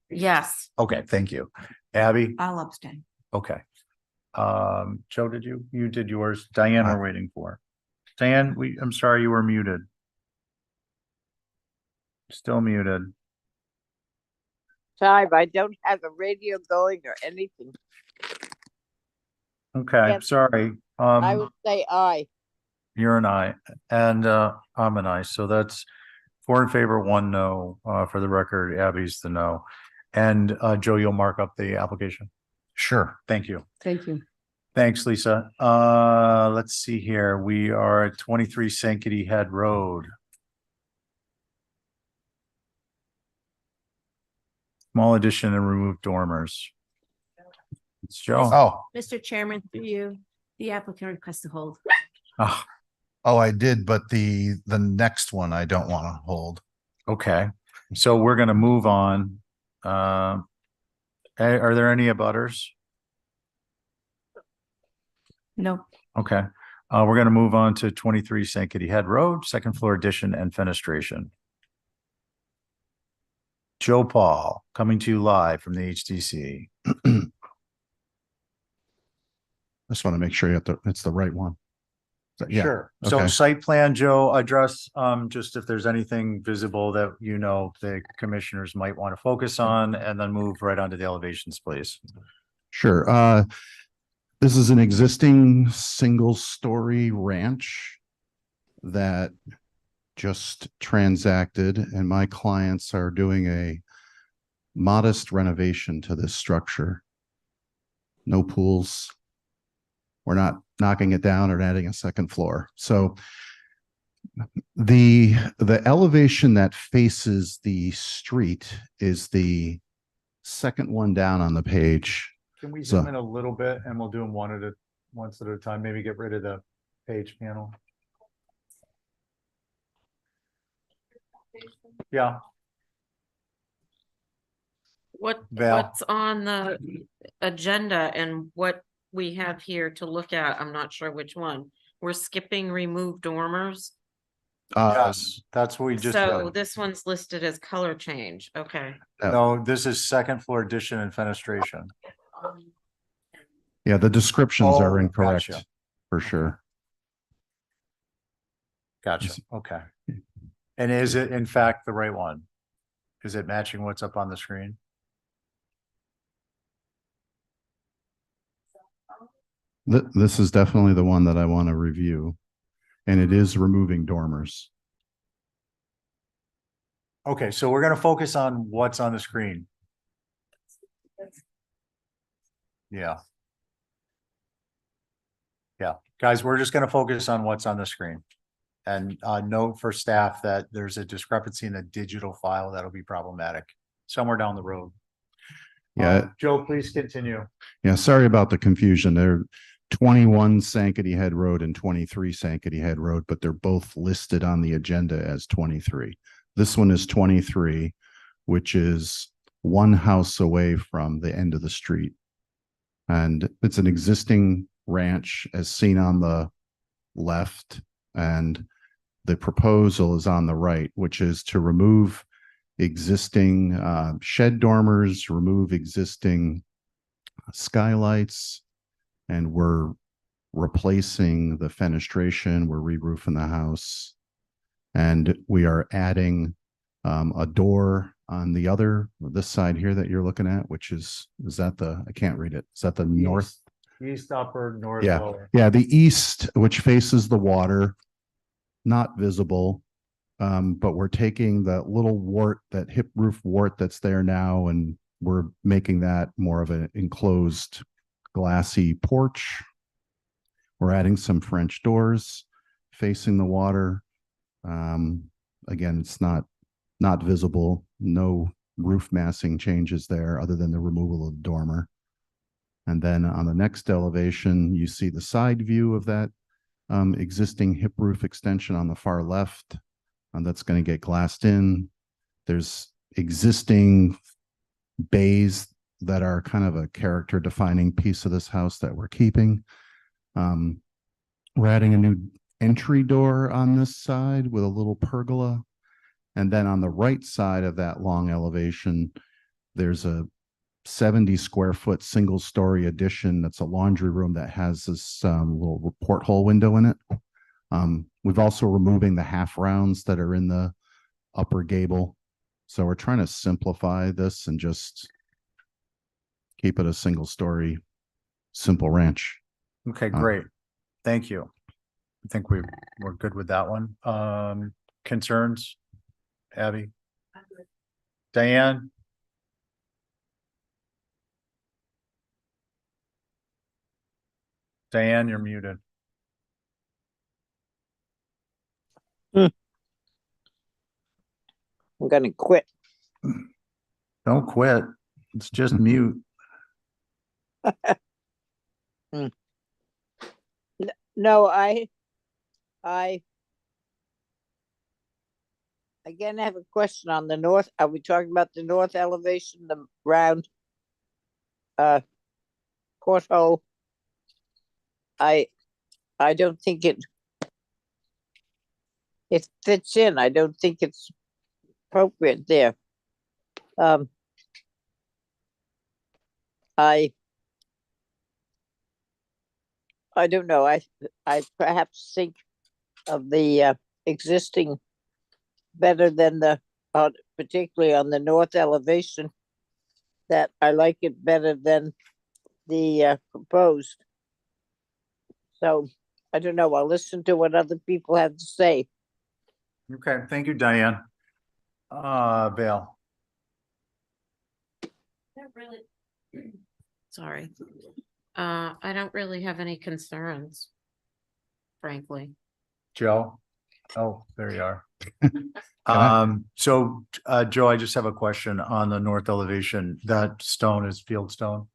Yes. Okay, thank you. Abby, I'll abstain. okay. Joe, you did yours. Diane, we're waiting for. Diane, I'm sorry, you were muted. Still muted. Time, I don't have a radio going or anything. Okay, Yes. sorry. I would say aye. You're an aye, and I'm an aye, so that's 4 in favor, 1 no. For the record, Abby's the no. And Joe, you'll mark up the application. Sure. Thank you. Thank you. Thanks, Lisa. Let's see here. We are at 23 Sankaty Head Road. Small addition and remove dormers. It's Joe. Oh, Mr. Chairman, through you, the applicant requests to hold. Ah, I did, but the next one I don't want to hold. okay, so we're gonna move on. Are there any abutters? No. Okay, we're gonna move on to 23 Sankaty Head Road, second floor addition and fenestration. Joe Paul, coming to you live from the HDC. Just want to make sure it's the right one. Yeah. Sure. So Okay. site plan, Joe, address, just if there's anything visible that, the commissioners might want to focus on, and then move right onto the elevations, please. Sure. This is an existing single-story ranch that just transacted, and my clients are doing a modest renovation to this structure. No pools. We're not knocking it down or adding a second floor. So the elevation that faces the street is the second one down on the page. Can we So- zoom in a little bit and we'll do them once at a time, maybe get rid of the page panel? Yeah, Val. What's on the agenda and what we have here to look at? I'm not sure which one. We're skipping remove dormers. Yes, that's what we just So did. this one's listed as color change. Okay. No, this is second floor addition and fenestration. Yeah, the descriptions Oh, are incorrect gotcha. for sure. Gotcha, okay. And is it in fact the right one? Is it matching what's up on the screen? This is definitely the one that I want to review, and it is removing dormers. Okay, so we're gonna focus on what's on the screen. Yeah. Yeah, guys, we're just gonna focus on what's on the screen. And note for staff that there's a discrepancy in the digital file that'll be problematic somewhere down the road. Yeah. Joe, please continue. Yeah, sorry about the confusion. They're 21 Sankaty Head Road and 23 Sankaty Head Road, but they're both listed on the agenda as 23. This one is 23, which is one house away from the end of the street. And it's an existing ranch as seen on the left, and the proposal is on the right, which is to remove existing shed dormers, remove existing skylights, and we're replacing the fenestration. We're re-roofing the house, and we are adding a door on this side here that you're looking at, which is that I can't read it. Is that the north? East upper, north Yeah. lower. Yeah. The east, which faces the water, not visible. But we're taking that little wart, that hip roof wart that's there now, and we're making that more of an enclosed glassy porch. We're adding some French doors facing the water. Again, it's not visible. No roof massing changes there other than the removal of the dormer. And then on the next elevation, you see the side view of that existing hip roof extension on the far left. That's going to get glassed in. There's existing bays that are kind of a character defining piece of this house that we're keeping. We're adding a new entry door on this side with a little pergola. And then on the right side of that long elevation, there's a 70 square foot single story addition that's a laundry room that has this little porthole window in it. We've also removing the half rounds that are in the upper gable. So we're trying to simplify this and just keep it a single story, simple ranch. Okay, great. Thank you. I think we're good with that one. Concerns? Abby? Diane? Diane, you're muted. I'm gonna quit. Don't quit. It's just mute. No, I again have a question on the north. Are we talking about the north elevation, the round porthole? I don't think it fits in. I don't think it's appropriate there. I don't know. I perhaps think of the existing better than the particularly on the north elevation, that I like it better than the proposed. So I don't know. I'll listen to what other people have to say. Okay, thank you, Diane. Val. Sorry. I don't really have any concerns, frankly. Joe? Oh, there you are. So Joe, I just have a question on the north elevation. That stone is field stone?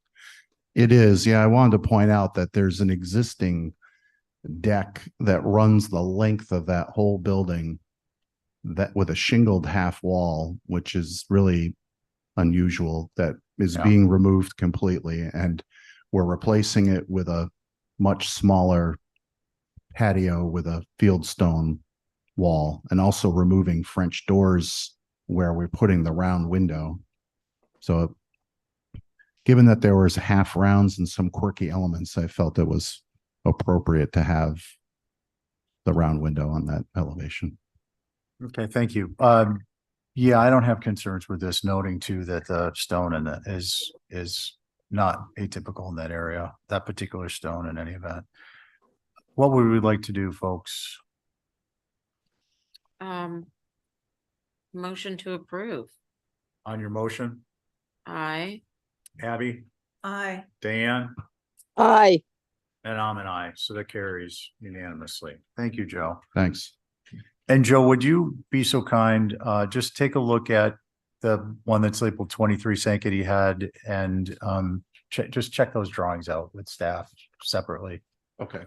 It is. Yeah, I wanted to point out that there's an existing deck that runs the length of that whole building, that with a shingled half wall, which is really unusual, that is being removed completely. And we're replacing it with a much smaller patio with a field stone wall, and also removing French doors where we're putting the round window. So given that there was half rounds and some quirky elements, I felt it was appropriate to have the round window on that elevation. Okay, thank you. Yeah, I don't have concerns with this, noting too that the stone in that is not atypical in that area, that particular stone in any event. What would we like to do, folks? Motion to approve. On your motion, Aye. Abby, Aye. Diane, Aye. and I'm an aye, so that carries unanimously. Thank you, Joe. Thanks. And Joe, would you be so kind, just take a look at the one that's labeled 23 Sankaty Head and just check those drawings out with staff separately. Okay.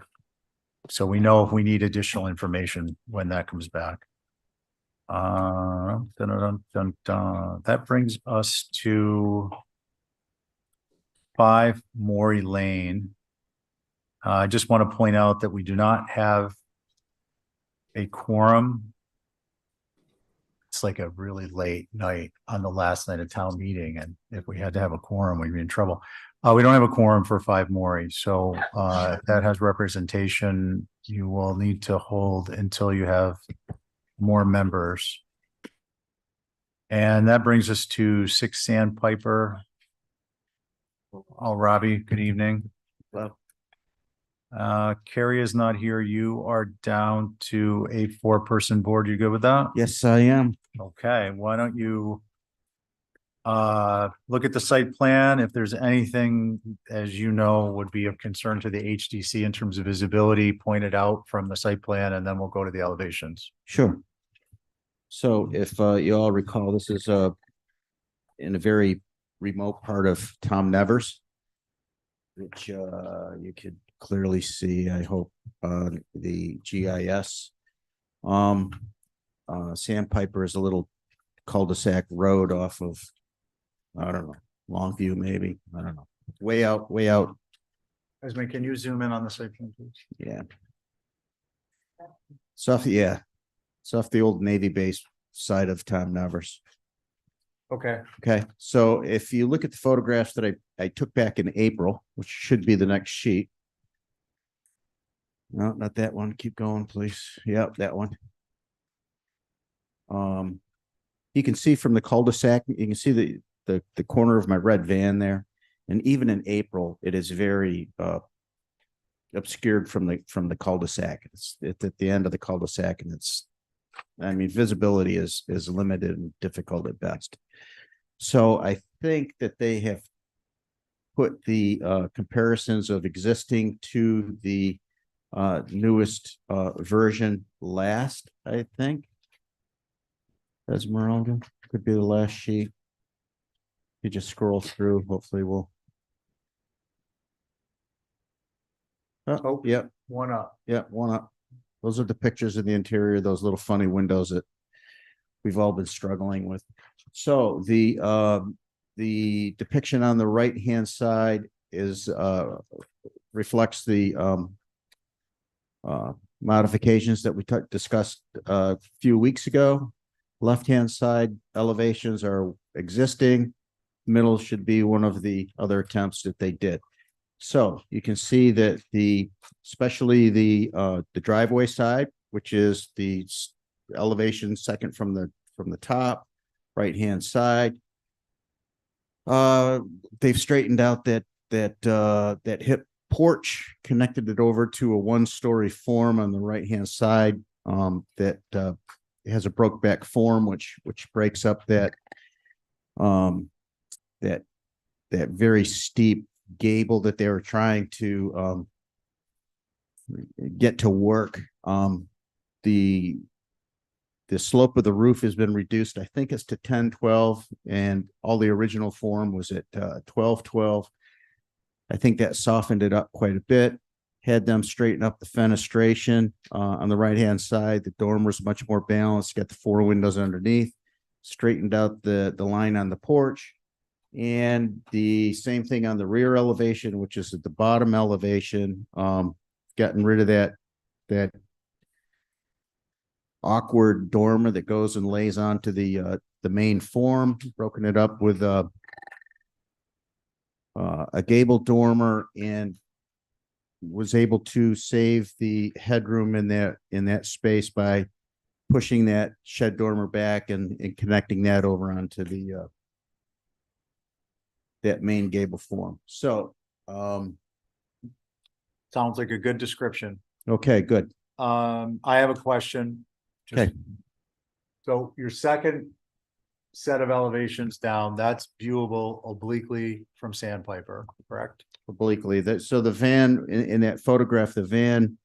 So we know if we need additional information when that comes back. Dun, dun, dun, dun. That brings us to 5 Maury Lane. I just want to point out that we do not have a quorum. It's like a really late night on the last night of town meeting, and if we had to have a quorum, we'd be in trouble. We don't have a quorum for 5 Maury, so if that has representation, you will need to hold until you have more members. And that brings us to 6 Sandpiper. Oh, Robbie, good evening. Well, Carrie is not here. You are down to a 4-person board. You good with that? yes, I am. Okay, why don't you look at the site plan? If there's anything, as you know, would be of concern to the HDC in terms of visibility, point it out from the site plan, and then we'll go to the elevations. Sure. So if you all recall, this is in a very remote part of Tom Nevers, which you could clearly see, I hope, the GIS. Sandpiper is a little cul-de-sac road off of, I don't know, Longview maybe, I don't know. Way out, way out. Esme, can you zoom in on the site plan, please? Yeah. So yeah, it's off the old Navy base side of Tom Nevers. Okay. Okay, so if you look at the photographs that I took back in April, which should be the next sheet. No, not that one. Keep going, please. Yep, that one. You can see from the cul-de-sac, you can see the corner of my red van there. And even in April, it is very obscured from the cul-de-sac. It's at the end of the cul-de-sac, and I mean, visibility is limited and difficult at best. So I think that they have put the comparisons of existing to the newest version last, I think. Esmeralda could be the last sheet. You just scroll through, hopefully we'll. Oh, yeah. One up. Yeah, one up. Those are the pictures of the interior, those little funny windows that we've all been struggling with. So the depiction on the right-hand side is reflects the modifications that we discussed a few weeks ago. Left-hand side elevations are existing. Middle should be one of the other attempts that they did. So you can see that especially the driveway side, which is the elevation second from the top, right-hand side. They've straightened out that hip porch, connected it over to a 1-story form on the right-hand side that has a broke-back form, which breaks up that very steep gable that they were trying to get to work. The slope of the roof has been reduced. I think it's to 10-12, and all the original form was at 12-12. I think that softened it up quite a bit. Had them straighten up the fenestration on the right-hand side. The dormer's much more balanced. Got the 4 windows underneath. Straightened out the line on the porch. And the same thing on the rear elevation, which is at the bottom elevation. Gotten rid of that awkward dormer that goes and lays onto the main form. Broken it up with a gable dormer, and was able to save the headroom in that space by pushing that shed dormer back and connecting that over onto the that main gable form. So sounds like a good description. Okay, good. I have a question. Okay. So your second set of elevations down, that's viewable obliquely from Sandpiper, correct? Obliquely. So the van in that photograph, the van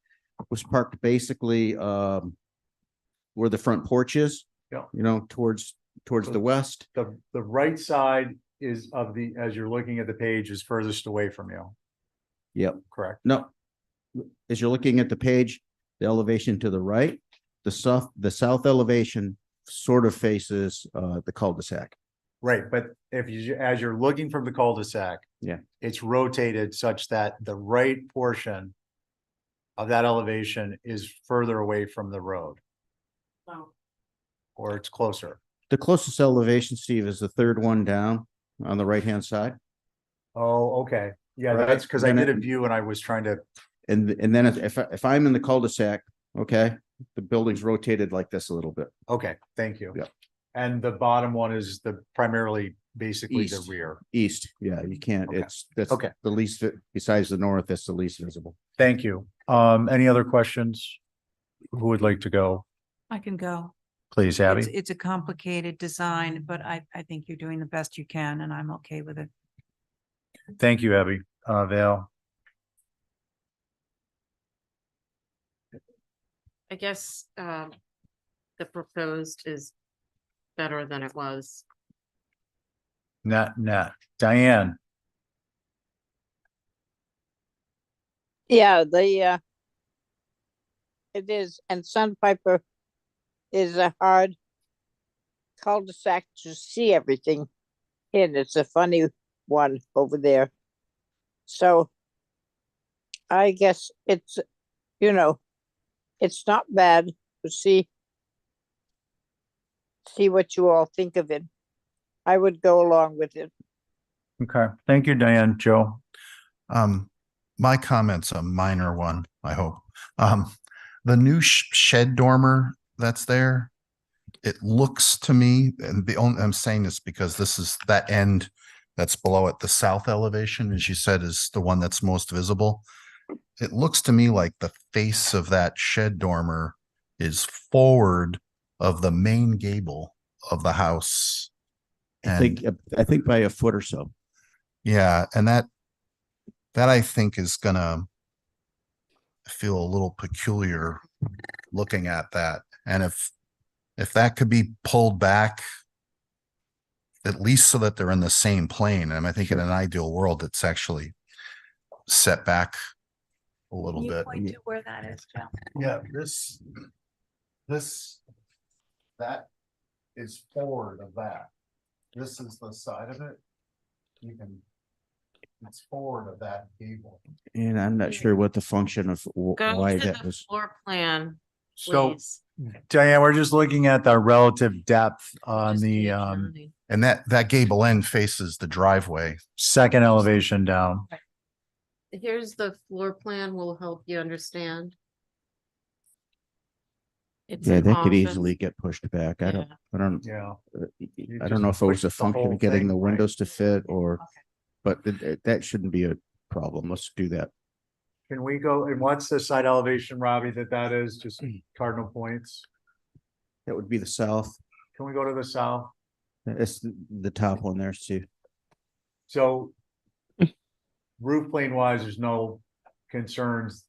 was parked basically where the front porch is. Yeah. Towards towards the west. The right side is of the, as you're looking at the page, is furthest away from you, Yep. correct? No. As you're looking at the page, the elevation to the right, the south elevation sort of faces the cul-de-sac. Right, but if you, as you're looking from the cul-de-sac, Yeah. it's rotated such that the right portion of that elevation is further away from the road. Or it's closer. The closest elevation, Steve, is the third one down on the right-hand side. Oh, okay. Yeah, Right, that's because I then did it- a view and I was trying to, And then if I'm in the cul-de-sac, okay, the building's rotated like this a little bit. okay, thank you. Yeah. And the bottom one is the primarily basically the East. rear. East, yeah, you can't, Okay. that's Okay. the least, besides the north, that's the least visible. Thank you. Any other questions? Who would like to go? I can go. Please, Abby. It's a complicated design, but I think you're doing the best you can and I'm okay with it. Thank you, Abby. Val. I guess, the proposed is better than it was. Nat. Diane. Yeah, it is, and Sandpiper is a hard cul-de-sac to see everything in. It's a funny one over there. So I guess it's, it's not bad to see what you all think of it. I would go along with it. Okay, thank you, Diane. Joe. My comment's a minor one, I hope. The new shed dormer that's there, it looks to me, and I'm saying this because this is that end that's below it, the south elevation, as you said, is the one that's most visible. It looks to me like the face of that shed dormer is forward of the main gable of the house. I think by a foot or so. Yeah, and that I think is gonna feel a little peculiar looking at that. And if that could be pulled back, at least so that they're in the same plane, and I think in an ideal world, it's actually set back a little bit. To where that is, Joe? Yeah, that is forward of that. This is the side of it. It's forward of that gable. And I'm not sure what the function of Go why to that the was. floor plan, So please. Diane, we're just looking at the relative depth on Just the page 9. And that gable end faces the driveway. second elevation down. Here's the floor plan, will help you understand. It's Yeah, an that could office. easily get pushed back. I don't Yeah. I don't know if it was a push the whole function of getting thing, the right? windows to fit or, but that shouldn't be a problem. Let's do that. Can we go, and what's the side elevation, Robbie, that is, just cardinal points? That would be the south. Can we go to the south? That's the top one there, Steve. So roof plane wise, there's no concerns.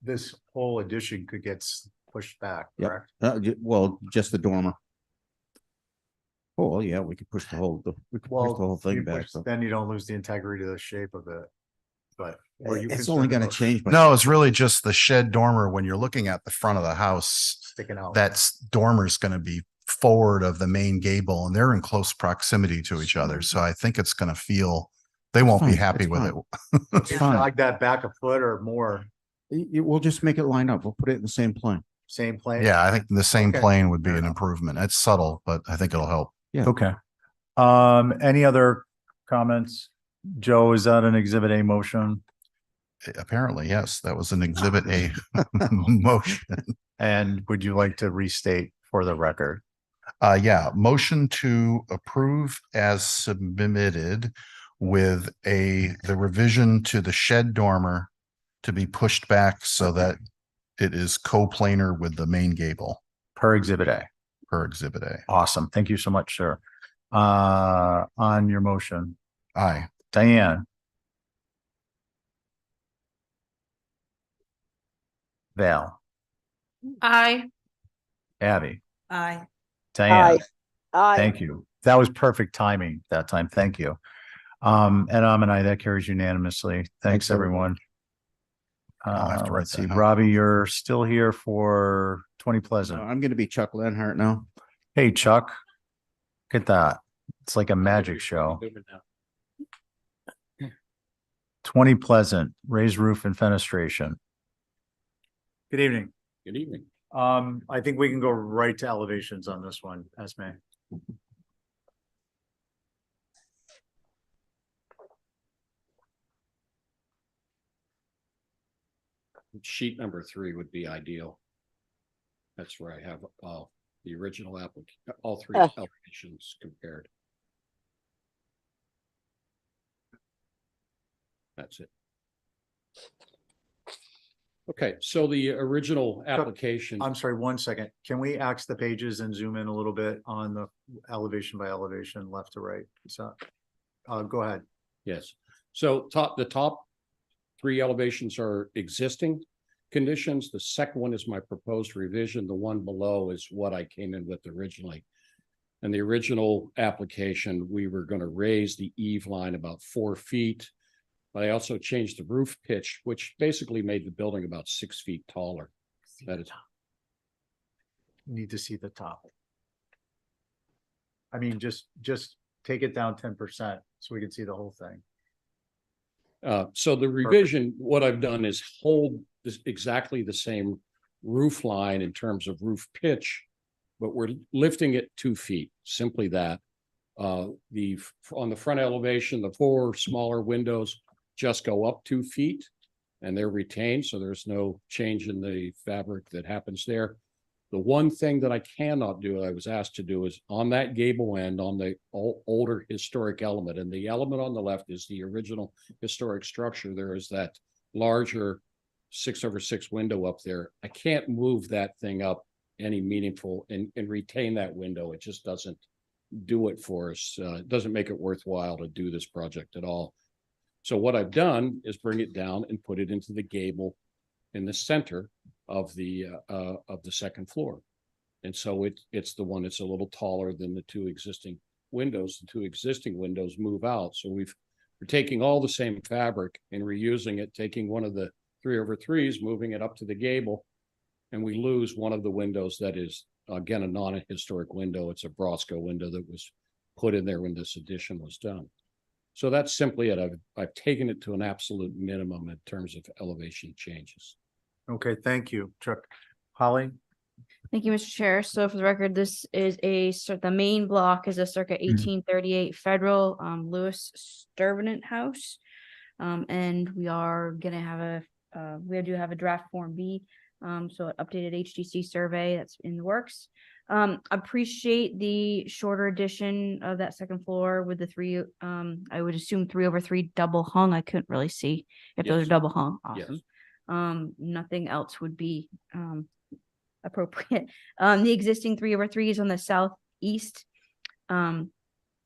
This whole addition could get pushed back, Yep. correct? Well, just the dormer. Oh, well, yeah, we could push the whole thing you back. push- Then you don't lose the integrity of the shape of it. But are you It's only concerned gonna about change. by- No, it's really just the shed dormer. When you're looking at the front of the house, sticking out? that's dormer's going to be forward of the main gable, and they're in close proximity to each other. So I think it's going to feel, they won't be fine, happy it's with fine. it. It's fine. Jog that back a foot or more, We'll just make it line up. We'll put it in the same plane. same plane? Yeah, I think the same Okay. plane would be Fair an enough. improvement. It's subtle, but I think it'll help. Okay. Any other comments? Joe, is that an exhibit A motion? Apparently, yes, that was an exhibit A motion. And would you like to restate for the record? Yeah, motion to approve as submitted with the revision to the shed dormer to be pushed back so that it is coplanar with the main gable Per exhibit A. per exhibit A. Awesome. Thank you so much, sir. On your motion, Aye. Diane. Val, Aye. Abby, Aye. Diane, Aye. Aye. Thank you. That was perfect timing that time. Thank you. And I'm an aye, that carries unanimously. Thanks, everyone. I'll have to write Let's see, that down. Robbie, you're still here for 20 Pleasant. I'm going to be Chuck Lenhart now. Hey, Chuck. Look at that. It's like a magic show. 20 Pleasant, raised roof and fenestration. Good evening. Good evening. I think we can go right to elevations on this one, Esme. Sheet number 3 would be ideal. That's where I have the original application, all 3 elevations compared. That's it. Okay, so the original application. I'm sorry, 1 second. Can we axe the pages and zoom in a little bit on the elevation by elevation, left to right? So, go ahead. Yes. So the top 3 elevations are existing conditions. The second one is my proposed revision. The one below is what I came in with originally. And the original application, we were going to raise the eave line about 4 feet. But I also changed the roof pitch, which basically made the building about 6 feet taller. That is. Need to see the top. I mean, just take it down 10% so we can see the whole thing. So the revision, what I've done is hold this exactly the same roof line in terms of roof pitch, but we're lifting it 2 feet, simply that. On the front elevation, the 4 smaller windows just go up 2 feet and they're retained. So there's no change in the fabric that happens there. The one thing that I cannot do, I was asked to do, is on that gable end, on the older historic element, and the element on the left is the original historic structure. There is that larger 6/6 window up there. I can't move that thing up any meaningful and retain that window. It just doesn't do it for us. It doesn't make it worthwhile to do this project at all. So what I've done is bring it down and put it into the gable in the center of the second floor. And so it's the one that's a little taller than the 2 existing windows. The 2 existing windows move out. So we're taking all the same fabric and reusing it, taking one of the 3/3s, moving it up to the gable, and we lose one of the windows that is, again, a non-historic window. It's a Brosco window that was put in there when this addition was done. So that's simply it. I've taken it to an absolute minimum in terms of elevation changes. Okay, thank you, Chuck. Holly? Thank you, Mr. Chair. So for the record, this is the main block is a circa 1838 Federal Lewis Sturvenant house. And we are gonna have we do have a draft Form B, so an updated HGC survey that's in the works. Appreciate the shorter addition of that second floor with the 3, I would assume 3/3 double hung. I couldn't really see if those are double hung. Awesome. Yes. Nothing else would be appropriate. The existing 3/3s on the southeast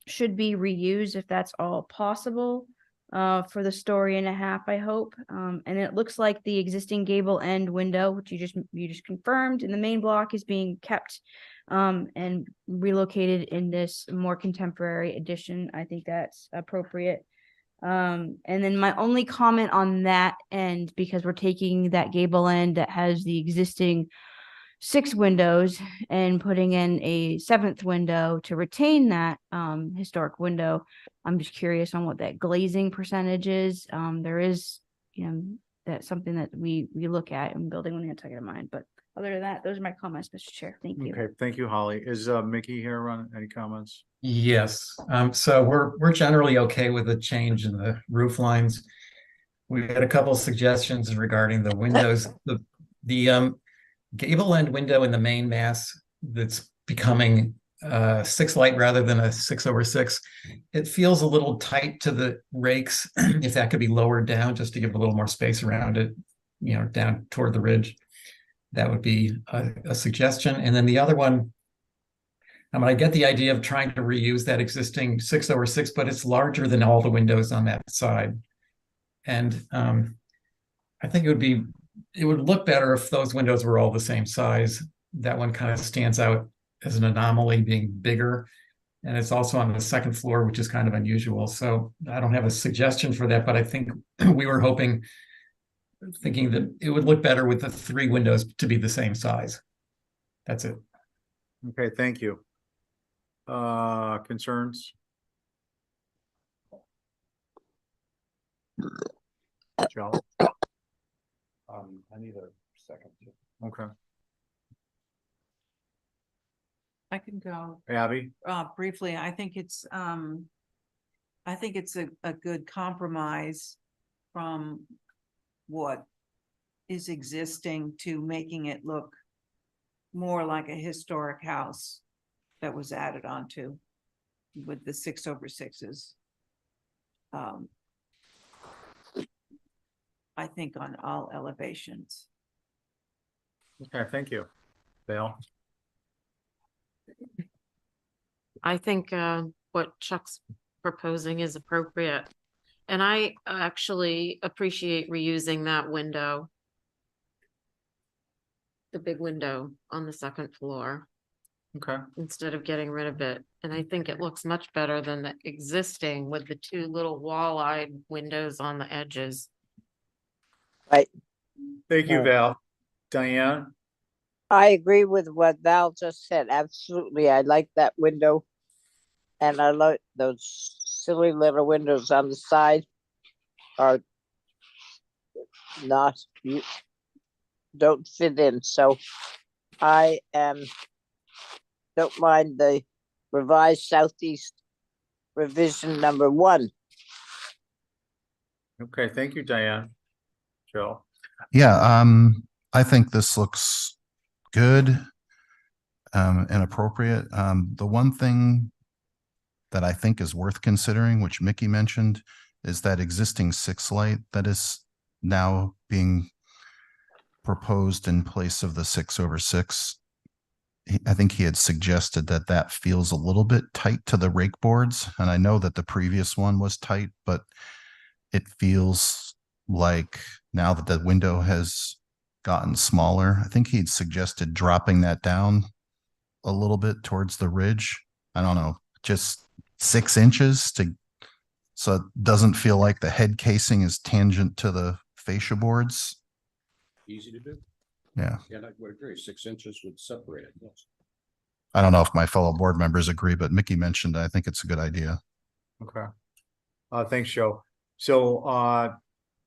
should be reused if that's all possible for the 1.5 stories, I hope. And it looks like the existing gable end window, which you just confirmed in the main block, is being kept and relocated in this more contemporary addition. I think that's appropriate. And then my only comment on that end, because we're taking that gable end that has the existing 6 windows and putting in a 7th window to retain that historic window. I'm just curious on what that glazing percentage is. There is, that's something that we look at in building with Nantucket in mind. But other than that, those are my comments, Mr. Chair. Thank you. Okay, thank you, Holly. Is Mickey here on any comments? Yes, so we're generally okay with the change in the roof lines. We had a couple of suggestions regarding the windows. The gable end window in the main mass that's becoming 6 light rather than a 6/6. It feels a little tight to the rakes. If that could be lowered down just to give a little more space around it, down toward the ridge, that would be a suggestion. And then the other one, I get the idea of trying to reuse that existing 6/6, but it's larger than all the windows on that side. And I think it would look better if those windows were all the same size. That one kind of stands out as an anomaly being bigger. And it's also on the second floor, which is kind of unusual. So I don't have a suggestion for that, but I think we were thinking that it would look better with the 3 windows to be the same size. That's it. Okay, thank you. Concerns? Joe? I need a second. Okay. I can go. Abby? Briefly, I think it's a good compromise from what is existing to making it look more like a historic house that was added onto with the 6/6s. I think on all elevations. Okay, thank you. Dale? I think what Chuck's proposing is appropriate. And I actually appreciate reusing that window. The big window on the second floor. Okay. Instead of getting rid of it. And I think it looks much better than the existing with the 2 little wall-eyed windows on the edges. Right. Thank you, Val. Diane? I agree with what Val just said. Absolutely. I like that window. And I like those silly little windows on the side are not, you don't fit in. So I don't mind the revised southeast revision number 1. Okay, thank you, Diane. Joe? Yeah, I think this looks good and appropriate. The one thing that I think is worth considering, which Mickey mentioned, is that existing 6 light that is now being proposed in place of the 6/6. I think he had suggested that that feels a little bit tight to the rake boards. And I know that the previous one was tight, but it feels like now that the window has gotten smaller, I think he'd suggested dropping that down a little bit towards the ridge. I don't know, just 6 inches so it doesn't feel like the head casing is tangent to the fascia boards. Easy to do. Yeah. Yeah, I would agree. 6 inches would separate it. Yes. I don't know if my fellow board members agree, but Mickey mentioned, I think it's a good idea. Okay. Thanks, Joe. So,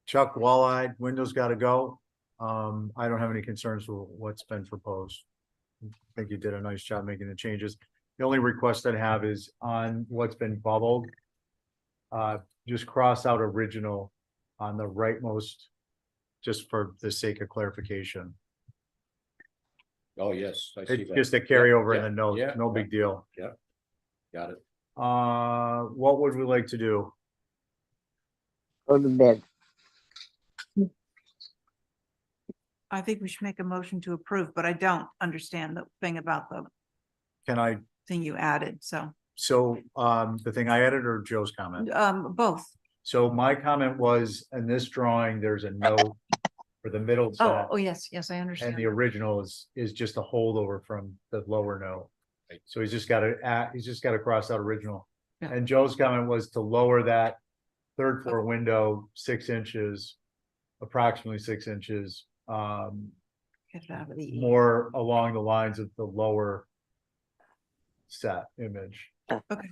Chuck, wall-eyed, windows gotta go. I don't have any concerns with what's been proposed. I think you did a nice job making the changes. The only request I have is on what's been bubbled. Just cross out original on the rightmost, just for the sake of clarification. Oh, yes, I see It's that. just a carryover in Yeah, the notes, yeah, no big deal. Yeah, got it. What would we like to do? Go to bed. I think we should make a motion to approve, but I don't understand the thing about the Can I, thing you added, so, the thing I added or Joe's comment? both. So my comment was, in this drawing, there's a note for the middle set. Oh, yes, I And understand. the original is just a holdover from the lower note. So he's just gotta cross out original. Yeah. And Joe's comment was to lower that 3rd floor window 6 inches, approximately 6 inches, Get out of the- more along the lines of the lower set image. Okay,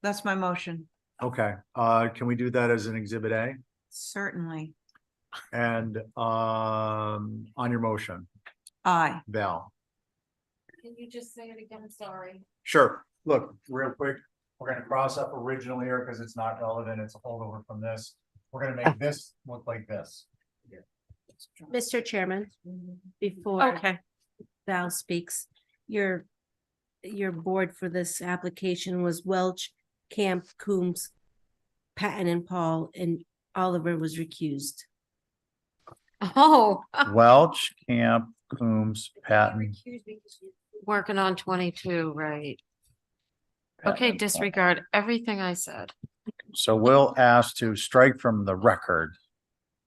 that's my motion, Okay, can we do that as an exhibit A? certainly. And, on your motion, Aye. Val? Can you just say it again? Sorry. Sure. Look, real quick, we're gonna cross up original here because it's not relevant. It's a holdover from this. We're gonna make this look like this. Mr. Chairman, before Okay. Val speaks, your board for this application was Welch, Camp, Coombs, Patton and Paul, and Oliver was recused. Oh. Welch, Camp, Coombs, Patton. Working on 22, right? Okay, disregard everything I said. So we'll ask to strike from the record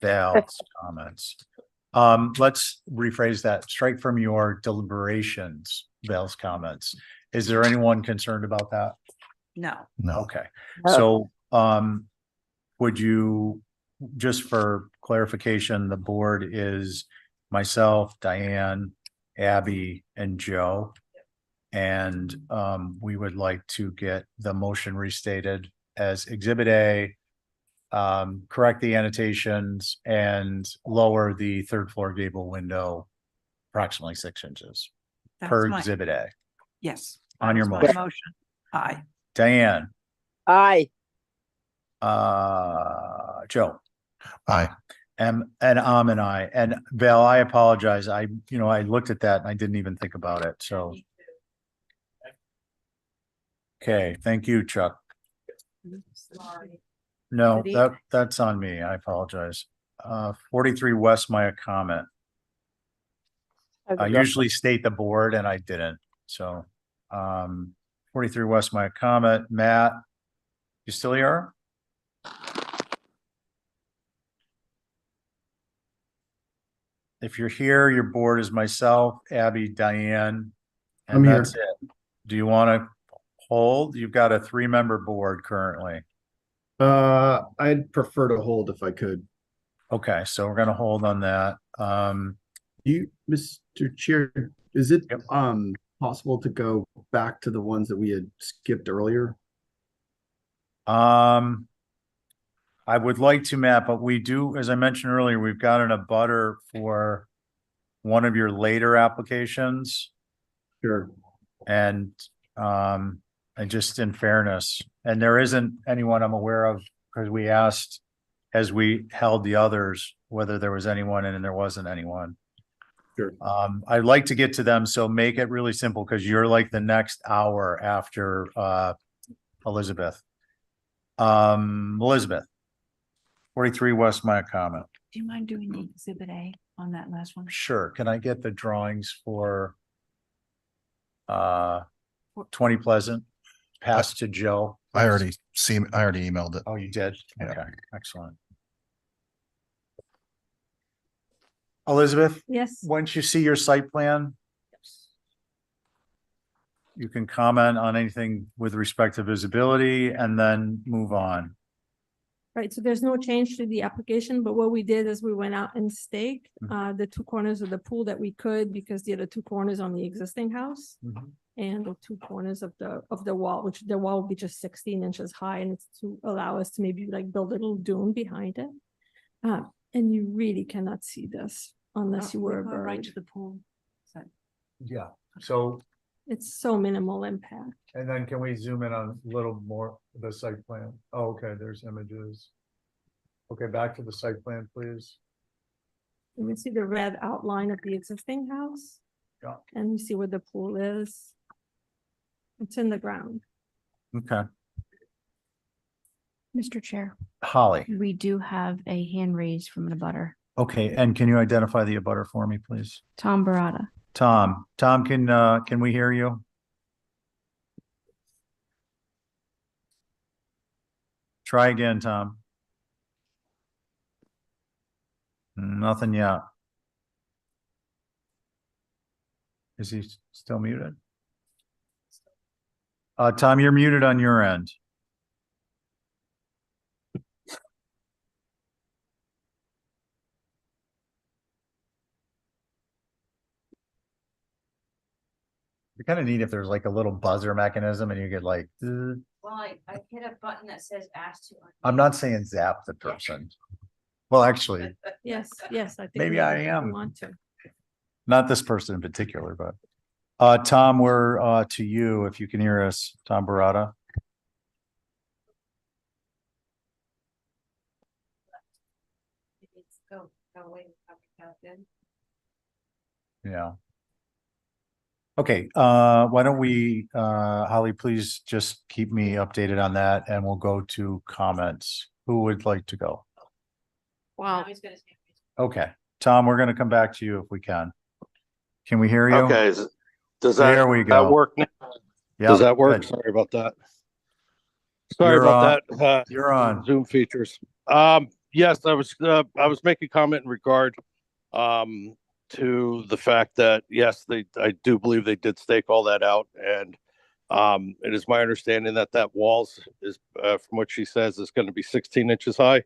Val's comments. Let's rephrase that. Strike from your deliberations, Val's comments. Is there anyone concerned about that? No. No. Okay, No. so, would you, just for clarification, the board is myself, Diane, Abby, and Joe. And, we would like to get the motion restated as Exhibit A, correct the annotations and lower the third floor gable window approximately 6 inches per That's my- Exhibit A. Yes. On your That's my motion. Aye. Diane, Aye. Joe. Aye. And I'm an aye. And Val, I apologize. I looked at that and I didn't even think about it. So. Okay, thank you, Chuck. No, that's on me. I apologize. 43 West Maya comment. I usually state the board and I didn't. So, 43 West Maya comment. Matt, you still here? If you're here, your board is myself, Abby, Diane, and I'm here. that's it. Do you want to hold? You've got a 3-member board currently. I'd prefer to hold if I could. Okay, so we're gonna hold on that. Mr. Chair, is it possible to go back to the ones that we had skipped earlier? I would like to, Matt, but we do, as I mentioned earlier, we've got an abutter for one of your later applications. Sure. And just in fairness, and there isn't anyone I'm aware of, because we asked as we held the others whether there was anyone, and there wasn't anyone. Sure. I'd like to get to them, so make it really simple, because you're like the next hour after Elizabeth. Elizabeth, 43 West Maya comment. Do you mind doing the Exhibit A on that last one? Sure. Can I get the drawings for 20 Pleasant passed to Joe? I already emailed it. Oh, you did? Yeah. Okay, excellent. Elizabeth? Yes. Once you see your site plan, you can comment on anything with respect to visibility and then move on. Right, so there's no change to the application, but what we did is we went out and staked the 2 corners of the pool that we could, because the other 2 corners on the existing house and the 2 corners of the wall, which the wall will be just 16 inches high, and it's to allow us to maybe like build a little dune behind it. And you really cannot see this unless you were right buried. to the pool. Yeah, so, It's so minimal impact. and then can we zoom in on a little more the site plan? Oh, okay, there's images. Okay, back to the site plan, please. You can see the red outline of the existing house. Yeah. And you see where the pool is. It's in the ground. Okay, Mr. Chair, Holly. we do have a hand raised from an abutter. Okay, and can you identify the abutter for me, please? Tom Barada. Tom, can we hear you? Try again, Tom. Nothing yet. Is he still muted? Tom, you're muted on your end. It'd be kind of neat if there's like a little buzzer mechanism and you get like, Well, I hit a button that says ask to. I'm not saying zap the person. Well, actually, Yes, I think. Maybe I am. Want to. not this person in particular, but Tom, we're to you if you can hear us, Tom Barada. Yeah. Okay, why don't we, Holly, please just keep me updated on that and we'll go to comments. Who would like to go? Wow. Okay, Tom, we're gonna come back to you if we can. Can we hear you? Okay, does that, There we that go. work now? Yeah. Does that work? Sorry about that. Sorry You're about on. that. You're on. Zoom features. Yes, I was making a comment in regard to the fact that, yes, I do believe they did stake all that out, and It is my understanding that that walls is, from what she says, is going to be 16 inches high.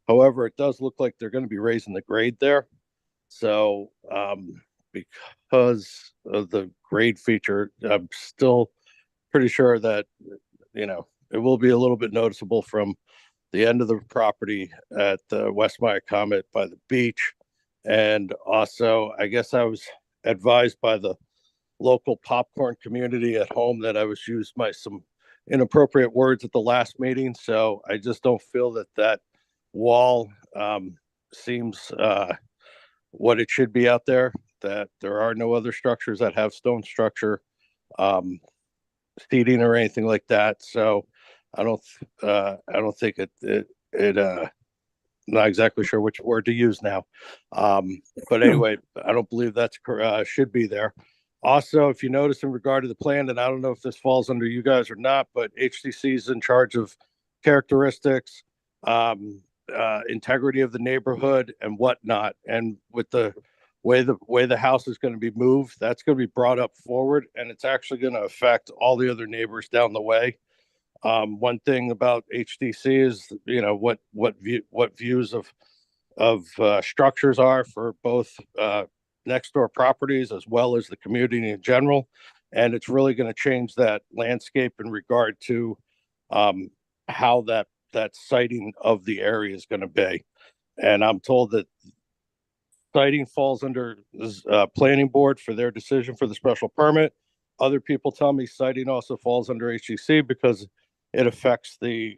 However, it does look like they're going to be raising the grade there. So, because of the grade feature, I'm still pretty sure that, it will be a little bit noticeable from the end of the property at the West Maya Comet by the beach. And also, I guess I was advised by the local popcorn community at home that I was used some inappropriate words at the last meeting. So I just don't feel that that wall seems what it should be out there, that there are no other structures that have stone structure, seating or anything like that. So I don't think not exactly sure which word to use now. But anyway, I don't believe that's should be there. Also, if you notice in regard to the plan, and I don't know if this falls under you guys or not, but HTC is in charge of characteristics, integrity of the neighborhood and whatnot. And with the way the house is going to be moved, that's going to be brought up forward, and it's actually going to affect all the other neighbors down the way. One thing about HTC is, what views of structures are for both next door properties as well as the community in general, and it's really going to change that landscape in regard to how that siting of the area is going to be. And I'm told that siting falls under this planning board for their decision for the special permit. Other people tell me siting also falls under HGC because it affects the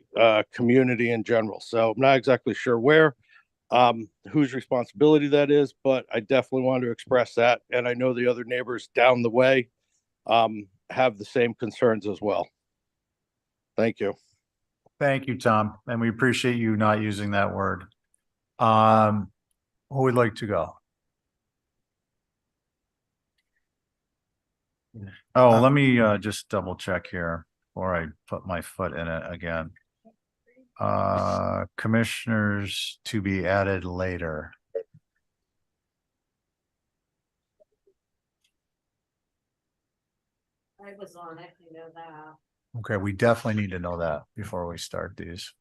community in general. So I'm not exactly sure whose responsibility that is, but I definitely want to express that. And I know the other neighbors down the way have the same concerns as well. Thank you. Thank you, Tom. And we appreciate you not using that word. Who would like to go? Oh, let me just double check here before I put my foot in it again. Commissioners to be added later. I was on it, you know that. Okay, we definitely need to know that before we start these.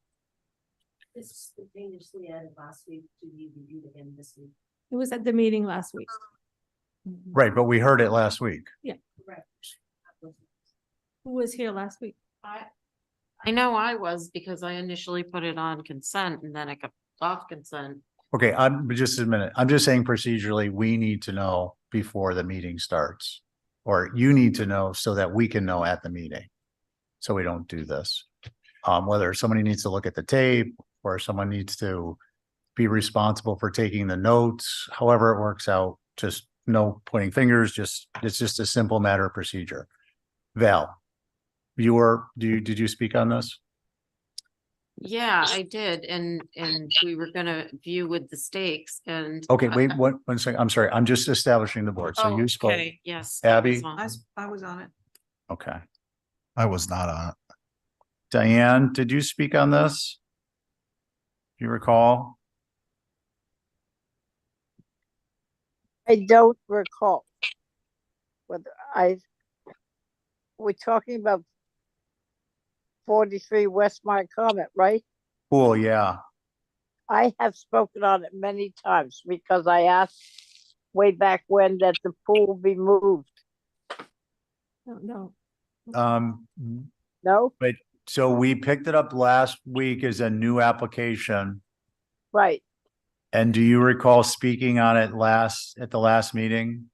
This is spontaneously added last week to be reviewed again this week. It was at the meeting last week. Right, but we heard it last week. Yeah. Right. Who was here last week? I know I was, because I initially put it on consent and then it got off consent. Okay, just a minute. I'm just saying procedurally, we need to know before the meeting starts. Or you need to know so that we can know at the meeting. So we don't do this. Whether somebody needs to look at the tape or someone needs to be responsible for taking the notes, however it works out, just no pointing fingers, it's just a simple matter of procedure. Val, did you speak on this? Yeah, I did. And we were gonna view with the stakes and. Okay, wait, one second. I'm sorry. I'm just establishing the board. So you spoke. Okay, yes. Abby? I was on it. Okay. I was not on it. Diane, did you speak on this? Do you recall? I don't recall. Whether we're talking about 43 West Maya Comet, right? Cool, yeah. I have spoken on it many times because I asked way back when that the pool be moved. No. No? But so we picked it up last week as a new application. Right. And do you recall speaking on it at the last meeting?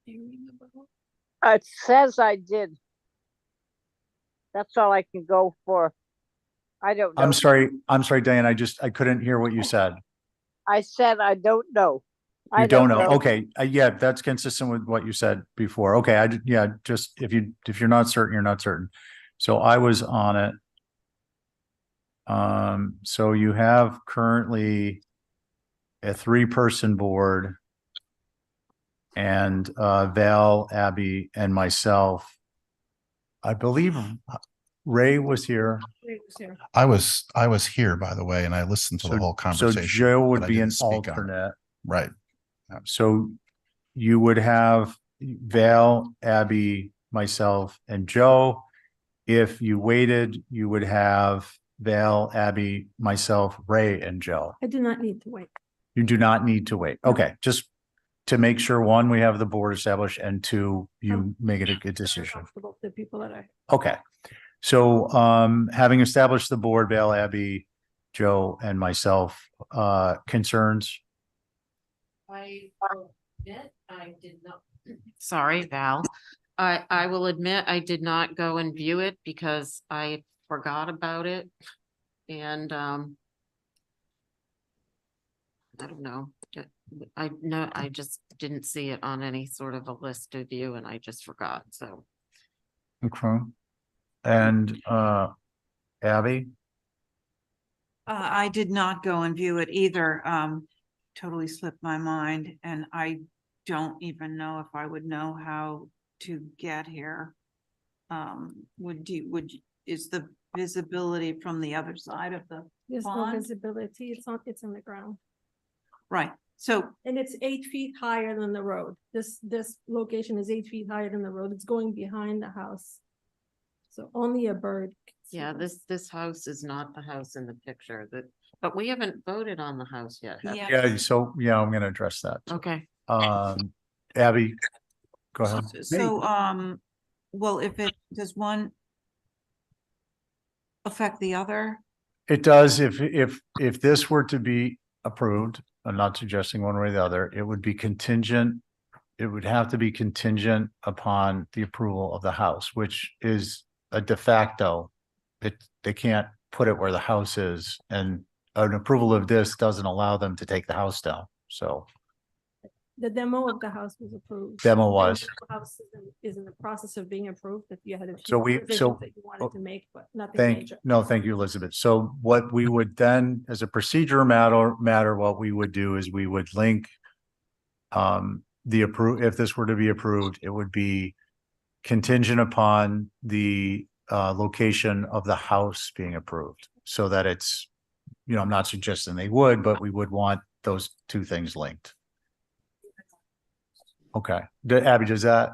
It says I did. That's all I can go for. I don't know. I'm sorry, Diane. I couldn't hear what you said. I said I don't know. You don't know. Okay. Yeah, that's consistent with what you said before. Okay. Just if you're not certain, you're not certain. So I was on it. So you have currently a 3-person board and Val, Abby, and myself. I believe Ray was here. I was here, by the way, and I listened to the whole conversation. So Joe would but I be an didn't speak on it. alternate. Right. So you would have Val, Abby, myself, and Joe. If you waited, you would have Val, Abby, myself, Ray, and Joe. I do not need to wait. You do not need to wait. Okay, just to make sure, one, we have the board established, and two, you make it a good decision. Comfortable with the people that I. Okay. So having established the board, Val, Abby, Joe, and myself, concerns? I will admit I did not. Sorry, Val. I will admit I did not go and view it because I forgot about it. And I don't know. I know I just didn't see it on any sort of a list to view and I just forgot. So Okay. And Abby? I did not go and view it either. Totally slipped my mind, and I don't even know if I would know how to get here. Is the visibility from the other side of the There's no pond? visibility. It's in the ground. Right, so And it's 8 feet higher than the road. This location is 8 feet higher than the road. It's going behind the house. So only a bird. can see yeah, it. this house is not the house in the picture but we haven't voted on the house yet. have we? Yeah, so, yeah, I'm gonna address that. Okay. Abby, go ahead. so, well, does one affect the other? It does, if this were to be approved, I'm not suggesting one way or the other, it would be contingent. It would have to be contingent upon the approval of the house, which is a de facto. They can't put it where the house is, and an approval of this doesn't allow them to take the house down, so. The demo of the house was approved. Demo And was. the house is in the process of being approved. If you had a So few we- revisions so- that you wanted to make, but nothing Thank major. you, Elizabeth. So what we would then, as a procedure matter, what we would do is we would link if this were to be approved, it would be contingent upon the location of the house being approved, so that it's, I'm not suggesting they would, but we would want those two things linked. Okay, Abby, does that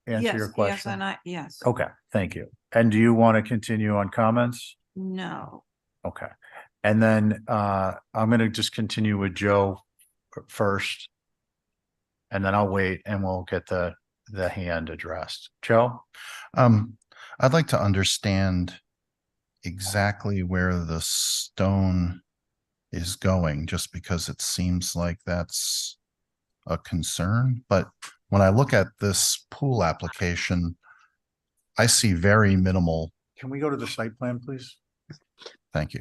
answer your question? Yes. Okay, thank you. And do you want to continue on comments? No. Okay. And then I'm gonna just continue with Joe first. And then I'll wait and we'll get the hand addressed. Joe? I'd like to understand exactly where the stone is going, just because it seems like that's a concern. But when I look at this pool application, I see very minimal. Can we go to the site plan, please? Thank you.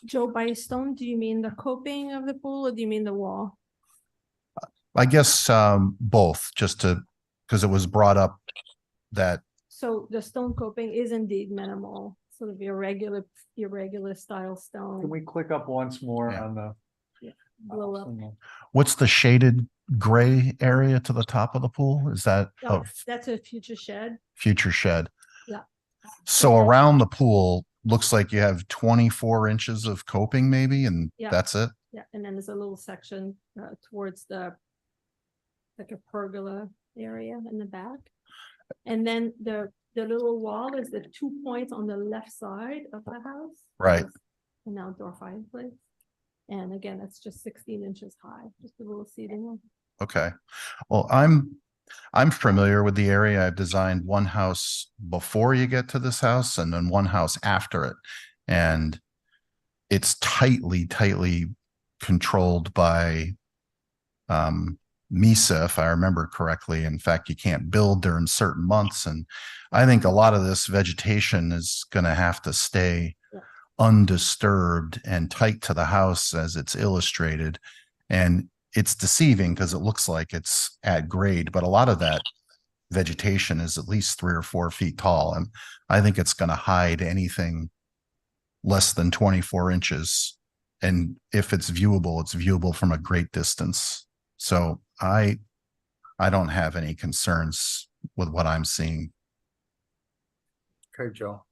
Joe, by stone, do you mean the coping of the pool or do you mean the wall? I guess both, just because it was brought up that. So the stone coping is indeed minimal, sort of irregular style stone. Can we click up once more on the? Blow up. What's the shaded gray area to the top of the pool? Is that Oh, a that's a future shed. future shed? Yeah. So around the pool, looks like you have 24 inches of coping maybe, and Yeah. that's it? Yeah, and then there's a little section towards like a pergola area in the back. And then the little wall is the 2 points on the left side of the house. Right. It's an outdoor fireplace. And again, that's just 16 inches high, just a little seating one. Okay. Well, I'm familiar with the area. I've designed one house before you get to this house and then one house after it. And it's tightly controlled by MISA, if I remember correctly. In fact, you can't build during certain months. And I think a lot of this vegetation is going to have to stay undisturbed and tight to the house as it's illustrated. And it's deceiving because it looks like it's at grade, but a lot of that vegetation is at least 3 or 4 feet tall. And I think it's going to hide anything less than 24 inches. And if it's viewable from a great distance. So I don't have any concerns with what I'm seeing. Okay, Joe.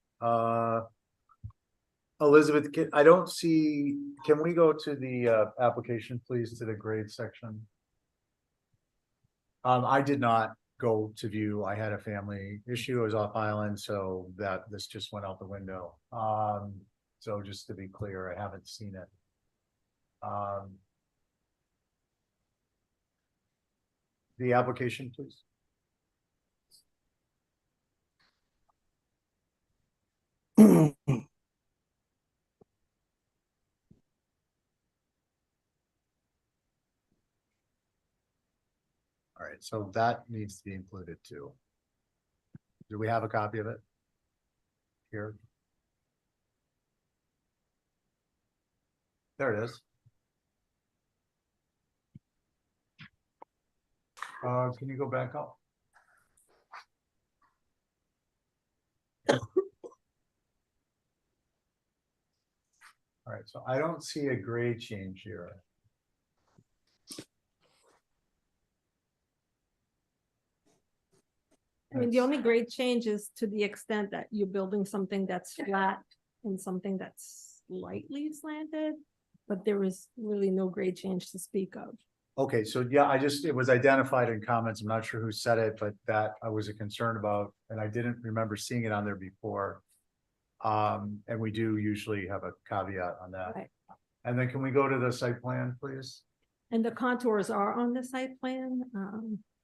Elizabeth, I don't see, can we go to the application, please, to the grade section? I did not go to view. I had a family issue. I was off island, so this just went out the window. So just to be clear, I haven't seen it. The application, please. All right, so that needs to be included too. Do we have a copy of it? Here. There it is. Can you go back up? All right, so I don't see a grade change here. I mean, the only grade change is to the extent that you're building something that's flat and something that's slightly slanted, but there is really no grade change to speak of. Okay, so yeah, it was identified in comments. I'm not sure who said it, but that I was a concern about, and I didn't remember seeing it on there before. And we do usually have a caveat on that. Right. And then can we go to the site plan, please? And the contours are on the site plan.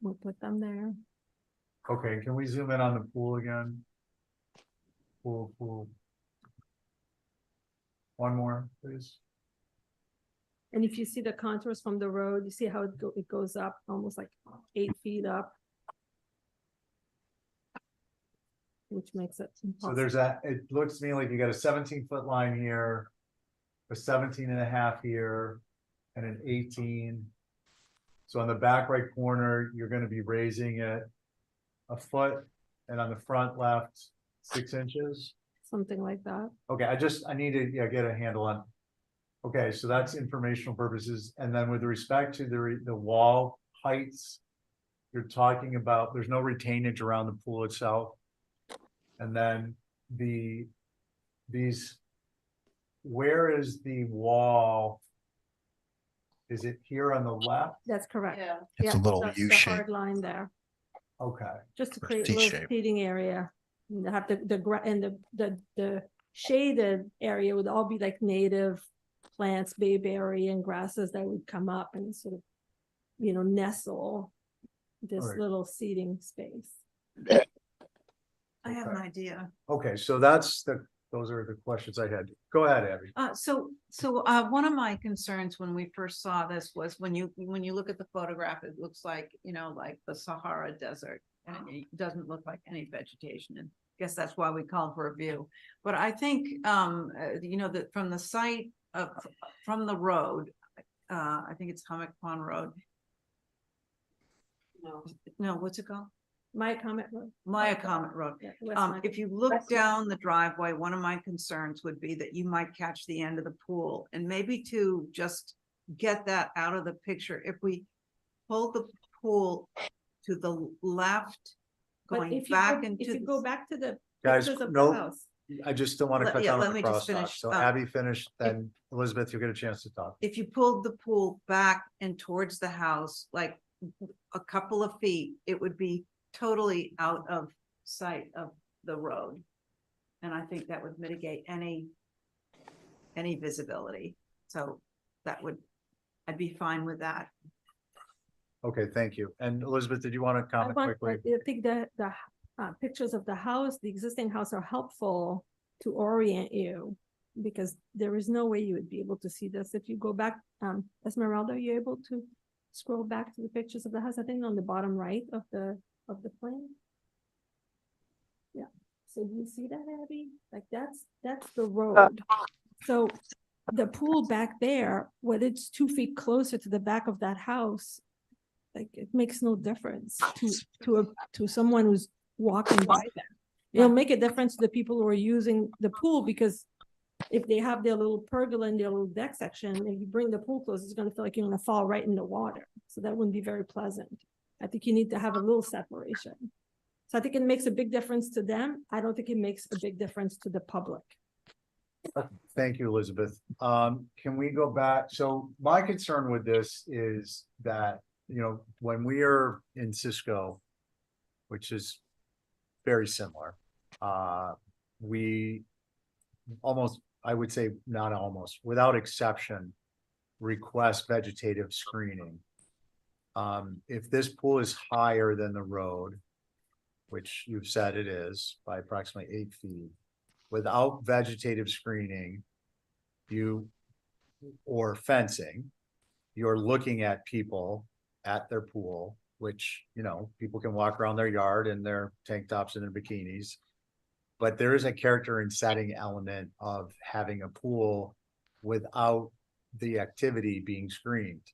We'll put them there. Okay, can we zoom in on the pool again? Pool. One more, please. And if you see the contours from the road, you see how it goes up almost like 8 feet up. Which makes it impossible. So there's that, it looks to me like you got a 17-foot line here, a 17 and a half here, and an 18. So on the back right corner, you're going to be raising it a foot, and on the front left, 6 inches. Something like that. Okay, I need to get a handle on. Okay, so that's informational purposes. And then with respect to the wall heights, you're talking about, there's no retainage around the pool itself. And then where is the wall? Is it here on the left? That's correct. Yeah. It's a little that's U the shape. hard line there, Okay. just to Or create a C little shape. seating area. And they have the shaded area would all be like native plants, bayberry and grasses that would come up and sort of, nestle this All right. little seating space. I have an idea. Okay, so those are the questions I had. Go ahead, Abby. So one of my concerns when we first saw this was when you look at the photograph, it looks like, like the Sahara Desert, and it doesn't look like any vegetation. And I guess that's why we called for a view. But I think, that from the site from the road, I think it's Hummock Pond Road. No, what's it called? Maya Comet Road. Maya Comet Road. Yeah, West Maya- If you look West Maya. down the driveway, one of my concerns would be that you might catch the end of the pool, and maybe to just get that out of the picture, if we pull the pool to the left, But going if you back go, into. if you go back to the Guys, pictures of no. the house, I just don't want to cut down let on the me just crosstalk. finish. So Abby finished, then Elizabeth, you'll get a chance to talk. If you pulled the pool back and towards the house, like a couple of feet, it would be totally out of sight of the road. And I think that would mitigate any visibility. So I'd be fine with that. Okay, thank you. And Elizabeth, did you want to comment quickly? I think that the pictures of the house, the existing house, are helpful to orient you, because there is no way you would be able to see this if you go back. Esmeralda, are you able to scroll back to the pictures of the house? I think on the bottom right of the plane. Yeah. So do you see that, Abby? Like that's the road. So the pool back there, whether it's 2 feet closer to the back of that house, like it makes no difference to someone who's walking by there. It'll make a difference to the people who are using the pool, because if they have their little pergola in their little deck section, if you bring the pool close, it's going to feel like you're going to fall right in the water. So that wouldn't be very pleasant. I think you need to have a little separation. So I think it makes a big difference to them. I don't think it makes a big difference to the public. Thank you, Elizabeth. Can we go back? So my concern with this is that, when we are in Cisco, which is very similar. We almost, I would say, not almost, without exception, request vegetative screening. If this pool is higher than the road, which you've said it is by approximately 8 feet, without vegetative screening, or fencing, you're looking at people at their pool, which, people can walk around their yard in their tank tops and their bikinis. But there is a character and setting element of having a pool without the activity being screened.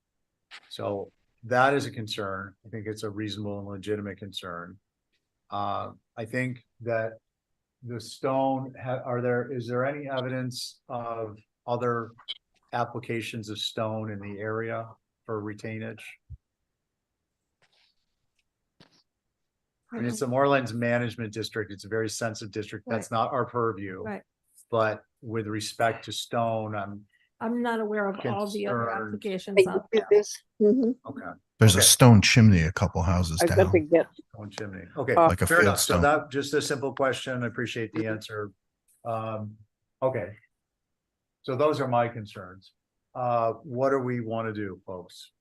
So that is a concern. I think it's a reasonable and legitimate concern. I think that the stone, is there any evidence of other applications of stone in the area for retainage? I mean, it's the Moorlands Management District. It's a very sensitive district. That's not our purview. Right. But with respect to stone, I'm not aware of all the other Concerned. applications out there. okay. There's Okay. a stone chimney a couple houses I got to down. get, Stone chimney. Okay, Like a fair enough. So fieldstone. that, just a simple question. I appreciate the answer. Okay. So those are my concerns. What do we want to do, folks?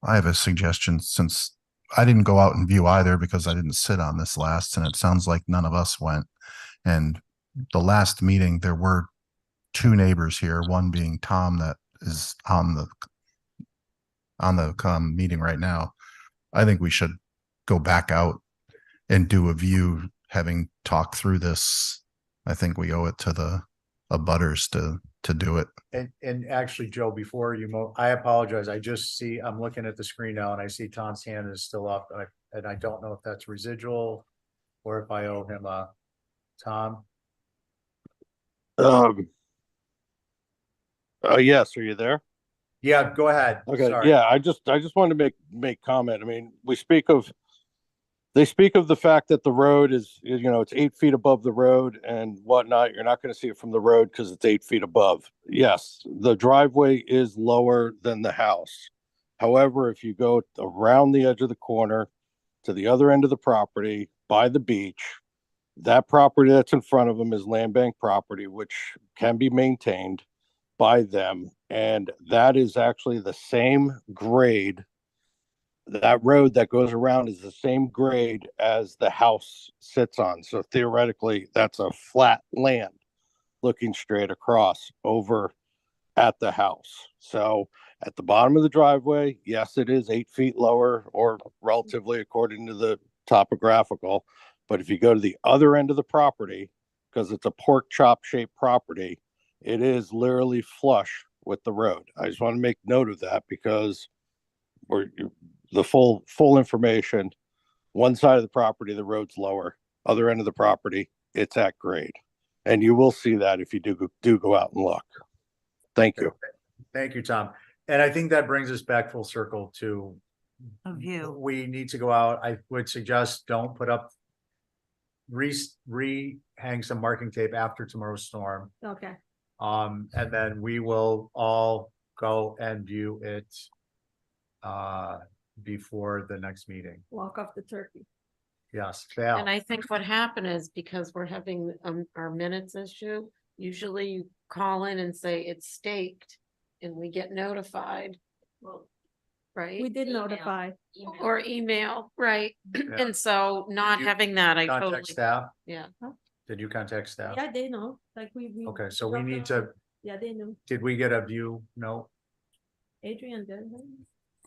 I have a suggestion since I didn't go out and view either because I didn't sit on this last, and it sounds like none of us went. And the last meeting, there were 2 neighbors here, one being Tom that is on the meeting right now. I think we should go back out and do a view, having talked through this. I think we owe it to the abutters to do it. And actually, Joe, before you I apologize. I just see, I'm looking at the screen now and I see Tom's hand is still up. And I don't know if that's residual or if I owe him a Tom. Yes, are you there? Yeah, go ahead. Okay, Sorry. yeah, I just wanted to make comment. I mean, they speak of the fact that the road is, it's 8 feet above the road and whatnot. You're not going to see it from the road because it's 8 feet above. Yes, the driveway is lower than the house. However, if you go around the edge of the corner to the other end of the property by the beach, that property that's in front of them is land bank property, which can be maintained by them. And that is actually the same grade. That road that goes around is the same grade as the house sits on. So theoretically, that's a flat land looking straight across over at the house. So at the bottom of the driveway, yes, it is 8 feet lower or relatively according to the topographical. But if you go to the other end of the property, because it's a pork chop shaped property, it is literally flush with the road. I just want to make note of that because the full information. One side of the property, the road's lower. Other end of the property, it's at grade, and you will see that if you do go out and look. Thank you. Thank you, Tom. And I think that brings us back full circle to A view. we need to go out. I would suggest don't put up hang some marking tape after tomorrow's storm. Okay. And then we will all go and view it before the next meeting. Walk off the turkey. Yes, Val. And I think what happened is because we're having our minutes issue, usually you call in and say it's staked and we get notified. Well, right? We did notify. Or email, right? Yeah. And so not You having that, I totally, Contact staff? yeah. Did you contact staff? Yeah, they know, like we. Okay, so we need to, Yeah, they knew. did we get a view? No? Adrian did.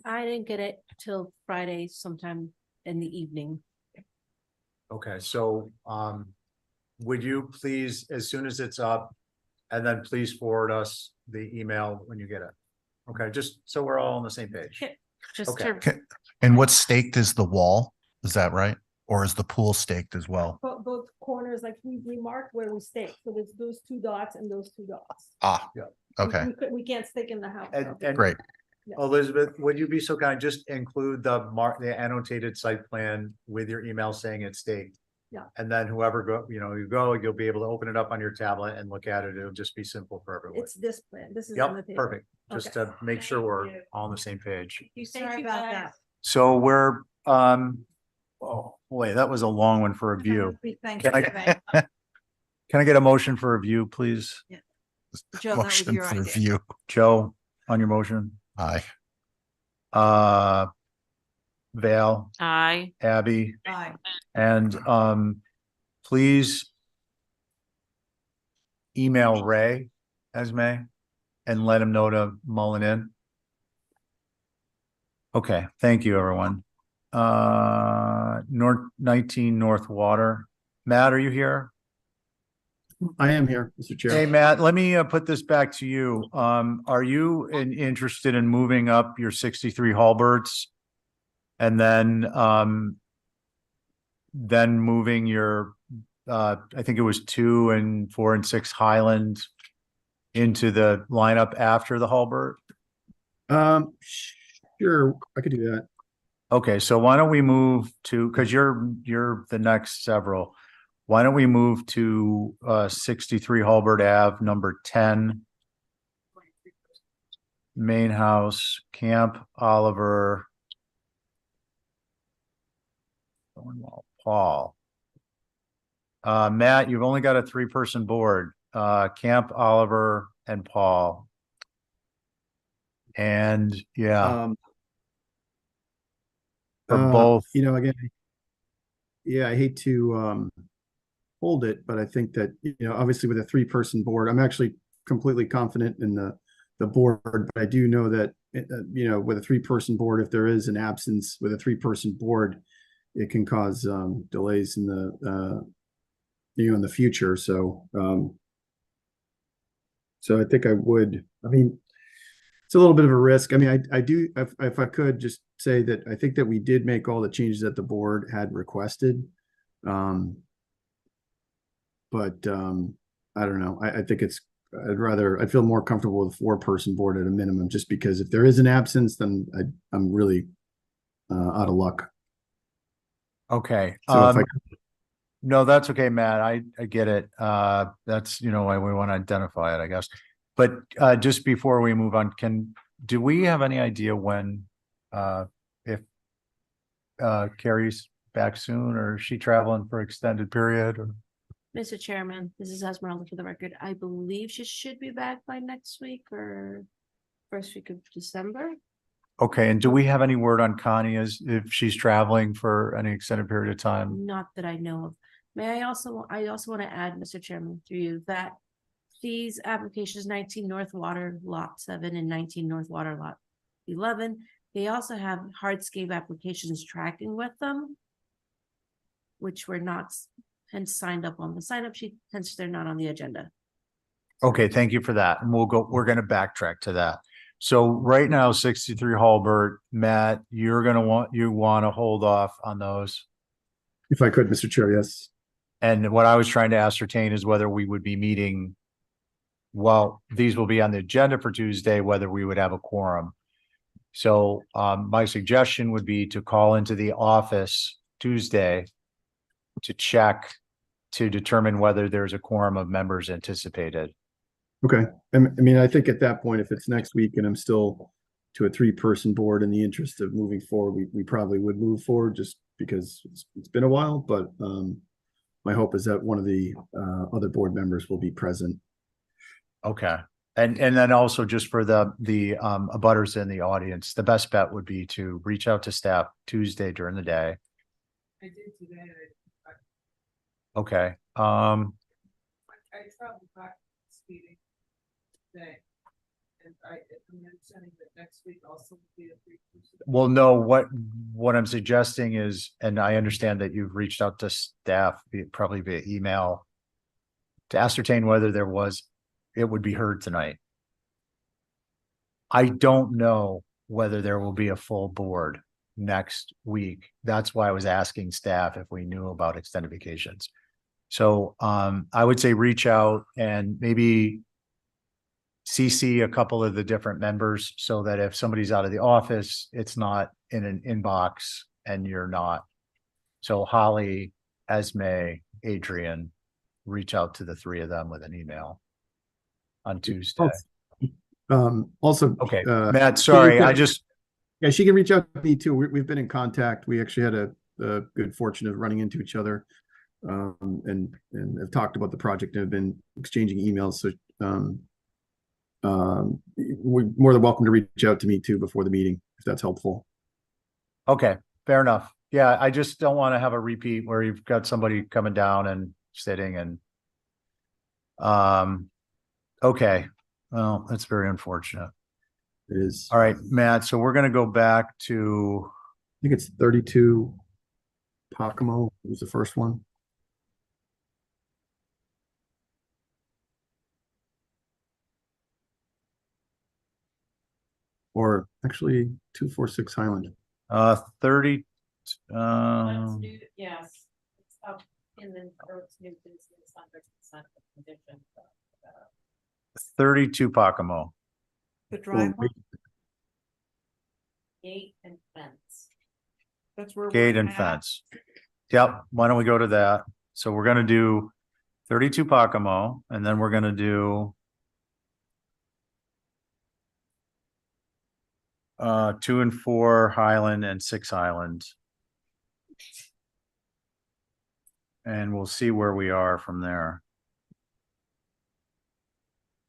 I didn't get it till Friday sometime in the evening. Okay, so, would you please, as soon as it's up, and then please forward us the email when you get it? Okay, just so we're all on the same page. Just Okay. to, Okay. And what's staked is the wall, is that right? Or is the pool staked as well? Both corners, like we marked where we stake, so there's those 2 dots and those 2 dots. Ah, Yeah. okay, We can't stake in the house. And great. Elizabeth, would you be so kind, just include the annotated site plan with your email saying it's staked? Yeah. And then whoever you'll be able to open it up on your tablet and look at it. It'll just be simple for everyone. It's this plan. This is. Yep, on the table. perfect. Just Okay. to make sure we're all on the same page. Thank you about that. So we're, Oh, boy, that was a long one for review. Thank Can you. I, can I get a motion for review, please? Joe, that was Motion your for idea. review. Joe, on your motion? Aye. Val, Aye. Abby, Aye. and please email Ray Esme and let him know to mull it in. Okay, thank you, everyone. North 19 North Water. Matt, are you here? I am here, Mr. Chair. Hey, Matt, let me put this back to you. Are you interested in moving up your 63 Halberts? And then moving your I think it was 2 and 4 and 6 Highland into the lineup after the Halbert? Sure, I could do that. Okay, so why don't we move to, because you're the next several. Why don't we move to 63 Halbert Ave, number 10? Main house, Camp Oliver. Paul. Matt, you've only got a 3-person board. Camp Oliver and Paul. And yeah. For both. You know, again, yeah, I hate to hold it, but I think that, you know, obviously with a 3-person board, I'm actually completely confident in the board, but I do know that, you know, with a 3-person board, if there is an absence with a 3-person board, it can cause delays in the you know, in the future. So so I think I would, I mean, it's a little bit of a risk. I mean, I do, if I could just say that I think that we did make all the changes that the board had requested. But I don't know. I think I'd feel more comfortable with a 4-person board at a minimum, just because if there is an absence, then I'm really out of luck. Okay. So if I No, that's okay, Matt. I get it. That's, you know, why we want to identify it, I guess. But just before we move on, do we have any idea when if Carrie's back soon, or is she traveling for extended period, or? Mr. Chairman, this is Esmeralda for the record. I believe she should be back by next week or first week of December. Okay, and do we have any word on Connie as if she's traveling for any extended period of time? Not that I know of. I also want to add, Mr. Chairman, through you, that these applications, 19 North Water Lot 7 and 19 North Water Lot 11, they also have hardscape applications tracking with them, which were not hence signed up on the sign-up sheet, hence they're not on the agenda. Okay, thank you for that. And we're going to backtrack to that. So right now, 63 Halbert, Matt, you want to hold off on those? If I could, Mr. Chair, yes. And what I was trying to ascertain is whether we would be meeting, well, these will be on the agenda for Tuesday, whether we would have a quorum. So my suggestion would be to call into the office Tuesday to check to determine whether there's a quorum of members anticipated. Okay. I mean, I think at that point, if it's next week and I'm still to a 3-person board in the interest of moving forward, we probably would move forward just because it's been a while, but my hope is that one of the other board members will be present. Okay. And then also just for the abutters in the audience, the best bet would be to reach out to staff Tuesday during the day. I did today. Okay. I traveled back speeding today. And I'm understanding that next week also will be a 3-person. Well, no, what I'm suggesting is, and I understand that you've reached out to staff, probably via email, to ascertain whether it would be heard tonight. I don't know whether there will be a full board next week. That's why I was asking staff if we knew about extended vacations. So I would say reach out and maybe CC a couple of the different members so that if somebody's out of the office, it's not in an inbox and you're not. So Holly, Esme, Adrian, reach out to the 3 of them with an email on Tuesday. Also, okay, Matt, sorry, yeah, she can reach out to me too. We've been in contact. We actually had the good fortune of running into each other, and have talked about the project and have been exchanging emails. So we're more than welcome to reach out to me too before the meeting, if that's helpful. Okay, fair enough. Yeah, I just don't want to have a repeat where you've got somebody coming down and sitting and okay. Well, that's very unfortunate. It is. All right, Matt, so we're gonna go back to, I think it's 32 Pocomo was the first one. Or actually 246 Highland. 30, Yes, it's up in the, or it's new business under consent condition. 32 Pocomo. The driveway? Gate and fence. That's where. Gate we're and at. fence. Yep, why don't we go to that? So we're gonna do 32 Pocomo, and then we're gonna do 2 and 4 Highland and 6 Highland. And we'll see where we are from there.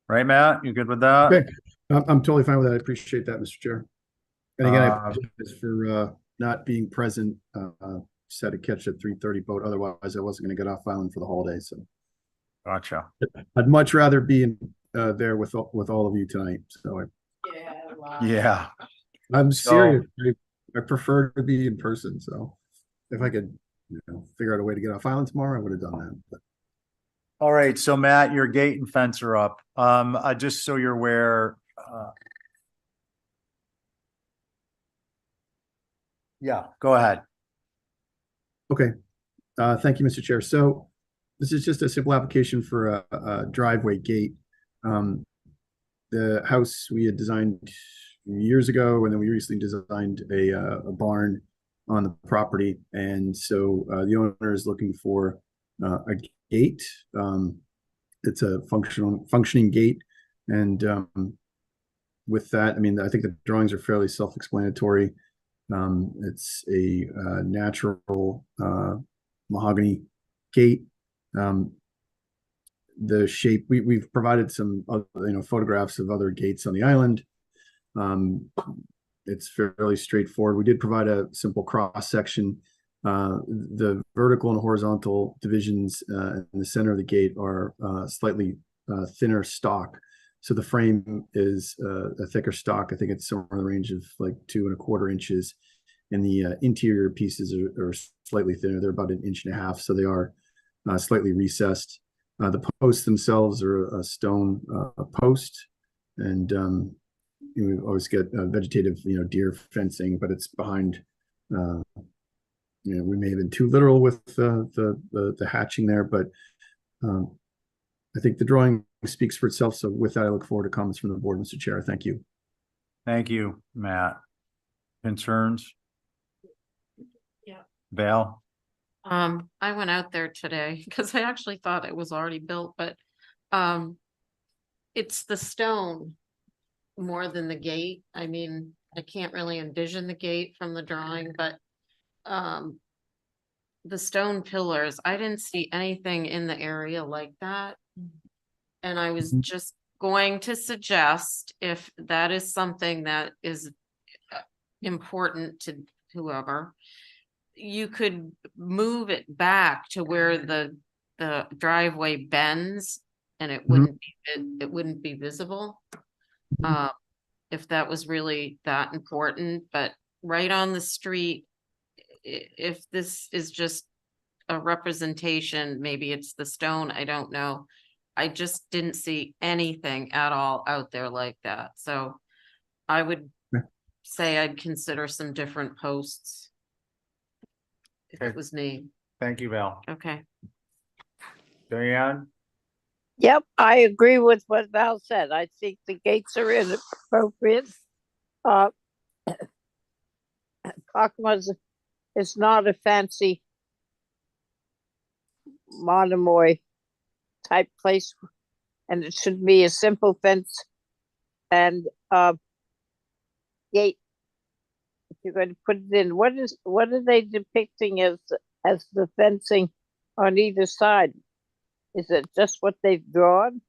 Right, Matt? You good with that? Okay, I'm totally fine with that. I appreciate that, Mr. Chair. And again, I Um, apologize for not being present. Just had to catch a 3:30 boat. Otherwise, I wasn't going to get off island for the holiday. So Gotcha. I'd much rather be in there with all of you tonight. So Yeah. I'm So- serious. I prefer to be in person. So if I could, figure out a way to get off island tomorrow, I would have done that. But All right, so Matt, your gate and fence are up. Just so you're aware, yeah, go ahead. okay. Thank you, Mr. Chair. So this is just a simple application for a driveway gate. The house we had designed years ago, and then we recently designed a barn on the property. And so the owner is looking for a gate. It's a functioning gate. And with that, I mean, I think the drawings are fairly self-explanatory. It's a natural mahogany gate. The shape, we've provided some photographs of other gates on the island. It's fairly straightforward. We did provide a simple cross section. The vertical and horizontal divisions in the center of the gate are slightly thinner stock. So the frame is a thicker stock. I think it's somewhere in the range of like 2¼ inches. And the interior pieces are slightly thinner. They're about 1.5 inches. So they are slightly recessed. The posts themselves are a stone post. And we always get vegetative, deer fencing, but it's behind. We may have been too literal with the hatching there, but I think the drawing speaks for itself. So with that, I look forward to comments from the board, Mr. Chair. Thank you. Thank you, Matt. Concerns? Yeah. Val? I went out there today because I actually thought it was already built, but it's the stone more than the gate. I mean, I can't really envision the gate from the drawing, but the stone pillars, I didn't see anything in the area like that. And I was just going to suggest, if that is something that is important to whoever, you could move it back to where the driveway bends and it wouldn't be visible. If that was really that important, but right on the street, if this is just a representation, maybe it's the stone, I don't know. I just didn't see anything at all out there like that. So I would say I'd consider some different posts if it was me. Thank you, Val. Okay. Diane? Yep, I agree with what Val said. I think the gates are inappropriate. Pocomo's is not a fancy Monomoy type place, and it should be a simple fence and gate you're going to put it in, what are they depicting as the fencing on either side? Is it just what they've drawn?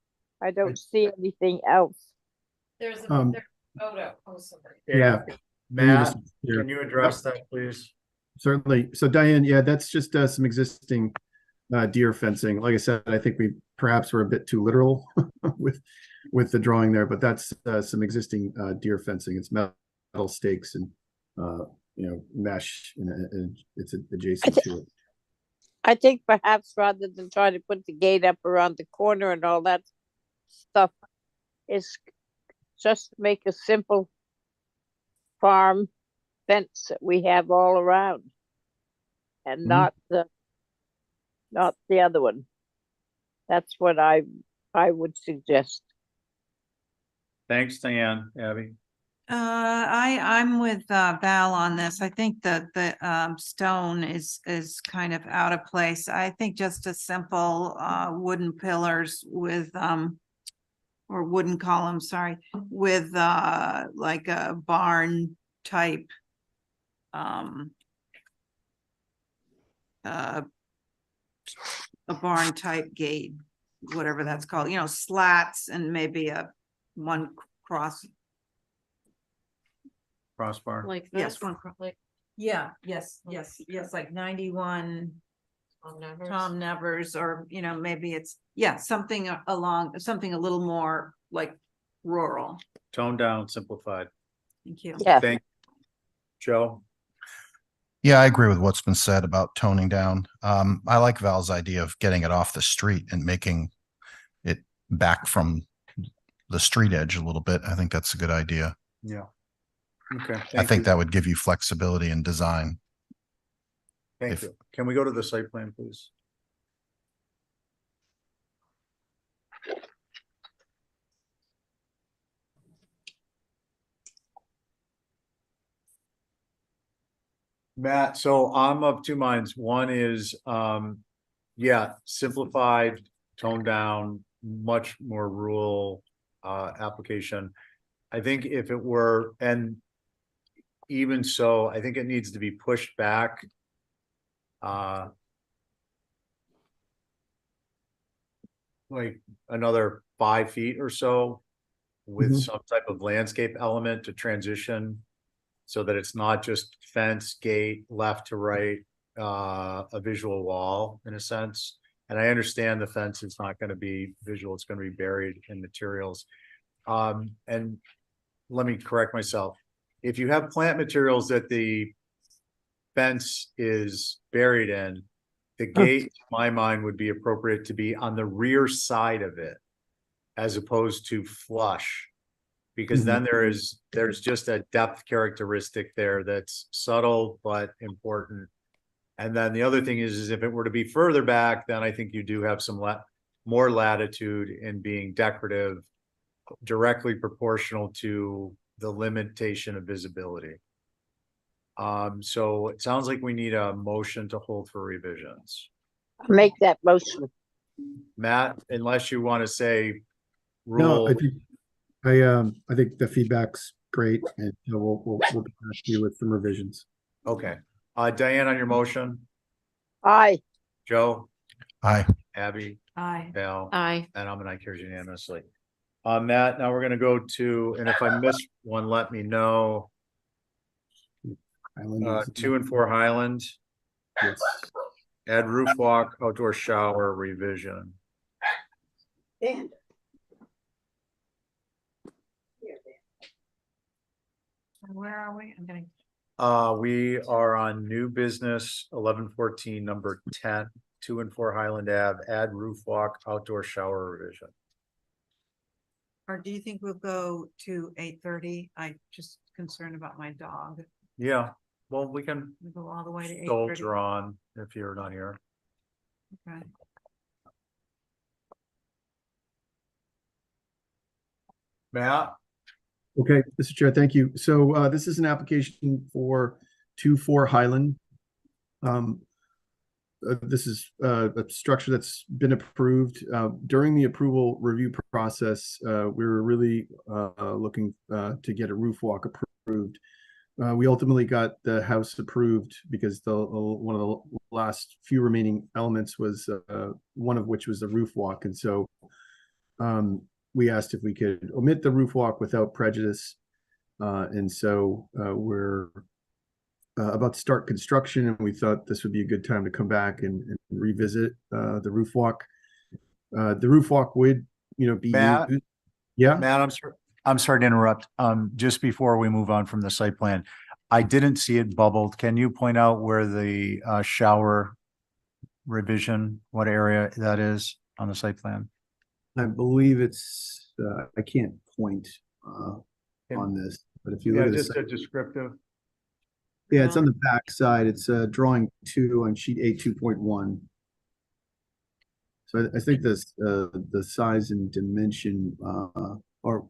I don't see anything else. There's Um, photo. Oh, sorry. Yeah. Matt, Here. can you address that, please? Certainly. So Diane, yeah, that's just some existing deer fencing. Like I said, I think we perhaps were a bit too literal with the drawing there, but that's some existing deer fencing. It's metal stakes and mesh, and it's adjacent to it. I think perhaps rather than trying to put the gate up around the corner and all that stuff, is just make a simple farm fence that we have all around, and not the other one. That's what I would suggest. Thanks, Diane. Abby? I'm with Val on this. I think that the stone is kind of out of place. I think just a simple wooden pillars with or wooden columns, sorry, with like a barn type a barn type gate, whatever that's called, slats, and maybe one Crossbar. Like yes, this? one Like yes, like 91 Tom Nevers, or maybe it's something a little more like rural. Toned down, simplified. Thank you. Yeah. Thank Joe. Yeah, I agree with what's been said about toning down. I like Val's idea of getting it off the street and making it back from the street edge a little bit. I think that's a good idea. Yeah. Okay. I think that would give you flexibility in design. Thank you. Can we go to the site plan, please? Matt, so I'm of two minds. One is, simplified, toned down, much more rural application. I think if it were, and even so, I think it needs to be pushed back. Like another 5 feet or so with some type of landscape element to transition, so that it's not just fence, gate, left to right, a visual wall in a sense. And I understand the fence is not going to be visual, it's going to be buried in materials. And let me correct myself. If you have plant materials that the fence is buried in, the gate, in my mind, would be appropriate to be on the rear side of it, as opposed to flush. Because then there's just a depth characteristic there that's subtle but important. And then the other thing is if it were to be further back, then I think you do have some more latitude in being decorative, directly proportional to the limitation of visibility. So it sounds like we need a motion to hold for revisions. Make that motion. Matt, unless you want to say No, rule. I think the feedback's great, and we'll be back to you with some revisions. Okay. Diane, on your motion? Aye. Joe? Aye. Abby? Aye. Val? Aye. And I'm an aye, carries unanimously. Matt, now we're gonna go to, and if I missed one, let me know. 2 and 4 Highland. Yes. Add roof walk, outdoor shower revision. Where are we? I'm getting. We are on new business 1114, number 10, 2 and 4 Highland Ave, add roof walk, outdoor shower revision. Or do you think we'll go to 8:30? I just concerned about my dog. Yeah, well, we can We go all the way to 8:30. soldier on if you're not here. Okay. Matt? Okay, Mr. Chair, thank you. So this is an application for 2-4 Highland. This is a structure that's been approved. During the approval review process, we were really looking to get a roof walk approved. We ultimately got the house approved because one of the last few remaining elements was one of which was the roof walk. And so we asked if we could omit the roof walk without prejudice. And so we're about to start construction, and we thought this would be a good time to come back and revisit the roof walk. The roof walk would, be Matt? used. Yeah. Matt, I'm sorry to interrupt. Just before we move on from the site plan, I didn't see it bubbled. Can you point out where the shower revision, what area that is on the site plan? I believe it's, I can't point on this, but if you look at just the, a descriptive. yeah, it's on the back side. It's drawing 2 on sheet A 2.1. So I think this the size and dimension or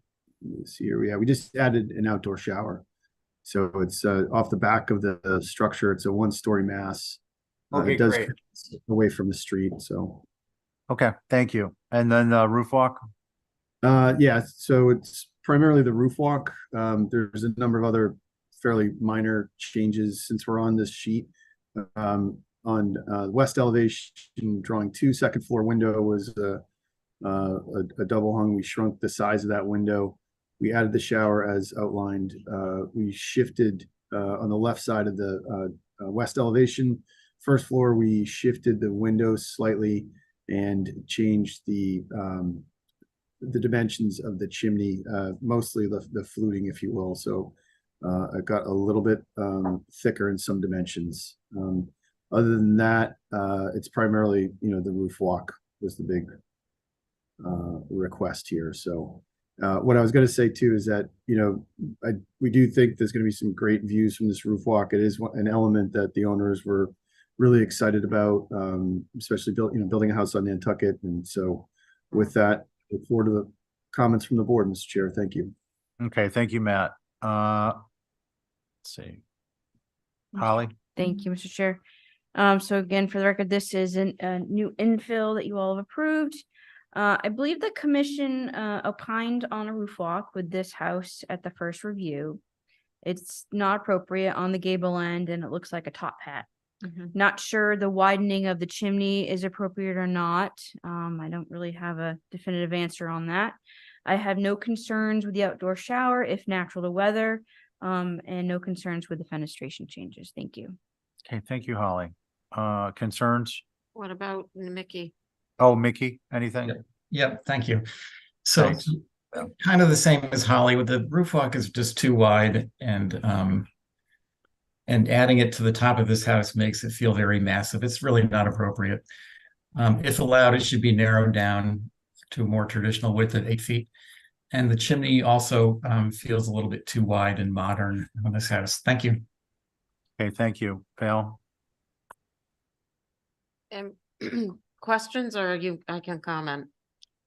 let's see here. Yeah, we just added an outdoor shower. So it's off the back of the structure. It's a 1-story mass. Okay, it does great. face away from the street. So Okay, thank you. And then roof walk? yeah, so it's primarily the roof walk. There's a number of other fairly minor changes since we're on this sheet. On west elevation, drawing 2, second floor window was a double hung. We shrunk the size of that window. We added the shower as outlined. We shifted on the left side of the west elevation. First floor, we shifted the windows slightly and changed the dimensions of the chimney, mostly the fluting, if you will. So it got a little bit thicker in some dimensions. Other than that, it's primarily, the roof walk was the big request here. So what I was going to say too is that, we do think there's going to be some great views from this roof walk. It is an element that the owners were really excited about, especially building a house on Nantucket. And so with that, look forward to the comments from the board, Mr. Chair. Thank you. Okay, thank you, Matt. Let's see. Holly? Thank you, Mr. Chair. So again, for the record, this is a new infill that you all have approved. I believe the commission opined on a roof walk with this house at the first review. It's not appropriate on the gable end and it looks like a top hat. Not sure the widening of the chimney is appropriate or not. I don't really have a definitive answer on that. I have no concerns with the outdoor shower if natural to weather, and no concerns with the fenestration changes. Thank you. Okay, thank you, Holly. Concerns? What about Mickey? Oh, Mickey, anything? Yep, thank you. So Thanks. kind of the same as Holly, with the roof walk is just too wide, and adding it to the top of this house makes it feel very massive. It's really not appropriate. If allowed, it should be narrowed down to a more traditional width of 8 feet. And the chimney also feels a little bit too wide and modern on this house. Thank you. Okay, thank you. Val? And questions or I can comment?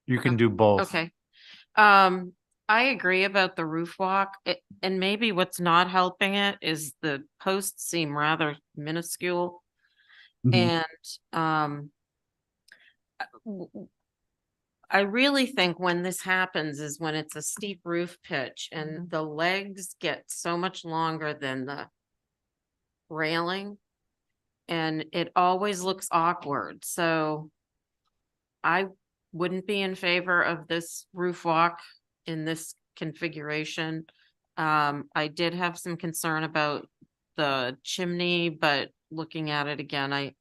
You can do both. Okay. I agree about the roof walk, and maybe what's not helping it is the posts seem rather minuscule. And I really think when this happens is when it's a steep roof pitch and the legs get so much longer than the railing, and it always looks awkward. So I wouldn't be in favor of this roof walk in this configuration. I did have some concern about the chimney, but looking at it again, I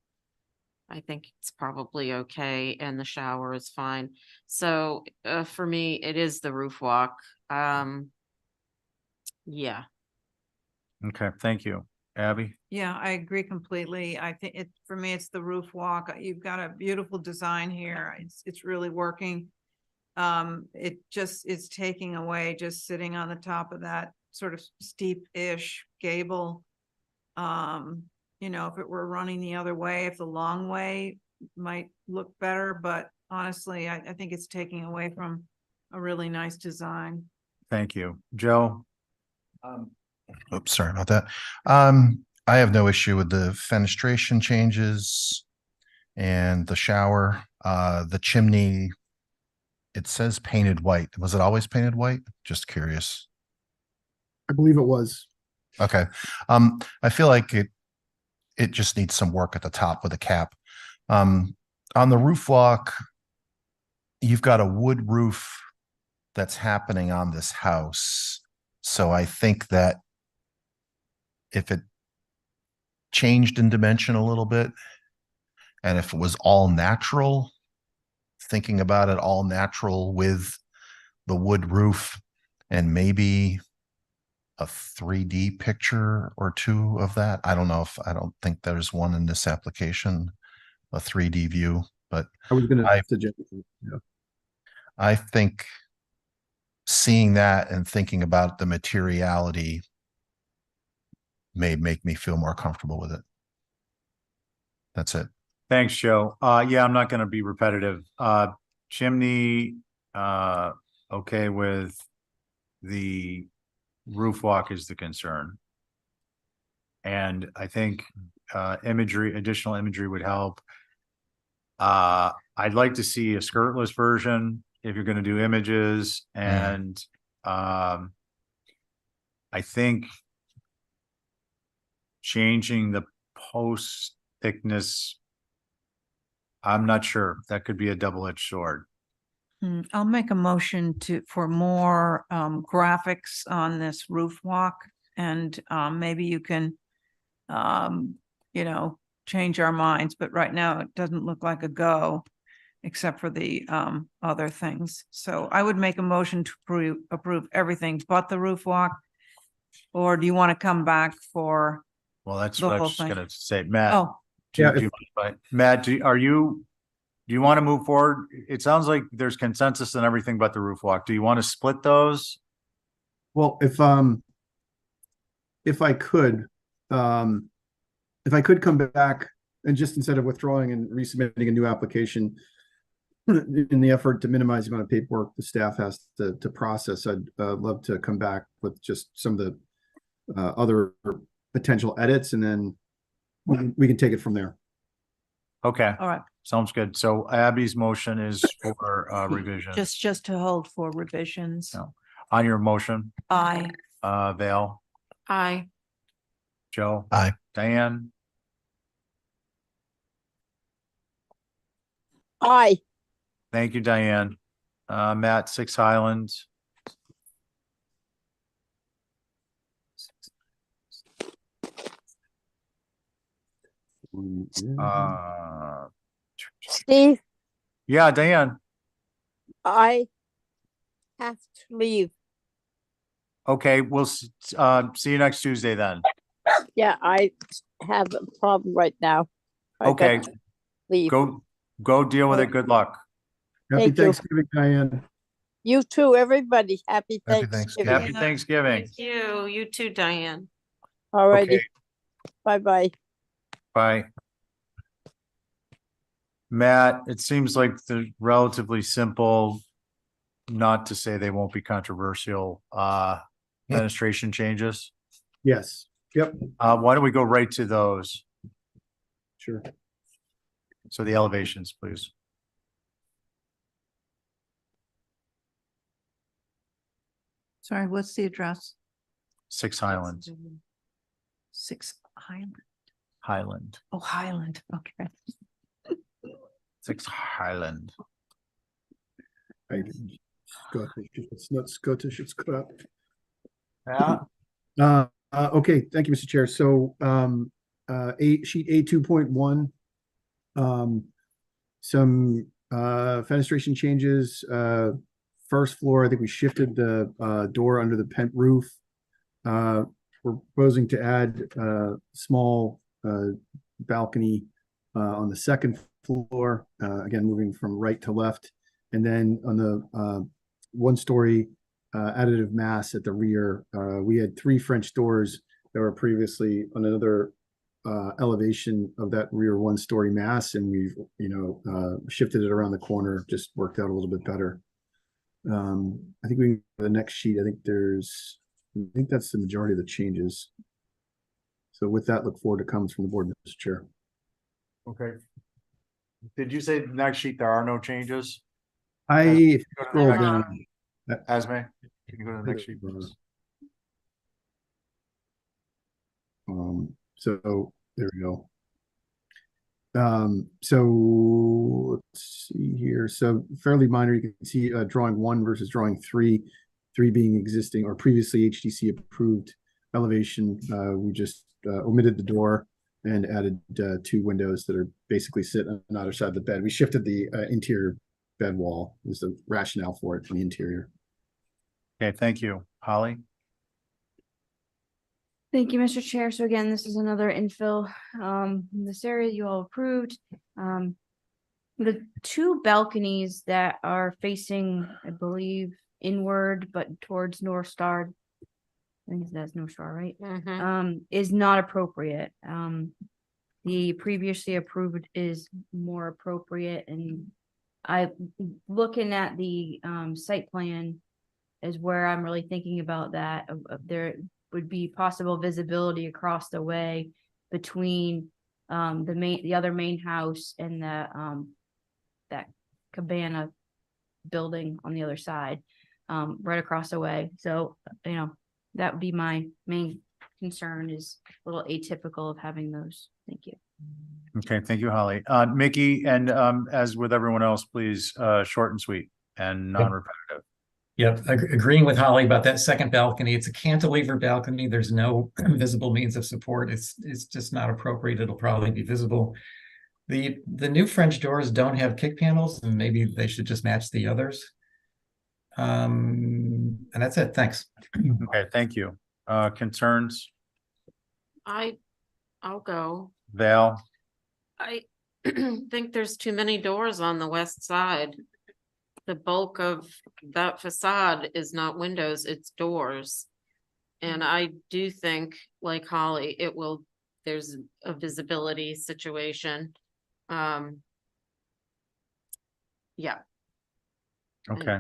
think it's probably okay, and the shower is fine. So for me, it is the roof walk. Yeah. Okay, thank you. Abby? Yeah, I agree completely. I think for me, it's the roof walk. You've got a beautiful design here. It's really working. It just is taking away just sitting on the top of that sort of steep-ish gable. If it were running the other way, if the long way might look better, but honestly, I think it's taking away from a really nice design. Thank you. Joe? Oops, sorry about that. I have no issue with the fenestration changes and the shower. The chimney, it says painted white. Was it always painted white? Just curious. I believe it was. Okay. I feel like it just needs some work at the top with a cap. On the roof walk, you've got a wood roof that's happening on this house. So I think that if it changed in dimension a little bit, and if it was all natural, thinking about it all natural with the wood roof and maybe a 3D picture or two of that. I don't think there's one in this application, a 3D view, but I was going to suggest, yeah. I think seeing that and thinking about the materiality may make me feel more comfortable with it. That's it. Thanks, Joe. Yeah, I'm not gonna be repetitive. Chimney, okay with the roof walk is the concern. And I think, additional imagery would help. I'd like to see a skirtless version if you're gonna do images, and, I think changing the post thickness, I'm not sure. That could be a double-edged sword. I'll make a motion for more graphics on this roof walk, and maybe you can change our minds, but right now it doesn't look like a go, except for the other things. So I would make a motion to approve everything but the roof walk. Or do you want to come back for? Well, that's the what I whole was thing? gonna say, Matt. Oh, Matt, do you want to move forward? It sounds like there's consensus on everything but the roof walk. Do you want to split those? Well, if I could come back and just instead of withdrawing and resubmitting a new application, in the effort to minimize the amount of paperwork the staff has to process, I'd love to come back with just some of the other potential edits, and then we can take it from there. Okay. all right. Sounds good. So Abby's motion is for revision. Just to hold for revisions. No. On your motion, Aye. Vale, Aye. Joe. Aye. Diane, Aye. thank you, Diane. Matt, 6 Highlands. Steve, Yeah, Diane. I have to leave. Okay, we'll see you next Tuesday then. Yeah, I have a problem right now. I got Okay, to leave. go deal with it. Good luck. Happy Thank you. Thanksgiving, Diane. You too, everybody. Happy Happy Thanksgiving. Happy Thanksgiving. Thank you. You too, Diane. All righty. Okay. Bye-bye. Bye. Matt, it seems like the relatively simple, not to say they won't be controversial, administration changes. Yes. Yep. Why don't we go right to those? Sure. So the elevations, please. Sorry, what's the address? 6 Highlands, 6 Highland. Highland, Oh, Highland. Okay. 6 Highland. Scottish. It's not Scottish, it's crap. Yeah. Okay, thank you, Mr. Chair. So, sheet A 2.1, some fenestration changes. First floor, I think we shifted the door under the pent roof. We're proposing to add a small balcony on the second floor, again, moving from right to left. And then on the one-story additive mass at the rear, we had 3 French doors that were previously on another elevation of that rear one-story mass, and we've shifted it around the corner. Just worked out a little bit better. I think we can go to the next sheet. I think that's the majority of the changes. So with that, look forward to comments from the board, Mr. Chair. Okay. Did you say the next sheet there are no changes? I scroll down. Esme, can you go to the next sheet, please? So there we go. So let's see here. So fairly minor, you can see drawing 1 versus drawing 3, 3 being existing or previously HDC approved elevation. We just omitted the door and added 2 windows that are basically sit on either side of the bed. We shifted the interior bed wall is the rationale for it from the interior. Okay, thank you. Holly? Thank you, Mr. Chair. So again, this is another infill, in this area you all approved. The 2 balconies that are facing, I believe, inward, but towards North Star. I think that's North Star, right? Is not appropriate. The previously approved is more appropriate, and looking at the site plan is where I'm really thinking about that. There would be possible visibility across the way between the other main house and the that cabana building on the other side, right across the way. So, you know, that would be my main concern, is a little atypical of having those. Thank you. Okay, thank you, Holly. Mickey, and as with everyone else, please short and sweet and non-repetitive. Yep, agreeing with Holly about that second balcony. It's a cantilever balcony. There's no visible means of support. It's just not appropriate. It'll probably be visible. The new French doors don't have kick panels, and maybe they should just match the others. And that's it. Thanks. Okay, thank you. Concerns? I'll go. Val? I think there's too many doors on the west side. The bulk of that facade is not windows, it's doors. And I do think, like Holly, there's a visibility situation. Yeah. Okay,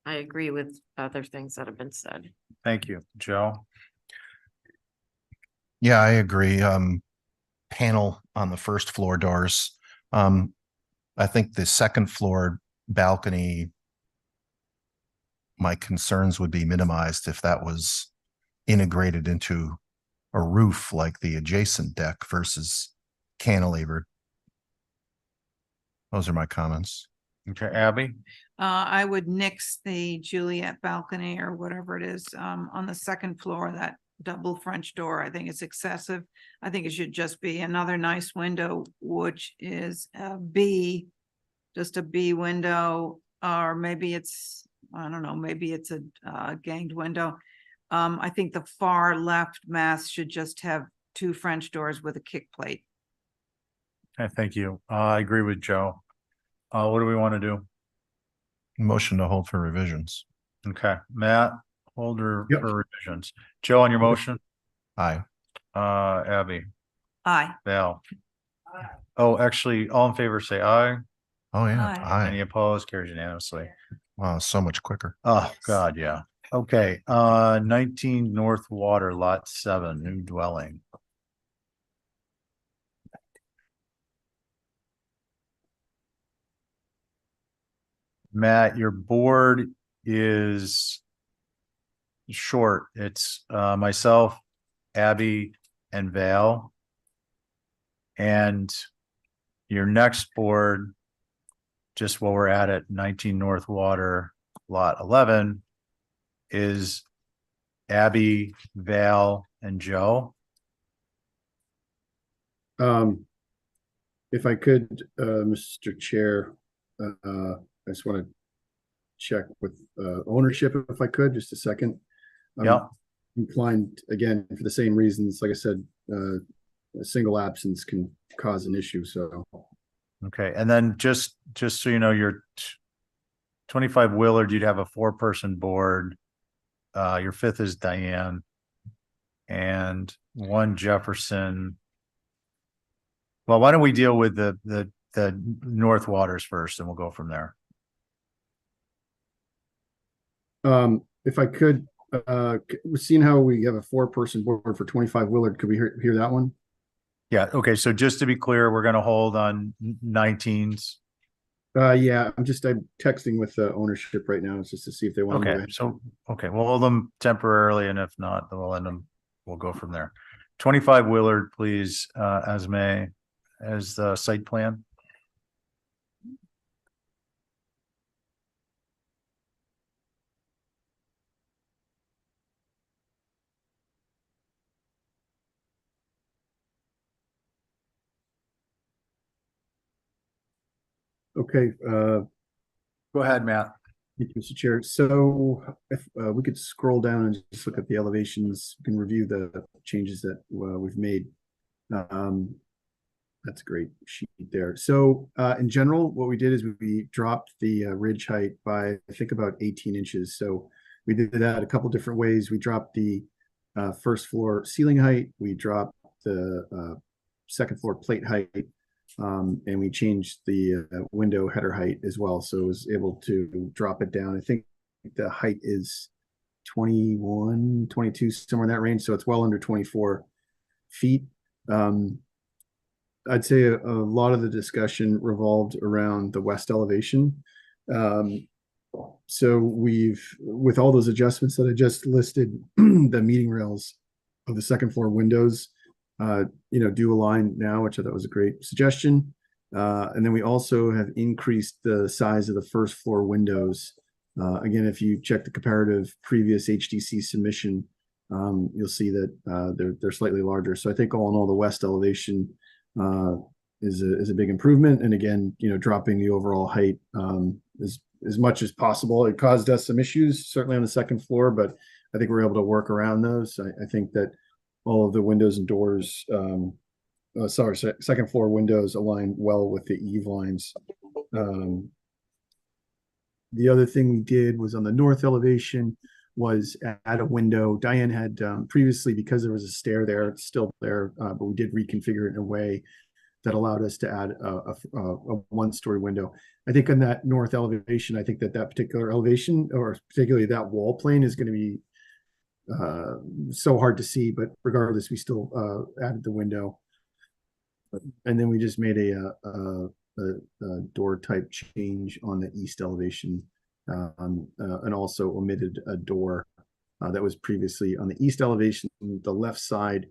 I agree with other things that have been said. thank you. Joe? Yeah, I agree. Panel on the first floor doors. I think the second floor balcony, my concerns would be minimized if that was integrated into a roof like the adjacent deck versus cantilevered. Those are my comments. Okay, Abby? I would nix the Juliet balcony or whatever it is, on the second floor, that double French door. I think it's excessive. I think it should just be another nice window, which is a B, just a B window, or maybe it's, I don't know, maybe it's a ganged window. I think the far left mass should just have 2 French doors with a kick plate. Okay, thank you. I agree with Joe. What do we want to do? Motion to hold for revisions. Okay, Matt, for revisions. Joe, on your motion? Aye. Abby? Aye. Val? Oh, actually, all in favor, say aye. Oh, yeah. Aye. Any opposed? Carries unanimously. Wow, so much quicker. Oh, God, yeah. Okay, 19 North Water, Lot 7, new dwelling. Matt, your board is short. It's myself, Abby, and Val. And your next board, just while we're at it, 19 North Water, Lot 11, is Abby, Val, and Joe. If I could, Mr. Chair, I just want to check with ownership if I could, just a second. Yeah. Inclined again for the same reasons. Like I said, a single absence can cause an issue. So Okay, and then just so you know, your 25 Willard, you'd have a 4-person board. Your 5th is Diane, and 1 Jefferson. Well, why don't we deal with the North Waters first, and we'll go from there. if I could, seeing how we have a 4-person board for 25 Willard, could we hear that one? Yeah, okay, so just to be clear, we're gonna hold on 19s. Yeah, I'm texting with ownership right now, just to see if they want to. Okay, so, okay, we'll hold them temporarily, and if not, then we'll end them, we'll go from there. 25 Willard, please, as the site plan. Okay, Go ahead, Matt. thank you, Mr. Chair. So if we could scroll down and just look at the elevations, we can review the changes that we've made. That's a great sheet there. So in general, what we did is we dropped the ridge height by, I think, about 18 inches. So we did that a couple different ways. We dropped the first floor ceiling height. We dropped the second floor plate height. And we changed the window header height as well. So it was able to drop it down. I think the height is 21, 22, somewhere in that range. So it's well under 24 feet. I'd say a lot of the discussion revolved around the west elevation. So with all those adjustments that I just listed, the meeting rails of the second floor windows, do align now, which I thought was a great suggestion. And then we also have increased the size of the first floor windows. Again, if you check the comparative previous HDC submission, you'll see that they're slightly larger. So I think all in all, the west elevation is a big improvement. And again, dropping the overall height as much as possible. It caused us some issues, certainly on the second floor, but I think we're able to work around those. I think that all of the windows and doors, second floor windows align well with the eave lines. The other thing we did was on the north elevation was add a window. Diane had previously, because there was a stair there, it's still there, but we did reconfigure it in a way that allowed us to add a one-story window. I think on that north elevation, I think that particular elevation, or particularly that wall plane, is going to be so hard to see, but regardless, we still added the window. And then we just made a door type change on the east elevation, and also omitted a door that was previously on the east elevation. The left side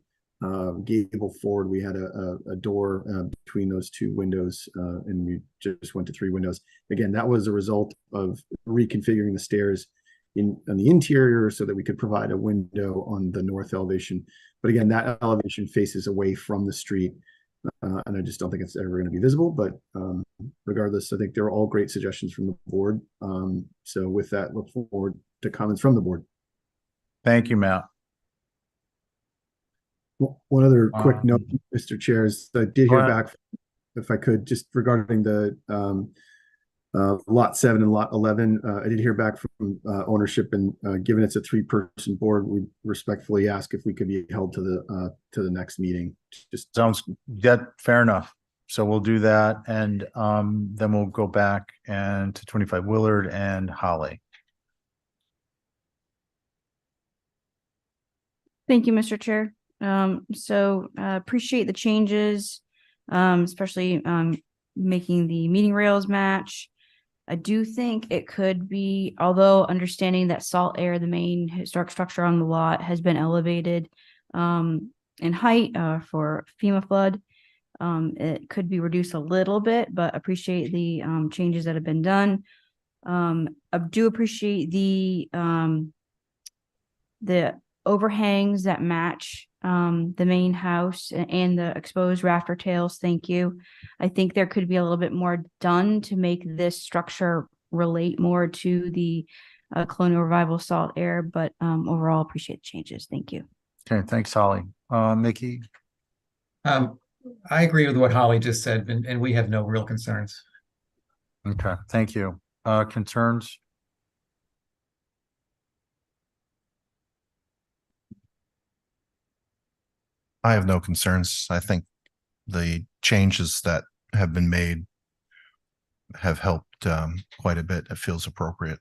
gable forward, we had a door between those two windows, and we just went to 3 windows. Again, that was a result of reconfiguring the stairs on the interior so that we could provide a window on the north elevation. But again, that elevation faces away from the street, and I just don't think it's ever going to be visible. But regardless, I think they're all great suggestions from the board. So with that, look forward to comments from the board. Thank you, Matt. One other quick note, Mr. Chair, is I did hear back, if I could, just regarding the lot 7 and lot 11. I did hear back from ownership, and given it's a 3-person board, we respectfully ask if we could be held to the next meeting. Just sounds fair enough. So we'll do that, and then we'll go back and to 25 Willard and Holly. Thank you, Mr. Chair. Appreciate the changes, especially making the meeting rails match. I do think it could be, although understanding that salt air, the main historic structure on the lot, has been elevated in height for FEMA flood. It could be reduced a little bit, but appreciate the changes that have been done. I do appreciate the overhangs that match the main house and the exposed rafter tails. Thank you. I think there could be a little bit more done to make this structure relate more to the colonial revival salt air, but overall appreciate the changes. Thank you. Okay, thanks, Holly. Mickey? I agree with what Holly just said, and we have no real concerns. Okay, thank you. Concerns? I have no concerns. I think the changes that have been made have helped quite a bit. It feels appropriate.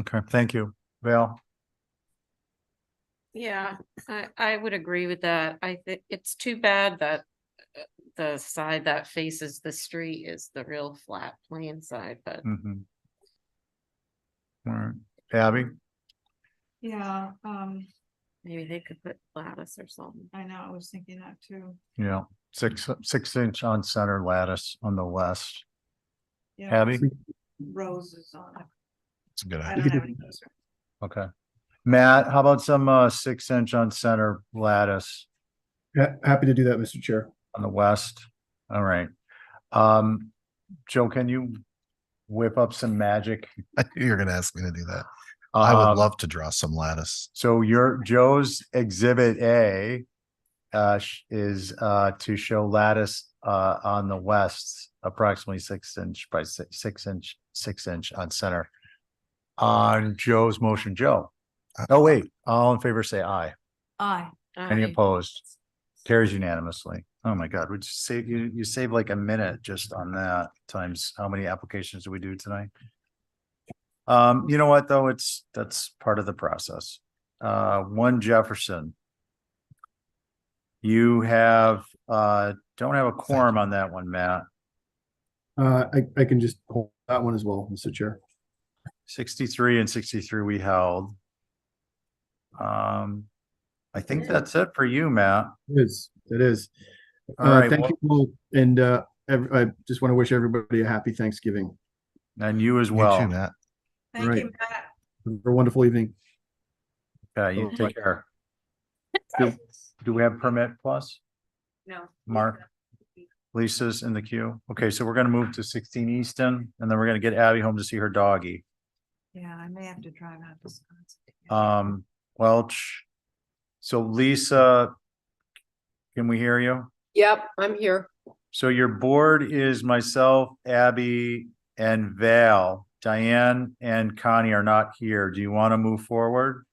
Okay, thank you. Val? Yeah, I would agree with that. I think it's too bad that the side that faces the street is the real flat plain side, but All right. Abby? Yeah, Maybe they could put lattice or something. I know, I was thinking that too. Yeah, 6 inch on center lattice on the west. Yeah. Abby? Roses on it. It's a good I idea. don't have any roses. Okay. Matt, how about some 6 inch on center lattice Yeah, happy to do that, Mr. Chair. on the west? All right. Joe, can you whip up some magic? You're gonna ask me to do that. I would Um, love to draw some lattice. So your Joe's exhibit A is to show lattice on the west, approximately 6 inch by 6 inch on center. On Joe's motion, Joe. Oh, wait, all in favor, say aye. Aye. Any opposed? Carries unanimously. Oh my God, we just save you save like a minute just on that times how many applications do we do tonight? You know what, though, that's part of the process. 1 Jefferson. You have don't have a quorum on that one, Matt. I can just hold that one as well, Mr. Chair. 63 and 63 we held. I think that's it for you, Matt. It is. All right, Thank you all. And I just want to wish everybody a happy Thanksgiving. And you as You well. too, Matt. Thank Right. you, Matt. Have a wonderful evening. Okay, you Bye. take care. Do we have permit plus? No. Mark? Lisa's in the queue. Okay, so we're gonna move to 16 Easton, and then we're gonna get Abby home to see her doggy. Yeah, I may have to drive out to Wisconsin. Welch. So Lisa, can we hear you? Yep, I'm here. So your board is myself, Abby, and Val. Diane and Connie are not here. Do you want to move forward?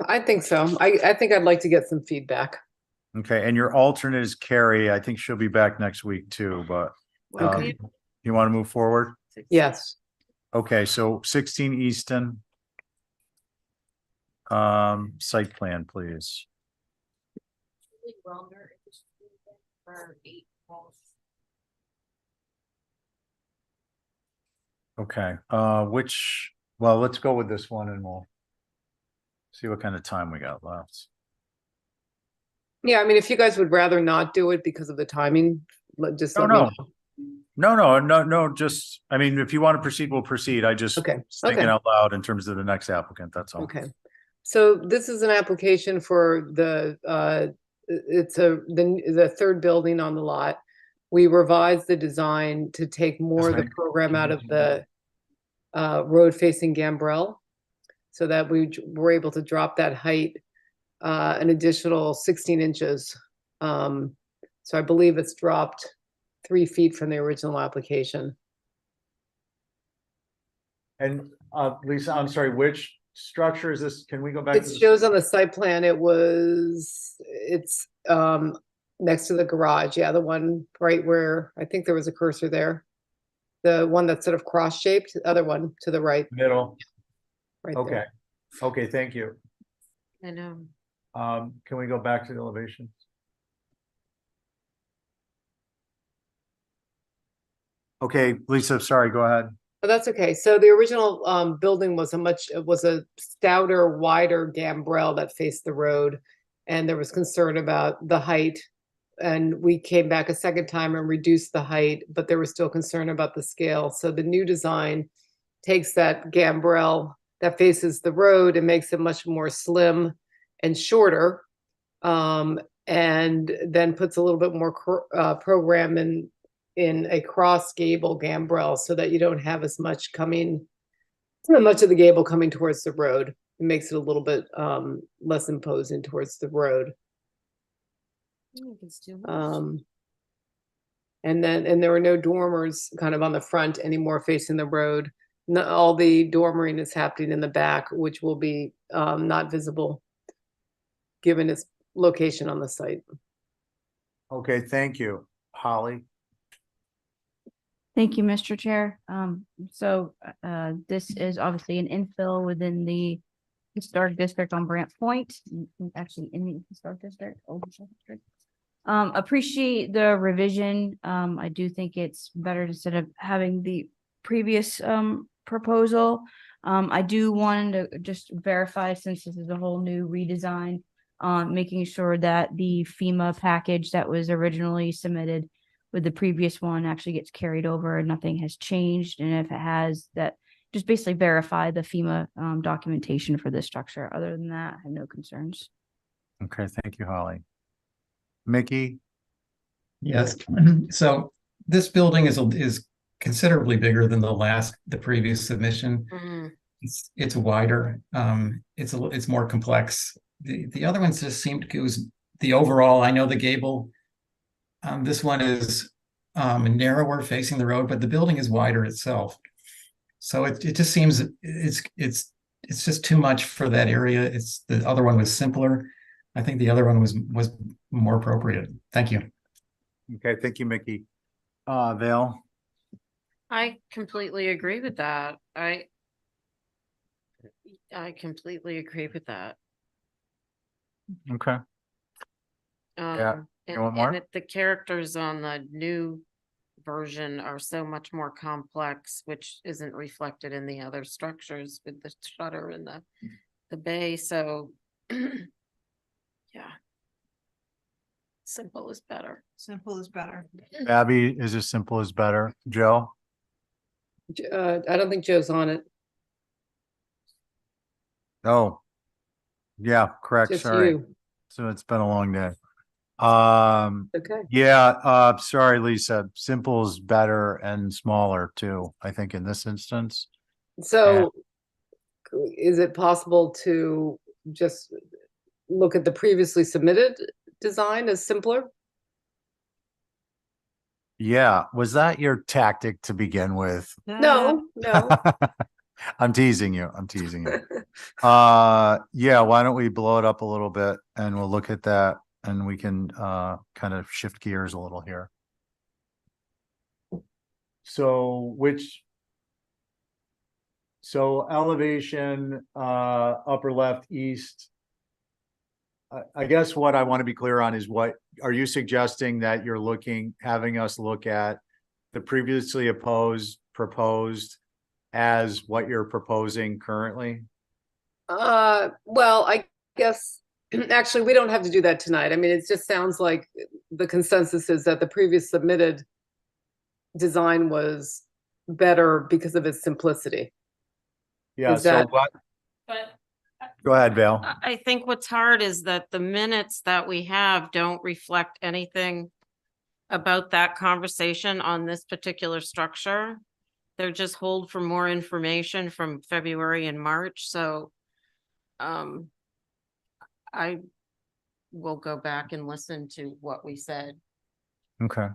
I think so. I think I'd like to get some feedback. Okay, and your alternate is Carrie. I think she'll be back next week too, but Okay. you want to move forward? Yes. Okay, so 16 Easton. Site plan, please. Okay, well, let's go with this one and we'll see what kind of time we got left. Yeah, I mean, if you guys would rather not do it because of the timing, just No, let me no. know. No, just, I mean, if you want to proceed, we'll proceed. I just Okay, was thinking okay. out loud in terms of the next applicant, that's all. Okay. So this is an application for the third building on the lot. We revised the design to take more of the program out of the road facing Gambrel, so that we were able to drop that height an additional 16 inches. So I believe it's dropped 3 feet from the original application. And Lisa, I'm sorry, which structure is this? Can we go back? It shows on the site plan, it's next to the garage. Yeah, the one right where, I think there was a cursor there. The one that's sort of cross shaped, the other one to the right. Middle. Right Okay. there. Okay, thank you. I know. Can we go back to the elevation? Okay, Lisa, sorry, go ahead. Oh, that's okay. So the original building was a stouter, wider gambrel that faced the road, and there was concern about the height. And we came back a second time and reduced the height, but there was still concern about the scale. So the new design takes that gambrel that faces the road and makes it much more slim and shorter, and then puts a little bit more program in a cross gable gambrel, so that you don't have as much of the gable coming towards the road. It makes it a little bit less imposing towards the road. And there were no dormers kind of on the front anymore facing the road. All the dormering is happening in the back, which will be not visible given its location on the site. Okay, thank you. Holly? Thank you, Mr. Chair. This is obviously an infill within the historic district on Brant Point, actually in the historic district, old historic district. Appreciate the revision. I do think it's better instead of having the previous proposal. I do want to just verify, since this is a whole new redesign, making sure that the FEMA package that was originally submitted with the previous one actually gets carried over and nothing has changed. And if it has, that just basically verify the FEMA documentation for this structure. Other than that, I have no concerns. Okay, thank you, Holly. Mickey? Yes, so this building is considerably bigger than the previous submission. Mhm. It's wider, it's more complex. The other ones just seemed, it was the overall, I know the gable, this one is narrower facing the road, but the building is wider itself. So it just seems it's just too much for that area. The other one was simpler. I think the other one was more appropriate. Thank you. Okay, thank you, Mickey. Vale? I completely agree with that. I completely agree with that. Okay. Yeah, you want more? The characters on the new version are so much more complex, which isn't reflected in the other structures with the shutter and the bay. So, yeah. Simple is better. Simple is better. Abby, is as simple as better. Joe? I don't think Joe's on it. Oh. Yeah, correct, Just sorry. you. So it's been a long day. Okay. Yeah, sorry, Lisa. Simple is better and smaller too, I think in this instance. So is it possible to just look at the previously submitted design as simpler? Yeah, was that your tactic to begin with? No, no. I'm teasing you. I'm teasing you. Yeah, why don't we blow it up a little bit and we'll look at that and we can kind of shift gears a little here. So elevation, upper left east. I guess what I want to be clear on is, what are you suggesting that you're having us look at the previously proposed as what you're proposing currently? Well, I guess actually we don't have to do that tonight. I mean, it just sounds like the consensus is that the previous submitted design was better because of its simplicity. Yeah, Is that- But Go ahead, Vale. I think what's hard is that the minutes that we have don't reflect anything about that conversation on this particular structure. They're just hold for more information from February and March, so I will go back and listen to what we said. Okay.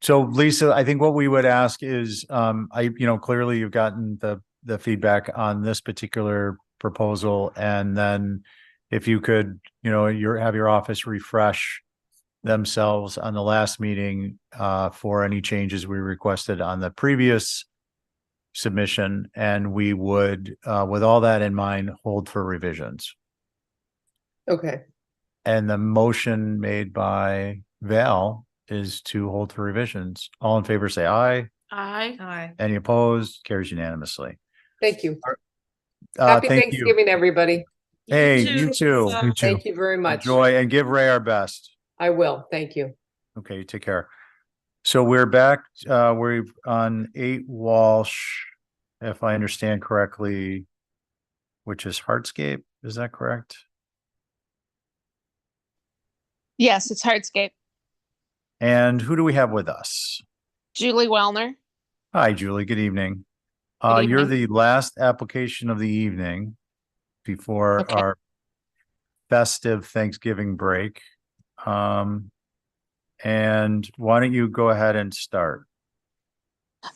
So Lisa, I think what we would ask is, clearly you've gotten the feedback on this particular proposal, and then if you could, have your office refresh themselves on the last meeting for any changes we requested on the previous submission, and we would, with all that in mind, hold for revisions. Okay. And the motion made by Val is to hold for revisions. All in favor, say aye. Aye. Any opposed? Carries unanimously. Thank you. Happy Thank you. Thanksgiving, everybody. Hey, you too. Thank you very much. Enjoy and give Ray our best. I will. Thank you. Okay, take care. So we're back, we're on 8 Walsh, if I understand correctly, which is hardscape. Is that correct? Yes, it's hardscape. And who do we have with us? Julie Wellner. Hi, Julie. Good evening. Good You're evening. the last application of the evening before our festive Thanksgiving break. And why don't you go ahead and start?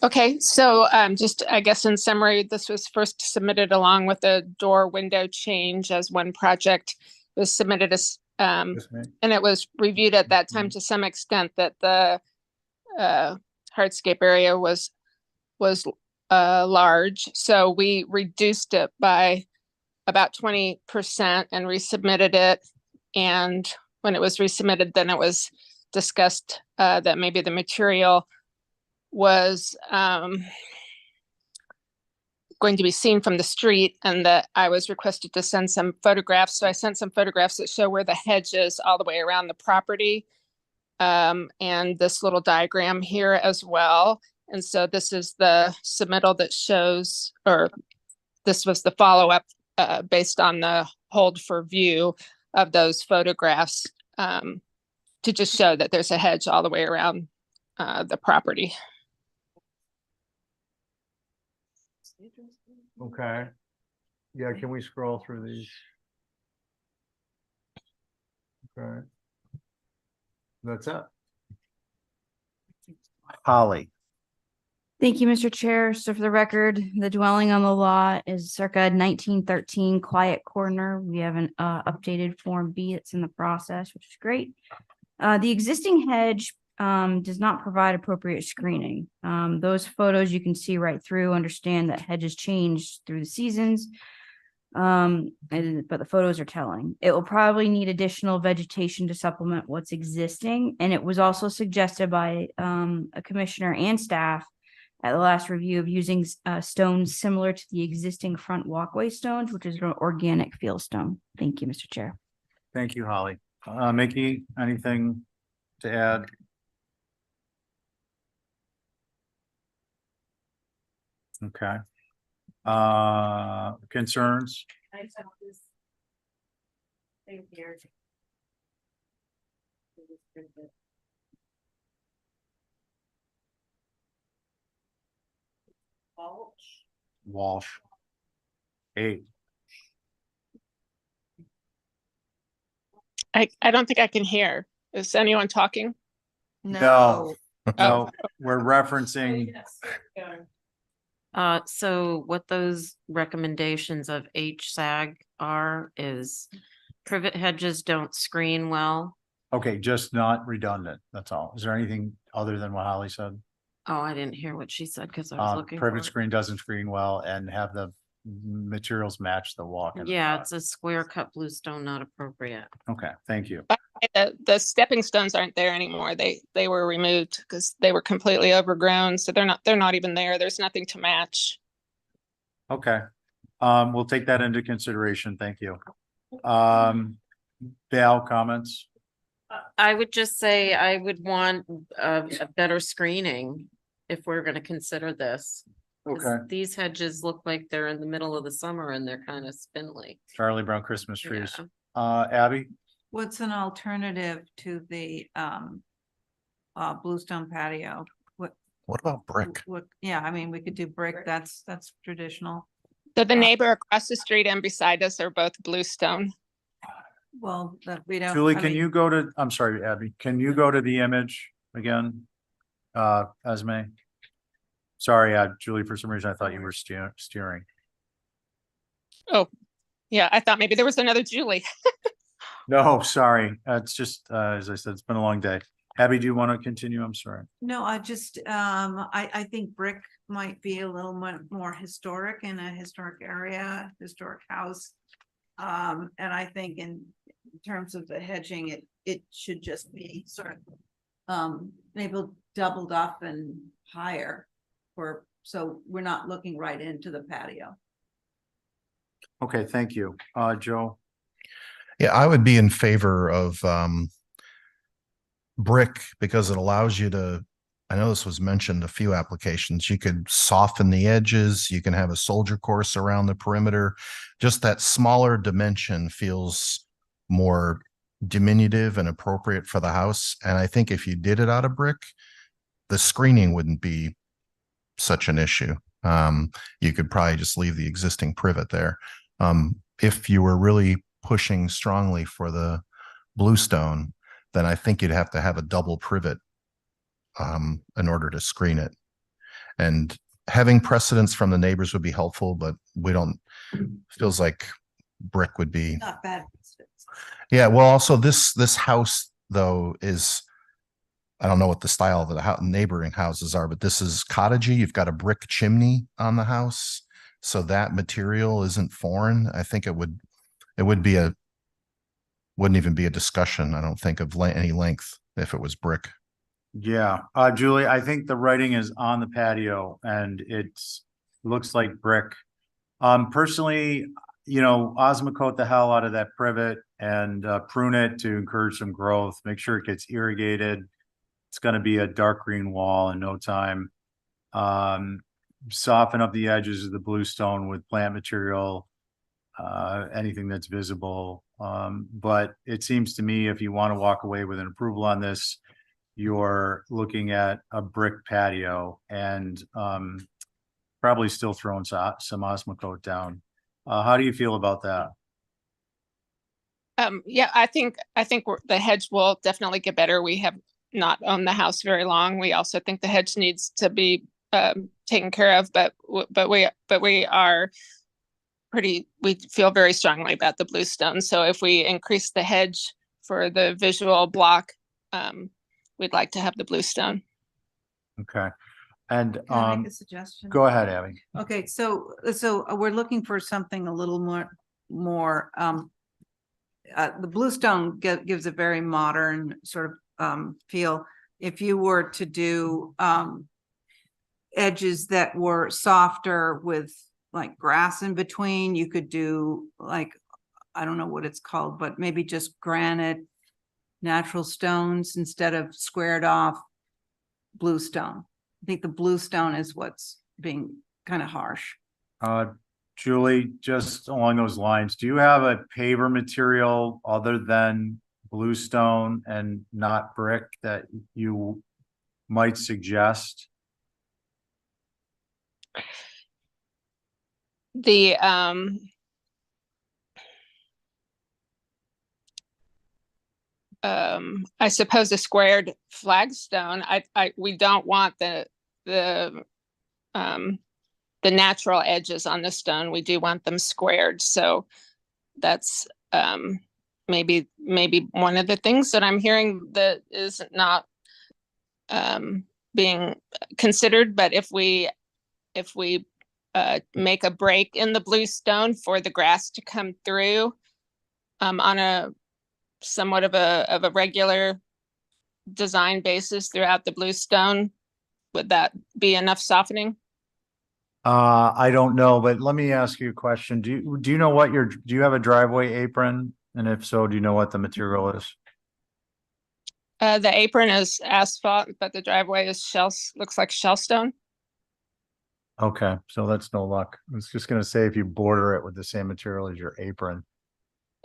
Okay, so just I guess in summary, this was first submitted along with the door window change as one project. It was submitted as and it was reviewed at that time to some extent that the hardscape area was large. So we reduced it by about 20% and resubmitted it. And when it was resubmitted, then it was discussed that maybe the material was going to be seen from the street, and that I was requested to send some photographs. So I sent some photographs that show where the hedge is all the way around the property. And this little diagram here as well. And so this is the submittal that shows, or this was the follow-up based on the hold for view of those photographs, to just show that there's a hedge all the way around the property. Okay. Yeah, can we scroll through these? Okay. That's it. Holly. Thank you, Mr. Chair. So for the record, the dwelling on the lot is circa 1913 Quiet Corner. We have an updated Form B that's in the process, which is great. The existing hedge does not provide appropriate screening. Those photos you can see right through, understand that hedges changed through the seasons. But the photos are telling. It will probably need additional vegetation to supplement what's existing. And it was also suggested by a commissioner and staff at the last review of using stones similar to the existing front walkway stones, which is an organic field stone. Thank you, Mr. Chair. Thank you, Holly. Mickey, anything to add? Okay. Concerns? I just have this thing here. Walsh. 8. I don't think I can hear. Is anyone talking? No. Oh. No, we're referencing. So what those recommendations of HSAG are is privet hedges don't screen well. Okay, just not redundant. That's all. Is there anything other than what Holly said? Oh, I didn't hear what she said because I was looking for Privet it. screen doesn't screen well and have the materials match the walk. in the Yeah, front. it's a square cut bluestone, not appropriate. Okay, thank you. The stepping stones aren't there anymore. They were removed because they were completely overgrown. So they're not even there. There's nothing to match. Okay. We'll take that into consideration. Thank you. Val, comments? I would just say I would want a better screening if we're gonna consider this. 'Cause Okay. these hedges look like they're in the middle of the summer and they're kind of spindly. Charlie Brown Christmas trees. Yeah. Abby? What's an alternative to the bluestone patio? What about brick? Yeah, I mean, we could do brick. That's traditional. So the neighbor across the street and beside us are both bluestone. Well, that we don't. Julie, I can mean, you go to, I'm sorry, Abby, can you go to the image again? Esme? Sorry, Julie, for some reason I thought you were steering. Oh, yeah. I thought maybe there was another Julie. No, sorry. It's just, as I said, it's been a long day. Abby, do you want to continue? I'm sorry. No, I just, I think brick might be a little more historic in a historic area, historic house. And I think in terms of the hedging, it should just be sort of, maybe doubled up and higher so we're not looking right into the patio. Okay, thank you. Joe? Yeah, I would be in favor of brick because it allows you to, I know this was mentioned a few applications, you could soften the edges, you can have a soldier course around the perimeter. Just that smaller dimension feels more diminutive and appropriate for the house. And I think if you did it out of brick, the screening wouldn't be such an issue. You could probably just leave the existing privet there. If you were really pushing strongly for the bluestone, then I think you'd have to have a double privet in order to screen it. And having precedence from the neighbors would be helpful, but we don't, feels like brick would be. Not bad. Yeah, well, also this house though is, I don't know what the style of the neighboring houses are, but this is cottagey. You've got a brick chimney on the house. So that material isn't foreign. I think it would be wouldn't even be a discussion, I don't think, of any length if it was brick. Yeah, Julie, I think the writing is on the patio and looks like brick Personally, osmocote the hell out of that privet and prune it to encourage some growth. Make sure it gets irrigated. It's going to be a dark green wall in no time. Soften up the edges of the bluestone with plant material, anything that's visible. But it seems to me if you want to walk away with an approval on this, you're looking at a brick patio and probably still throwing some osmocote down. How do you feel about that? Yeah, I think the hedge will definitely get better. We have not owned the house very long. We also think the hedge needs to be taken care of, but we are we feel very strongly about the bluestone. So if we increase the hedge for the visual block, we'd like to have the bluestone. Okay. And Can I make a suggestion? go ahead, Abby. Okay, so we're looking for something a little more the bluestone gives a very modern sort of feel. If you were to do edges that were softer with like grass in between, you could do like, I don't know what it's called, but maybe just granite, natural stones instead of squared off bluestone. I think the bluestone is what's being kind of harsh. Julie, just along those lines, do you have a paver material other than bluestone and not brick that you might suggest? The I suppose the squared flagstone. We don't want the natural edges on the stone. We do want them squared. So that's maybe one of the things that I'm hearing that is not being considered. But if we make a break in the bluestone for the grass to come through on a somewhat of a regular design basis throughout the bluestone, would that be enough softening? I don't know, but let me ask you a question. Do you know what do you have a driveway apron? And if so, do you know what the material is? The apron is asphalt, but the driveway is looks like shellstone. Okay, so that's no luck. I was just gonna say if you border it with the same material as your apron.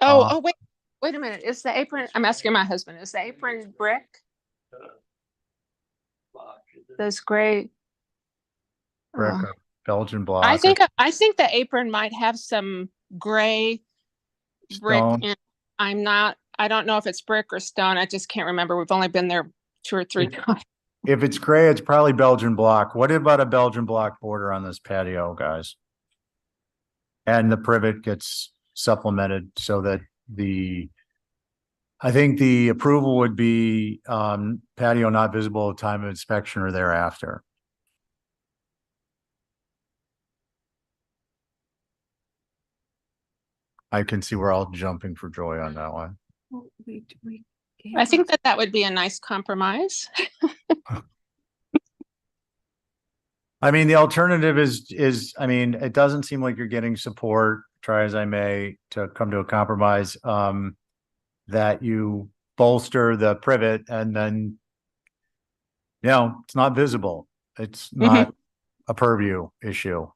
Oh, wait a minute. Is the apron, I'm asking my husband, is the apron brick? Those gray. Brick or Belgian block. I think the apron might have some gray brick Stone. in. I don't know if it's brick or stone. I just can't remember. We've only been there 2 or 3 times. If it's gray, it's probably Belgian block. What about a Belgian block border on this patio, guys? And the privet gets supplemented so that I think the approval would be patio not visible at time of inspection or thereafter. I can see we're all jumping for joy on that one. Well, I think that would be a nice compromise. I mean, the alternative is, I mean, it doesn't seem like you're getting support, try as I may, to come to a compromise, that you bolster the privet and then, it's not visible. It's not a purview issue.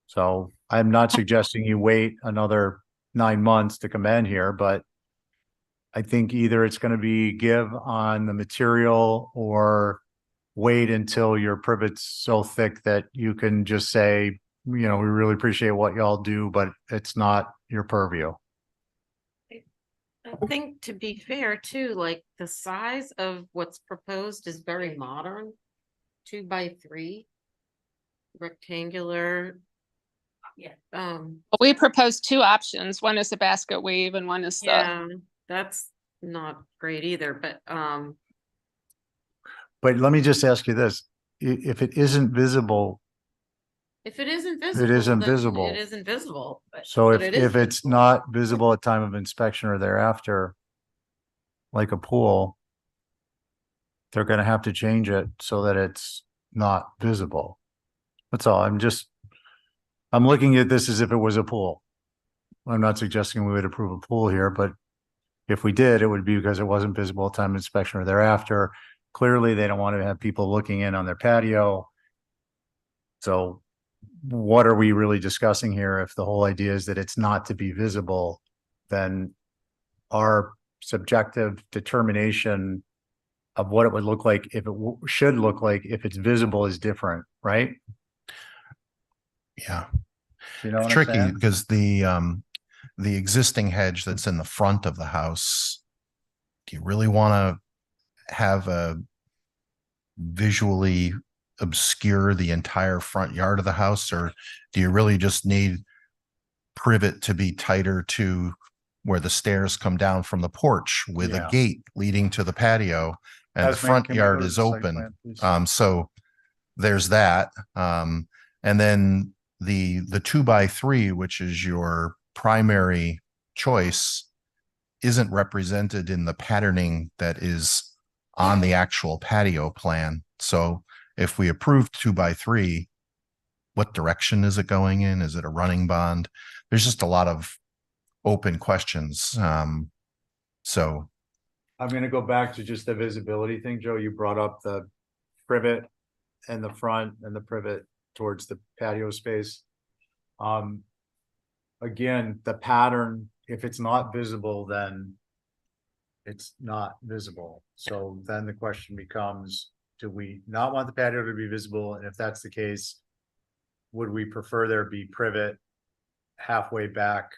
So I'm not suggesting you wait another 9 months to come in here, but I think either it's going to be give on the material or wait until your privet's so thick that you can just say, we really appreciate what y'all do, but it's not your purview. I think to be fair too, like the size of what's proposed is very modern. 2x3 rectangular. Yeah. We proposed 2 options. One is the basket weave and one is that's not great either, but let me just ask you this. If it isn't visible, if it isn't visible, it isn't then visible. It isn't visible. So but if it's not visible at time of inspection or thereafter, like a pool, they're going to have to change it so that it's not visible. That's all. I'm I'm looking at this as if it was a pool. I'm not suggesting we would approve a pool here, but if we did, it would be because it wasn't visible at time of inspection or thereafter. Clearly, they don't want to have people looking in on their patio. So what are we really discussing here? If the whole idea is that it's not to be visible, then our subjective determination of what it would look like if it should look like if it's visible is different, right? Yeah. You know It's what I'm tricky saying? because the existing hedge that's in the front of the house, do you really want to have a visually obscure the entire front yard of the house, or do you really just need privet to be tighter to where the stairs come down from the porch with a Yeah. gate leading to the patio and the Esme, front can we go yard to is the site open? plan, please? So there's that. And then the 2x3, which is your primary choice, isn't represented in the patterning that is on the actual patio plan. So if we approve 2x3, what direction is it going in? Is it a running bond? There's just a lot of open questions. So I'm gonna go back to just the visibility thing, Joe. You brought up the privet in the front and the privet towards the patio space. Again, the pattern, if it's not visible, then it's not visible. So then the question becomes, do we not want the patio to be visible? And if that's the case, would we prefer there be privet halfway back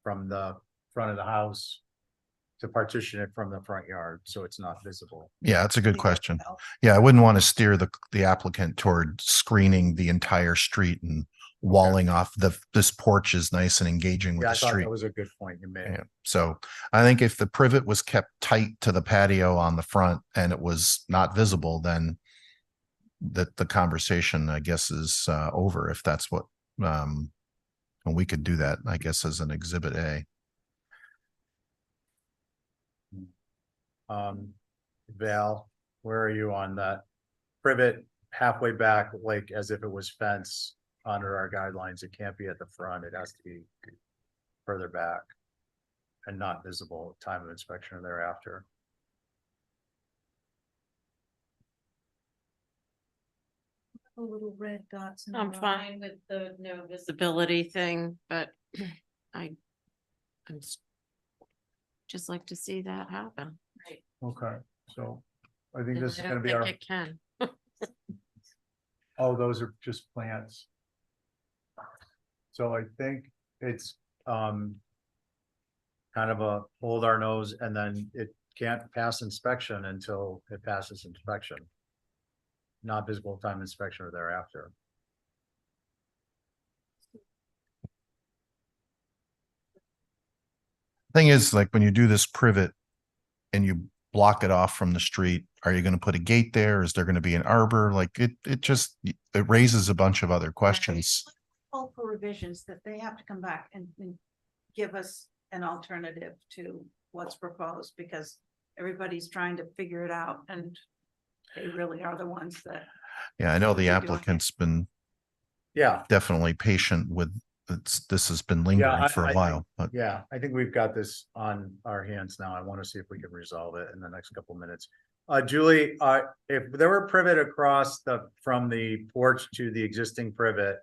from the front of the house to partition it from the front yard so it's not visible? yeah, that's a good question. Yeah, I wouldn't want to steer the applicant toward screening the entire street and walling off this porch is nice and engaging with Yeah, I the thought street. that was a good point you made. Yeah. So I think if the privet was kept tight to the patio on the front and it was not visible, then the conversation, I guess, is over, if that's what, and we could do that, I guess, as an exhibit A. Val, where are you on that? Privet halfway back, like as if it was fence under our guidelines. It can't be at the front. It has to be further back and not visible at time of inspection or thereafter. The little red dots. I'm fine with the no visibility thing, but I'm just like to see that happen. Right. Okay, so I think And this is I gonna don't be think our, it can. oh, those are just plants. So I think it's, kind of a hold our nose and then it can't pass inspection until it passes inspection. Not visible time inspection or thereafter. Thing is, like when you do this privet and you block it off from the street, are you going to put a gate there? Is there going to be an arbor? Like it just, it raises a bunch of other questions. Call for revisions that they have to come back and give us an alternative to what's proposed, because everybody's trying to figure it out and they really are the ones that. Yeah, I know the We're doing it. applicant's been Yeah. definitely patient with, this has been lingering for a while, but Yeah, I think we've got this on our hands now. I want to see if we can resolve it in the next couple minutes. Julie, if there were privet across from the porch to the existing privet,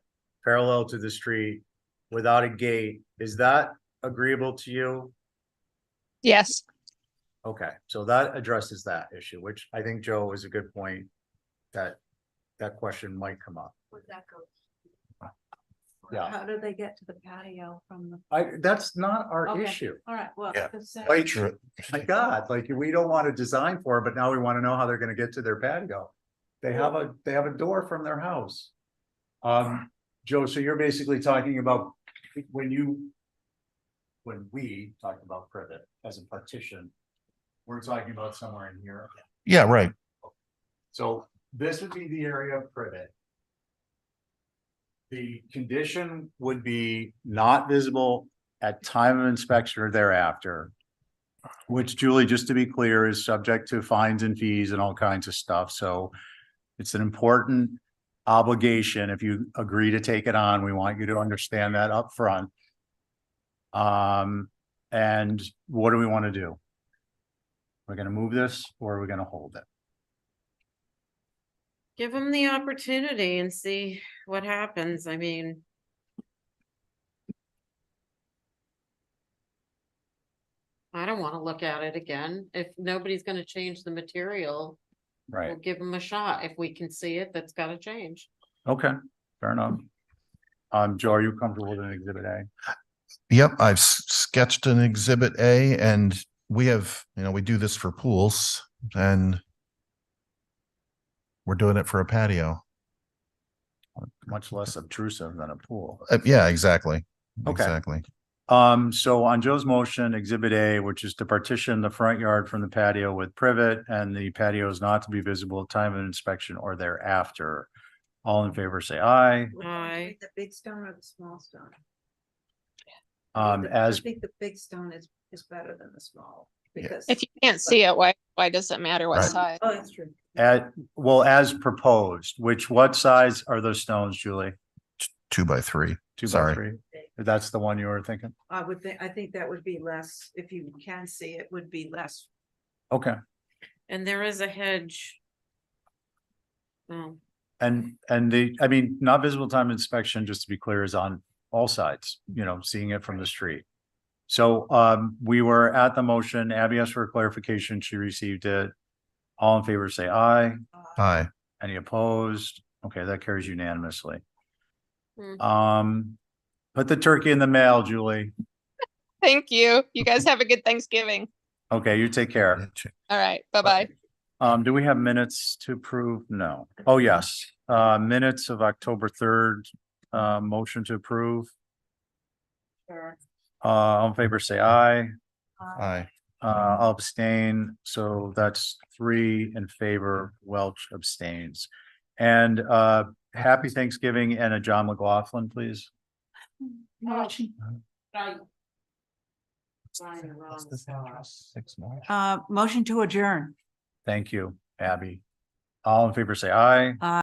parallel to the street, without a gate, is that agreeable to you? Yes. Okay, so that addresses that issue, which I think, Joe, is a good point, that question might come up. Would that go? Yeah. How do they get to the patio from the? That's not our Okay, issue. All right, well. yeah. that's- My God, like we don't want to design for it, but now we want to know how they're going to get to their patio. They have a door from their house. Joe, so you're basically talking about when we talk about privet as a partition, we're talking about somewhere in here. yeah, right. So this would be the area of privet. The condition would be not visible at time of inspection or thereafter. Which, Julie, just to be clear, is subject to fines and fees and all kinds of stuff. So it's an important obligation. If you agree to take it on, we want you to understand that up front. And what do we want to do? We're gonna move this or are we gonna hold it? Give them the opportunity and see what happens. I mean. I don't want to look at it again. If nobody's gonna change the material, Right. we'll give them a shot. If we can see it, that's gotta change. Okay, fair enough. Joe, are you comfortable with an exhibit A? Yep, I've sketched an exhibit A and we have, we do this for pools and we're doing it for a patio. Much less obtrusive than a pool. Yeah, exactly. Okay. Exactly. So on Joe's motion, exhibit A, which is to partition the front yard from the patio with privet and the patio is not to be visible at time of inspection or thereafter. All in favor, say aye. Aye. The big stone or the small stone? As I think the big stone is better than the small because. If you can't see it, why does it matter what Right. size? Oh, that's true. as proposed, what size are those stones, Julie? 2 by 3. 2 by Sorry. 3? That's the one you were thinking? I think that would be less, if you can see it, would be less. Okay. And there is a hedge. Oh, And not visible time inspection, just to be clear, is on all sides, seeing it from the street. So, we were at the motion. Abby asked for clarification. She received it. All in favor, say aye. Aye. Any opposed? Okay, that carries unanimously. Hmm. Put the turkey in the mail, Julie. Thank you. You guys have a good Thanksgiving. Okay, you take care. All right. Bye-bye. Do we have minutes to approve? No. Oh, yes. Minutes of October 3rd, motion to approve. Sure. All in favor, say aye. Aye. I'll abstain. So that's 3 in favor. Welch abstains. And, happy Thanksgiving and a John McLaughlin, please. Motion. Six more. Motion to adjourn. Thank you, Abby. All in favor, say aye.